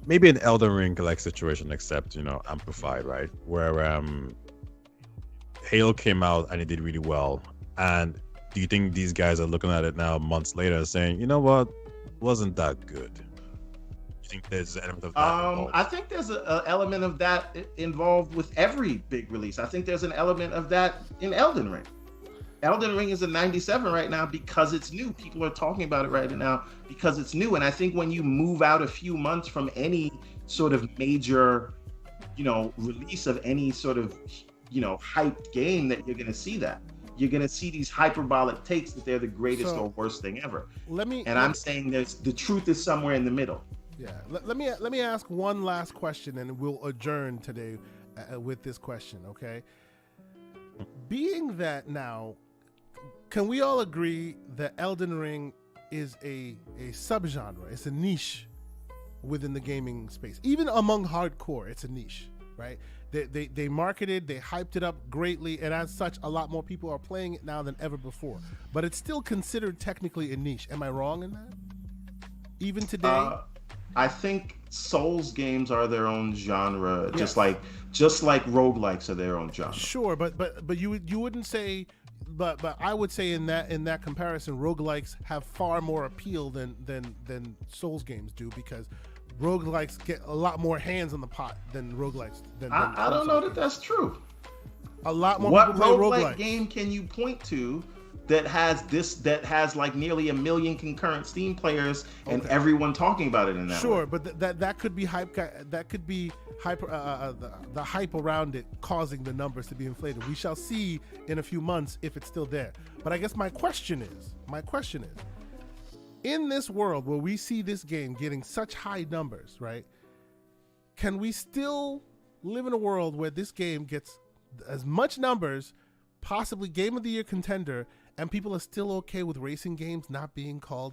maybe an Elden Ring like situation, except, you know, amplified, right? Where Halo came out and it did really well. And do you think these guys are looking at it now months later and saying, you know what, wasn't that good? Do you think there's an element of that involved? I think there's an element of that involved with every big release. I think there's an element of that in Elden Ring. Elden Ring is a 97 right now because it's new. People are talking about it right now because it's new. And I think when you move out a few months from any sort of major, you know, release of any sort of hyped game that you're going to see that. You're going to see these hyperbolic takes that they're the greatest or worst thing ever. I'm saying the truth is somewhere in the middle. Yeah. Let me ask one last question, and we'll adjourn today with this question, okay? Being that now, can we all agree that Elden Ring is a subgenre? It's a niche within the gaming space. Even among hardcore, it's a niche, right? They marketed, they hyped it up greatly, and as such, a lot more people are playing it now than ever before. But it's still considered technically a niche. Am I wrong in that? Even today? I think Souls games are their own genre, yes. just like roguelikes are their own genre. Sure, but you wouldn't say, but I would say in that comparison, roguelikes have far more appeal than Souls games do, because roguelikes get a lot more hands on the pot than roguelikes. I don't know that that's true. A lot more. What roguelike game can you point to that has like nearly 1 million concurrent Steam players and everyone talking about it in that way? Sure, but that could be hype. That could be hype. The hype around it causing the numbers to be inflated. We shall see in a few months if it's still there. But I guess my question is, in this world where we see this game getting such high numbers, right? Can we still live in a world where this game gets as much numbers, possibly Game of the Year contender, and people are still okay with racing games not being called,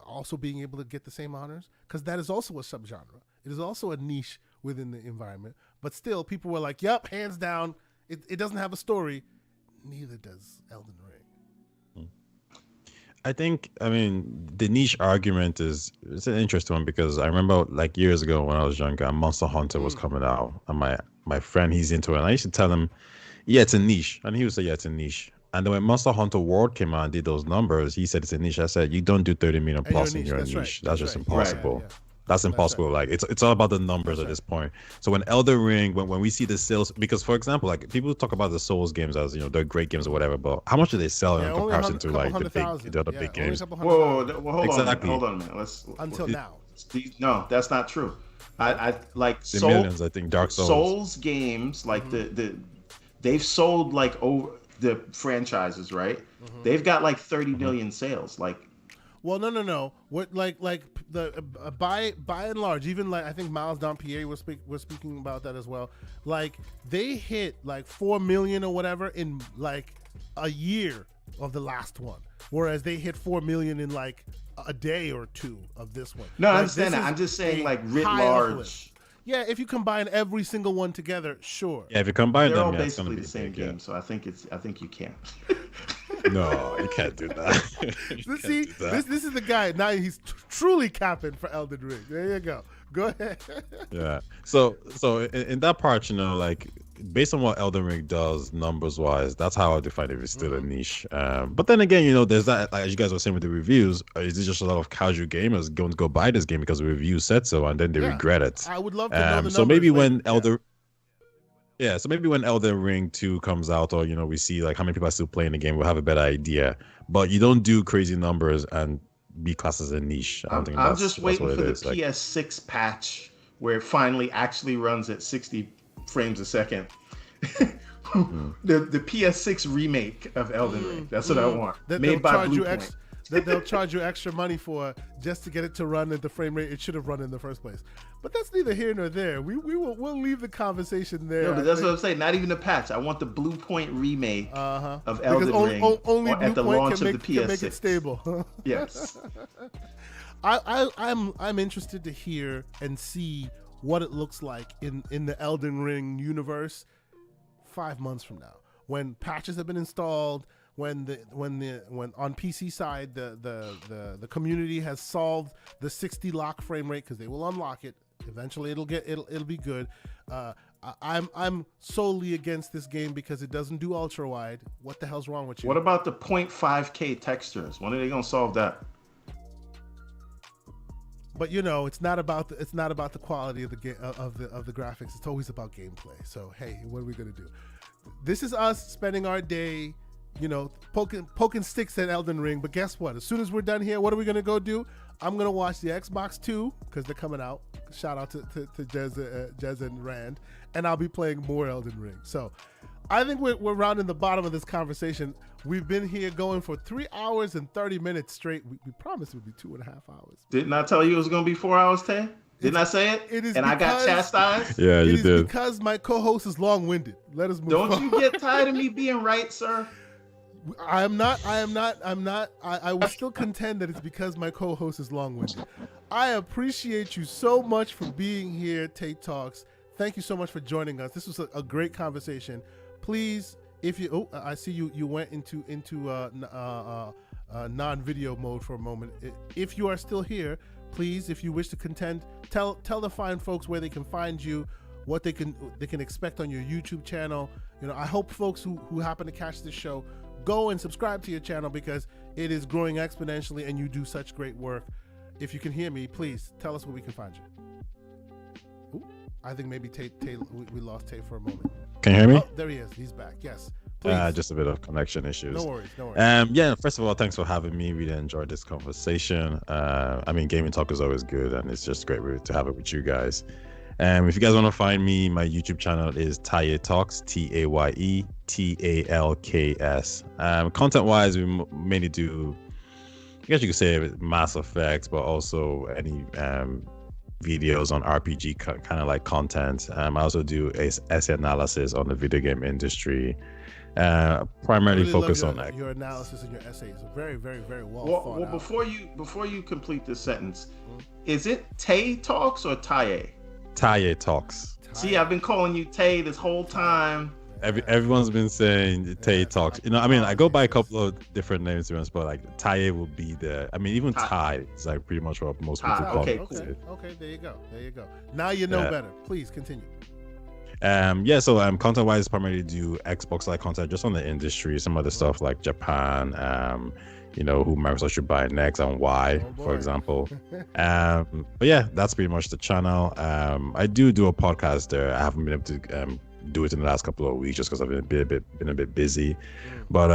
also being able to get the same honors? Because that is also a subgenre. It is also a niche within the environment. But still, people were like, yep, hands down, it doesn't have a story. Neither does Elden Ring. I think, the niche argument it's an interesting one, because I remember like years ago when I was younger, Monster Hunter was coming out, and my friend, he's into it, and I used to tell him, yeah, it's a niche. And he would say, yeah, it's a niche. And then when Monster Hunter World came out and did those numbers, he said it's a niche. I said, you don't do 30 million plus and you're a niche. Right. That's just impossible. Right. Yeah. That's impossible. Right. Like it's all about the numbers at this point. So when Elden Ring, when we see the sales, because for example, like people talk about the Souls games as they're great games or whatever, but how much do they sell in comparison to like the other big games? Whoa, hold on a minute. Until now. No, that's not true. I like the millions. I think Dark Souls games, like they've sold like over the franchises, right? They've got like 30 million sales. Like, well, no. What like the by and large, even like I think Miles Dampier was speaking about that as well. Like they hit like 4 million or whatever in like a year of the last one, whereas they hit 4 million in like a day or two of this one. No, I understand that. I'm just saying like writ large. Yeah, if you combine every single one together, sure. Yeah, if you combine them, all basically the same game. So I think you can. No, you can't do that. This is the guy. Now he's truly capping for Elden Ring. There you go. Go ahead. Yeah. So in that part, like based on what Elden Ring does numbers wise, that's how I define if it's still a niche. But then again, there's that, like, as you guys were saying with the reviews, is it just a lot of casual gamers going to go buy this game because the review said so and then they regret it? I would love to know the numbers. So maybe when maybe when Elden Ring 2 comes out, or we see like how many people are still playing the game, we'll have a better idea. But you don't do crazy numbers and be classed as a niche. I'm just waiting for the PS6 patch where it finally actually runs at 60 frames a second. the PS6 remake of Elden Ring. That's what I want. Made by Bluepoint. That they'll charge you extra money for just to get it to run at the frame rate it should have run in the first place. But that's neither here nor there. We'll leave the conversation there. No, but that's what I'm saying. Not even a patch. I want the Bluepoint remake of Elden Ring only at the launch of the PS6. Can make it stable. Yes. I'm interested to hear and see what it looks like in the Elden Ring universe 5 months from now, when patches have been installed, when on PC side the community has solved the 60 lock frame rate, because they will unlock it eventually. It'll be good. I'm solely against this game because it doesn't do ultra wide. What the hell's wrong with you? What about the 0.5K textures? When are they gonna solve that? But it's not about the quality of the graphics. It's always about gameplay. So hey, what are we gonna do? This is us spending our day, poking sticks at Elden Ring. But guess what? As soon as we're done here, what are we gonna go do? I'm gonna watch the Xbox 2 because they're coming out. Shout out to Jez and Rand, and I'll be playing more Elden Ring. So I think we're rounding the bottom of this conversation. We've been here going for 3 hours and 30 minutes straight. We promised it would be 2.5 hours. Didn't I tell you it was going to be 4 hours, Tay? Didn't I say it? It is and I got chastised? Yeah, you did. Because my co-host is long-winded. Let us move on. Don't you get tired of me being right, sir? I am not. I will still contend that it's because my co-host is long-winded. I appreciate you so much for being here, TayTalks. Thank you so much for joining us. This was a great conversation. Please, if you, I see you went into non-video mode for a moment. If you are still here, please, if you wish to contend, tell the fine folks where they can find you, what they can expect on your YouTube channel. I hope folks who happen to catch this show go and subscribe to your channel because it is growing exponentially and you do such great work. If you can hear me, please tell us where we can find you. Ooh, I think maybe we lost Tay for a moment. Can you hear me? Oh, there he is. He's back. Yes. Please. Just a bit of connection issues. No worries. Yeah, first of all, thanks for having me. Really enjoyed this conversation. Gaming talk is always good, and it's just great to have it with you guys. If you guys want to find me, my YouTube channel is TayTalks, TayTalks. Content-wise, we mainly do, I guess you could say, Mass Effects, but also any videos on RPG kind of like content. I also do essay analysis on the video game industry. Primarily really focus on your analysis and your essays are very, very, very well thought out. Before you complete this sentence, is it TayTalks or Taye? TayTalks. See, I've been calling you Tay this whole time. Everyone's been saying TayTalks. I go by a couple of different names, but like Taye will be even Tay is like pretty much what most people call it. Okay, there you go. Now you know better. Please continue. So content-wise, primarily do Xbox-like content just on the industry, some other stuff like Japan, who Microsoft should buy next and why, for example. But yeah, that's pretty much the channel. I do a podcast there. I haven't been able to do it in the last couple of weeks just because I've been a bit busy. But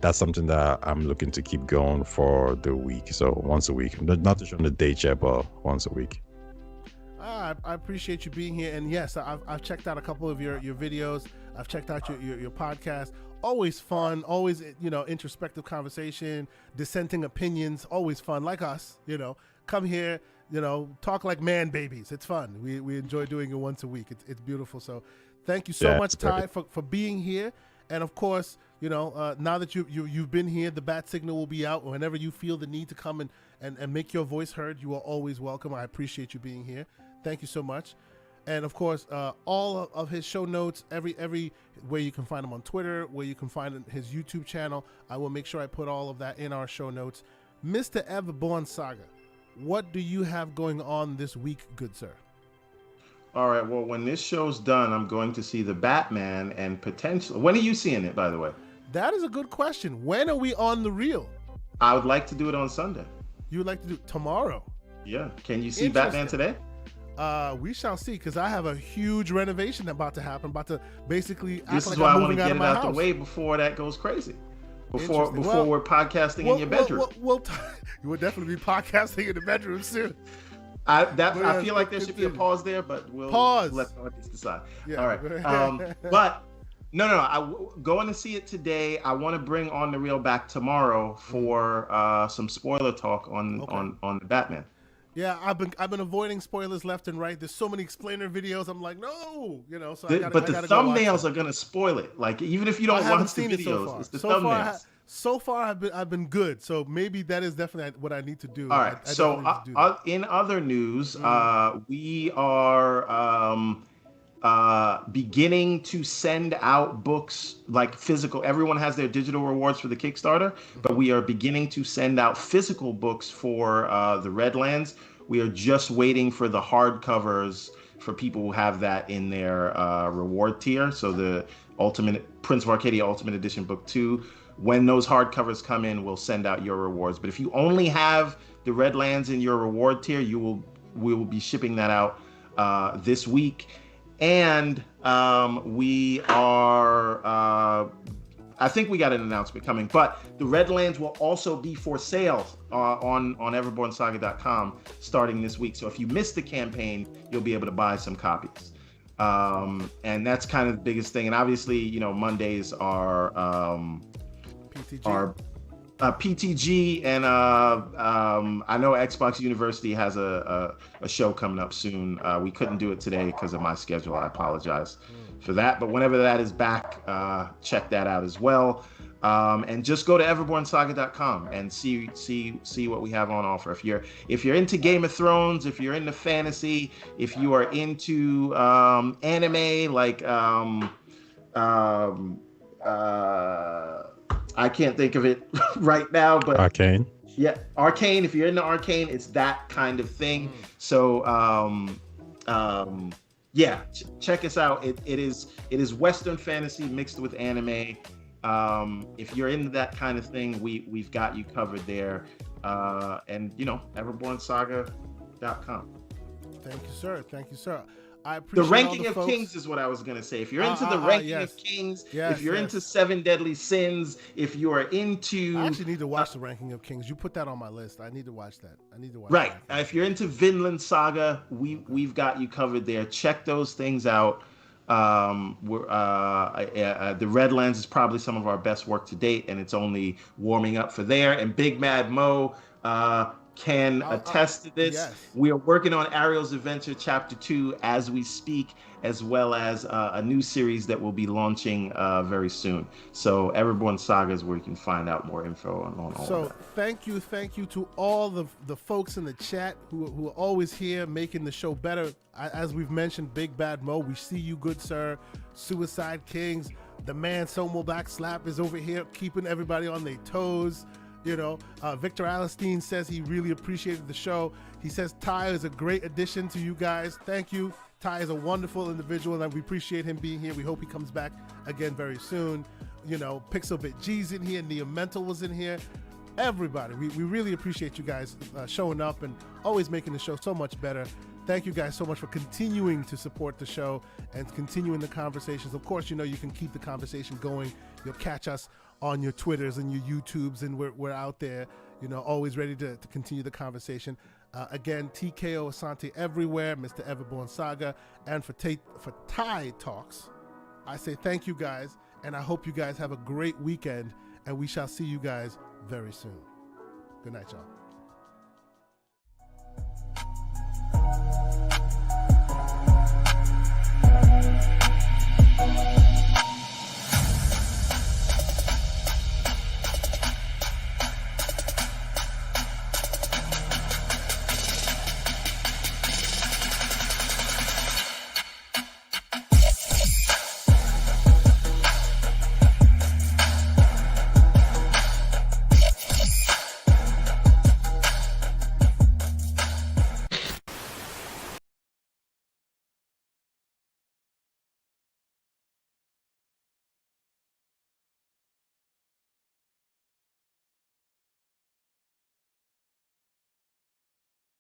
that's something that I'm looking to keep going for the week. So once a week, not to show the date yet, but once a week. I appreciate you being here, and yes, I've checked out a couple of your videos. I've checked out your podcast. Always fun, always introspective conversation, dissenting opinions. Always fun, like us. Come here, talk like man babies. It's fun. We enjoy doing it once a week. It's beautiful. So, thank you so much, Ty, for being here. And of course, now that you've been here, the bat signal will be out. Whenever you feel the need to come and make your voice heard, you are always welcome. I appreciate you being here. Thank you so much. And of course, all of his show notes, every where you can find him on Twitter, where you can find his YouTube channel, I will make sure I put all of that in our show notes. Mr. Everborn Saga, what do you have going on this week, good sir? All right. Well, when this show's done, I'm going to see the Batman and potentially. When are you seeing it, by the way? That is a good question. When are we on the reel? I would like to do it on Sunday. You would like to do it tomorrow? Yeah. Can you see Batman today? We shall see, because I have a huge renovation about to happen. About to basically act this is like why I'm I want to moving get it out house. The way before that goes crazy. Before we're podcasting in your bedroom. You will definitely be podcasting in the bedroom soon. I feel like there should be a pause there, but we'll let the audience decide. Yeah. All right. But no. Going to see it today. I want to bring On the Reel back tomorrow for some spoiler talk on the Batman. Yeah, I've been avoiding spoilers left and right. There's so many explainer videos. I'm like, no, So the thumbnails are gonna spoil it. Like, even if you don't watch the videos, it's the thumbnails. So far, I've been good. So maybe that is definitely what I need to do. All right. In other news, we are beginning to send out books, like physical. Everyone has their digital rewards for the Kickstarter, but we are beginning to send out physical books for the Redlands. We are just waiting for the hardcovers for people who have that in their reward tier. So the Prince of Arcadia Ultimate Edition Book 2. When those hardcovers come in, we'll send out your rewards. But if you only have the Redlands in your reward tier, we will be shipping that out this week. And we are I think we got an announcement coming, but the Redlands will also be for sale on everbornsaga.com starting this week. So if you missed the campaign, you'll be able to buy some copies. And that's kind of the biggest thing. And obviously, you know, Mondays are PTG, and I know Xbox University has a show coming up soon. We couldn't do it today because of my schedule. I apologize for that. But whenever that is back, check that out as well. And just go to everbornsaga.com and see what we have on offer. If you're into Game of Thrones, if you're into fantasy, if you are into anime, like I can't think of it right now, but Arcane. Yeah, Arcane. If you're into Arcane, it's that kind of thing. So yeah, check us out. It is Western fantasy mixed with anime. If you're into that kind of thing, we've got you covered there. And you know, everbornsaga.com. Thank you, sir. Thank you, sir. I The appreciate ranking all the of folks. kings is what I was gonna say. If you're into the ranking yes. of kings, Yes, if you're yes. into 7 deadly sins, if you are into, I actually need to watch the ranking of kings. You put that on my list. I need to watch that. Right. If you're into Vinland Saga, we've got you covered there. Check those things out. The Redlands is probably some of our best work to date, and it's only warming up for there. And Big Mad Mo can attest to this. Yes. We are working on Ariel's Adventure Chapter 2 as we speak, as well as a new series that will be launching very soon. So Everborn Saga is where you can find out more info on all of that. So thank you to all the folks in the chat who are always here making the show better. As we've mentioned, Big Bad Mo, we see you, good sir. Suicide Kings, the man Somo Black Slap is over here keeping everybody on their toes. You know, Victor Alistine says he really appreciated the show. He says Ty is a great addition to you guys. Thank you. Ty is a wonderful individual, and we appreciate him being here. We hope he comes back again very soon. You know, Pixelbit G's in here. Nia Mental was in here. Everybody, we really appreciate you guys showing up and always making the show so much better. Thank you guys so much for continuing to support the show and continuing the conversations. Of course, you know, you can keep the conversation going. You'll catch us on your Twitters and your YouTubes, and we're out there, you know, always ready to continue the conversation. Again, TKO Asante everywhere, Mr. Everborn Saga, and for TayTalks, I say thank you guys, and I hope you guys have a great weekend, and we shall see you guys very soon. Good night, y'all.